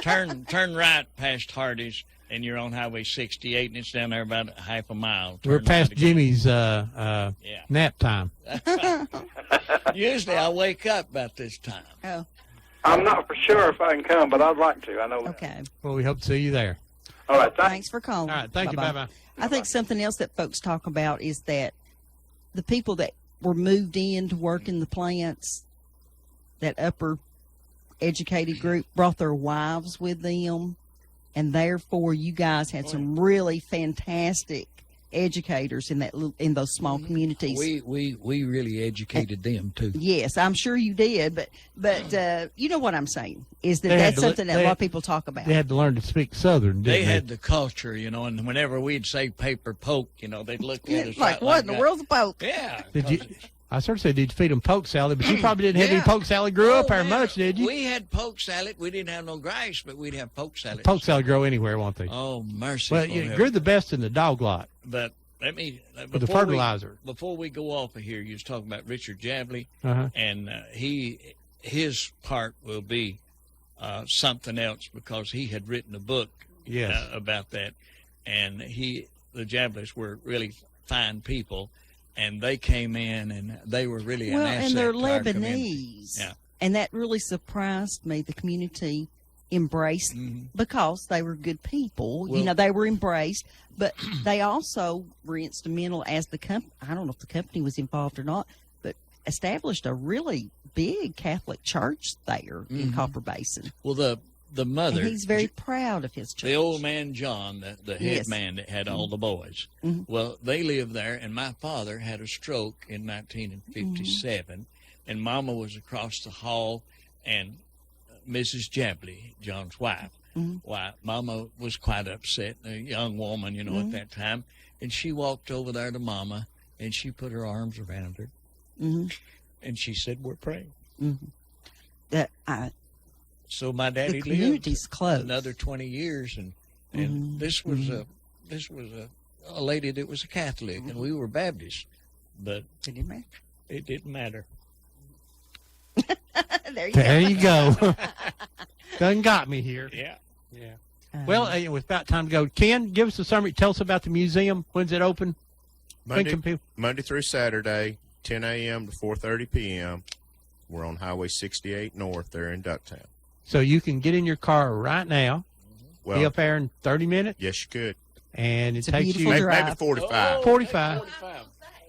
Turn right past Hardee's, and you're on Highway 68, and it's down there about half a mile. We're Turn past right again. Jimmy's nap time. Usually I wake up about this time. Oh. I'm not for sure if I can come, but I'd like to. I know that. Okay. Well, we hope to see you there. All right. Thanks for calling. All right. Thank you. Bye-bye. I think something else that folks talk about is that the people that were moved in to work in the plants, that upper educated group, brought their wives with them, and therefore you guys had some really fantastic educators in those small communities. We really educated them too. Yes, I'm sure you did, but you know what I'm saying is that They had that's to something that a lot of people talk about. They had to learn to speak Southern, didn't They had the culture, and whenever we'd say paper poke, they'd look at us like, what in the world's a poke? Yeah. Did you? I sort of said, did you feed them poke salad? But you probably didn't have any poke salad grew up there much, did you? We had poke salad. We didn't have no grass, but we'd have poke salad. Poke salad grow anywhere, won't they? Oh, mercy. Well, you grew the best in the dog lot. But let me With the fertilizer. Before we go off of here, you was talking about Richard Javely, Uh-huh. and his part will be something else because he had written a book Yes. about that, and the Javleys were really fine people, and they came in and they were really an asset and they're to our community. Lebanese. Yeah. And that really surprised me. The community embraced because they were good people. Well- They were embraced, but they also were instrumental as the company. I don't know if the company was involved or not, but established a really big Catholic church there in Mhm. Copper Basin. Well, the mother, And he's very proud of his church. the old man John, the head Yes. man that had all the boys. Mhm. Well, they lived there, and my father had a stroke in 1957, and Mama was across the hall, and Mrs. Jabley, John's wife. Why, Mama was quite upset, a young woman, you know, at that time. And she walked over there to Mama, and she put her arms around her. And she said, "We're praying." So my daddy the community's lived close. another 20 years, and this was a lady that was a Catholic, and we were Baptist, but it didn't matter. It didn't matter. There you go. Done got me here. Yeah. Well, it was about time to go. Ken, give us a summary. Tell us about the museum. When's it open? Monday through Saturday, 10 a.m. to 4:30 p.m. We're on Highway 68 North there in Ducktown. So you can get in your car right now, be up there in 30 minutes. Yes, you could. And it It's a takes you beautiful drive. Maybe 45. 45.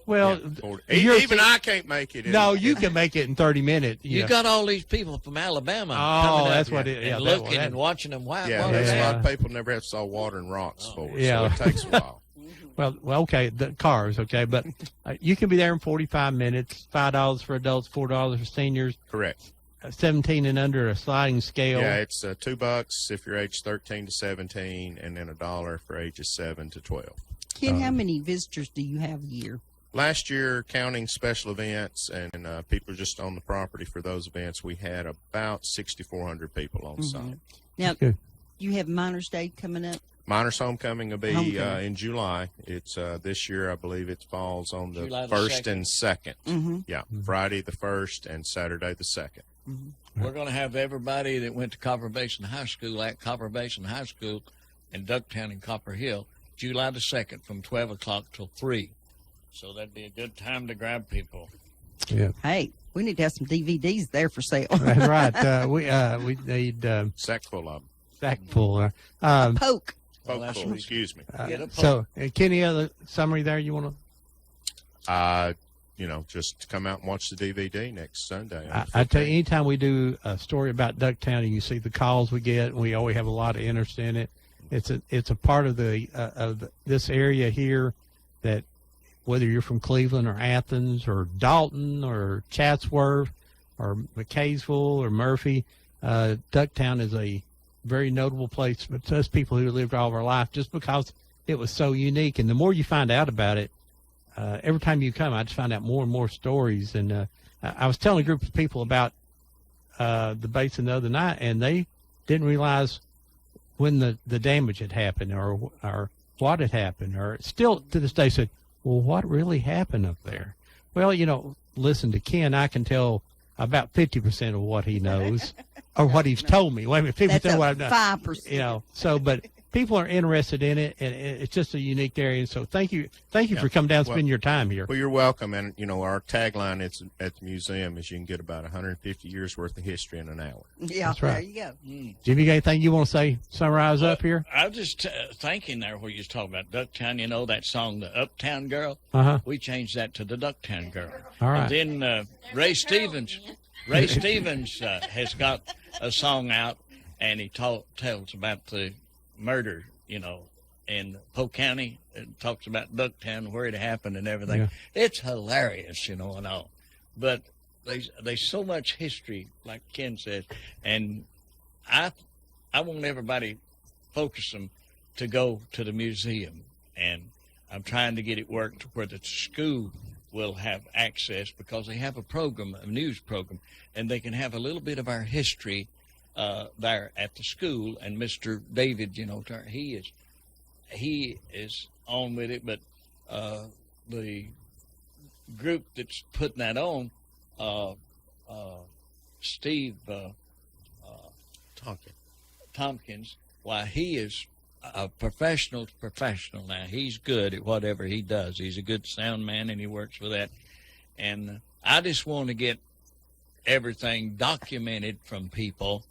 Well, Even I can't make it. No, you can make it in 30 minutes. You got all these people from Alabama Oh, coming up that's what it- yeah, and that- looking that- and watching them white Yeah, water. there's a lot of people never have saw water and rocks before, Yeah. so it takes a while. Well, okay, the cars, okay, but you can be there in 45 minutes. $5 for adults, $4 for seniors. Correct. 17 and under, a sliding scale. Yeah, it's $2 if you're age 13 to 17, and then $1 for ages 7 to 12. Ken, how many visitors do you have a year? Last year, counting special events and people just on the property for those events, we had about 6,400 people on site. Now, you have Miners Day coming up. Miners Homecoming will be Homecoming. in July. It's this year, I believe it falls on the July the 1st 2nd. and 2nd. Mhm. Yeah, Friday the 1st and Saturday the 2nd. We're going to have everybody that went to Copper Basin High School at Copper Basin High School in Ducktown and Copper Hill, July the 2nd from 12 o'clock till 3. So that'd be a good time to grab people. Yeah. Hey, we need to have some DVDs there for sale. That's right. We need sack full of them. Sack full. Poke. Poke full, excuse me. So, Kenny, other summary there you want to? Just come out and watch the DVD next Sunday. I tell you, anytime we do a story about Ducktown and you see the calls we get, we always have a lot of interest in it. It's a part of this area here that whether you're from Cleveland or Athens or Dalton or Chatsworth or McCaysville or Murphy, Ducktown is a very notable place. But to us people who lived all of our life, just because it was so unique, and the more you find out about it, every time you come, I just find out more and more stories. And I was telling a group of people about the basin the other night, and they didn't realize when the damage had happened or what had happened, or still to this day said, well, what really happened up there? Well, listen to Ken, I can tell about 50% of what he knows or what he's told me. Wait a minute, 50% of what I've done. 5%. But people are interested in it, and it's just a unique area. And so thank you for coming down and spending your time here. Well, you're welcome. And, our tagline at the museum is you can get about 150 years worth of history in an hour. Yeah, That's right. there you go. Jimmy, got anything you want to say, summarize up here? I was just thinking there where you was talking about Ducktown, that song, the Uptown Girl. Uh-huh. We changed that to the Ducktown Girl. All right. And then Ray Stevens has got a song out, and he tells about the murder, in Polk County. It talks about Ducktown, where it happened and everything. Yeah. It's hilarious, and all. But there's so much history, like Ken said, and I want everybody focus them to go to the museum, and I'm trying to get it worked where the school will have access, because they have a news program, and they can have a little bit of our history there at the school. And Mr. David, he is on with it, but the group that's putting that on, Steve Tompkins, why, he is a professional now. He's good at whatever he does. He's a good sound man, and he works for that. And I just want to get everything documented from people.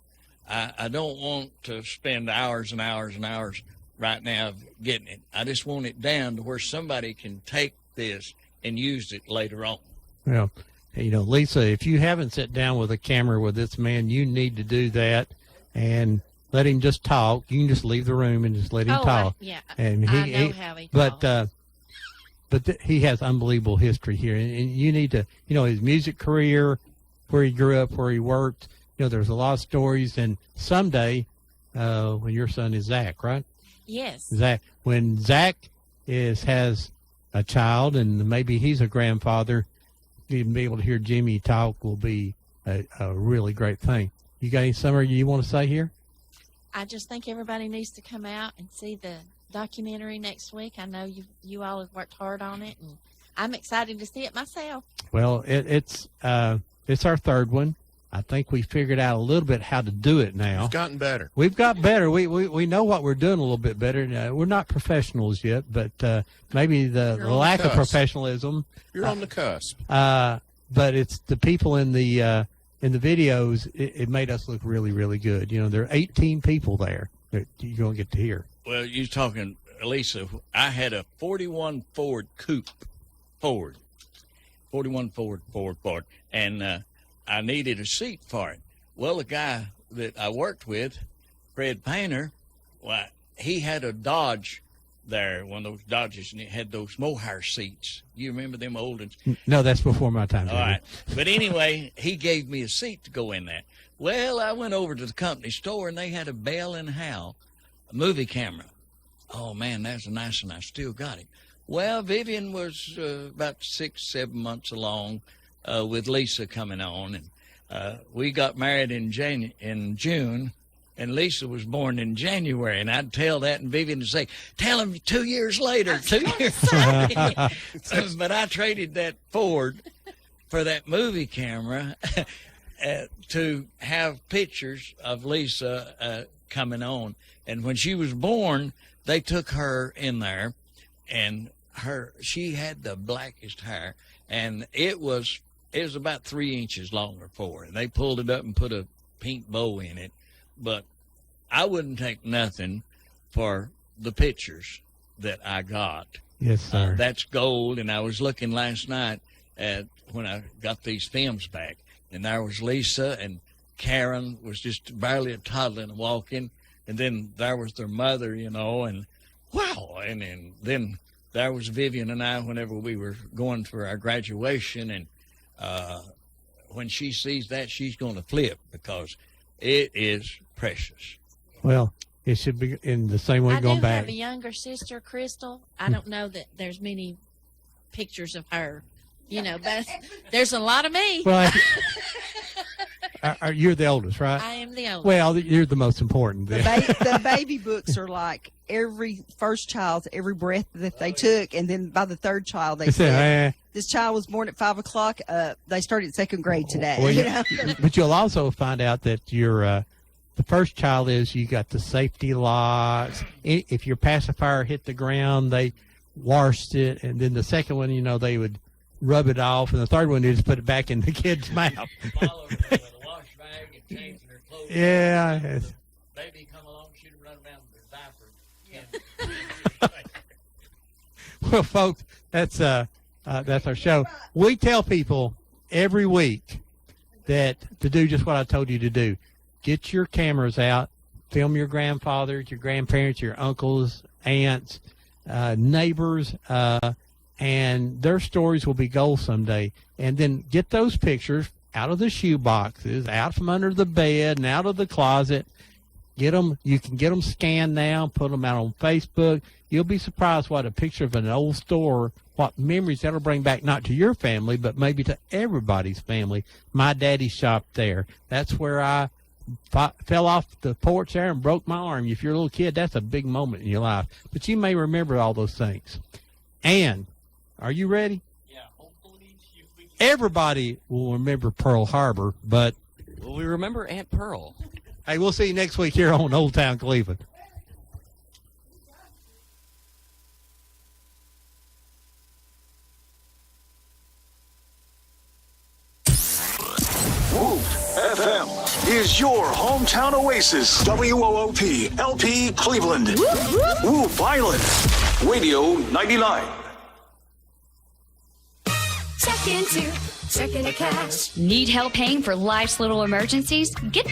I don't want to spend hours and hours and hours right now getting it. I just want it down to where somebody can take this and use it later on. Well, Lisa, if you haven't sat down with a camera with this man, you need to do that and let him just talk. You can just leave the room and just let him talk. And I know how he talks. But he has unbelievable history here, and you need to, his music career, where he grew up, where he worked. there's a lot of stories, and someday, when your son is Zach, right? Yes. Zach, when Zach has a child, and maybe he's a grandfather, even be able to hear Jimmy talk will be a really great thing. You got any summary you want to say here? I just think everybody needs to come out and see the documentary next week. I know you all have worked hard on it, and I'm excited to see it myself. Well, it's our third one. I think we figured out a little bit how to do it now. We've gotten better. We've got better. We know what we're doing a little bit better. We're not professionals yet, but maybe the You're on lack the of cusp. professionalism. You're on the cusp. But it's the people in the videos. It made us look really, really good. There are 18 people there that you're going to get to hear. Well, you're talking, Lisa, I had a 41 Ford Coupe, 41 Ford, and I needed a seat for it. Well, the guy that I worked with, Fred Painter, well, he had a Dodge there, one of those Dodges, and it had those mohair seats. You remember them old ones? No, that's before my time. All right. But anyway, he gave me a seat to go in that. Well, I went over to the company store, and they had a Bell & Howell movie camera. Oh, man, that's a nice one. I still got it. Well, Vivian was about 6-7 months along with Lisa coming on, and we got married in June, and Lisa was born in January, and I'd tell that, and Vivian would say, tell him 2 years later, 2 years later. But I traded that Ford for that movie camera to have pictures of Lisa coming on. And when she was born, they took her in there, and she had the blackest hair, and it was about 3 inches longer for her. And they pulled it up and put a pink bow in it. But I wouldn't take nothing for the pictures that I got. Yes, sir. That's gold. And I was looking last night at when I got these films back, and there was Lisa, and Karen was just barely a toddler and walking. And then there was their mother, and wow. And then there was Vivian and I whenever we were going for our graduation. And when she sees that, she's going to flip because it is precious. Well, it should be in the same way I going do back. have a younger sister, Crystal. I don't know that there's many pictures of her, but there's a lot of me. Well, you're the oldest, right? I am the oldest. Well, you're the most important. The baby books are like every first child's every breath that they took, and then by the third child they said, this child was born at 5 o'clock. They started second grade today. Well, but you'll also find out that the first child you got the safety locks. If your pacifier hit the ground, they washed it, and then the second one, they would rub it off, and the third one they just put it back in the kid's mouth. Yeah. Baby come along, she'd run around with her diaper. Well, folks, that's our show. We tell people every week to do just what I told you to do. Get your cameras out, film your grandfathers, your grandparents, your uncles, aunts, neighbors, and their stories will be gold someday. And then get those pictures out of the shoe boxes, out from under the bed, and out of the closet. Get them. You can get them scanned now. Put them out on Facebook. You'll be surprised what a picture of an old store, what memories that'll bring back, not to your family, but maybe to everybody's family. My daddy shopped there. That's where I fell off the porch there and broke my arm. If you're a little kid, that's a big moment in your life. But you may remember all those things. And are you ready? Everybody will remember Pearl Harbor, but Will we remember Aunt Pearl? hey, we'll see you next week here on Old Town Cleveland. Whoop FM is your hometown oasis. WOOP LP Cleveland. Whoop Island. Radio 99. Check into Checking to Cash. Need help paying for life's little emergencies? Get the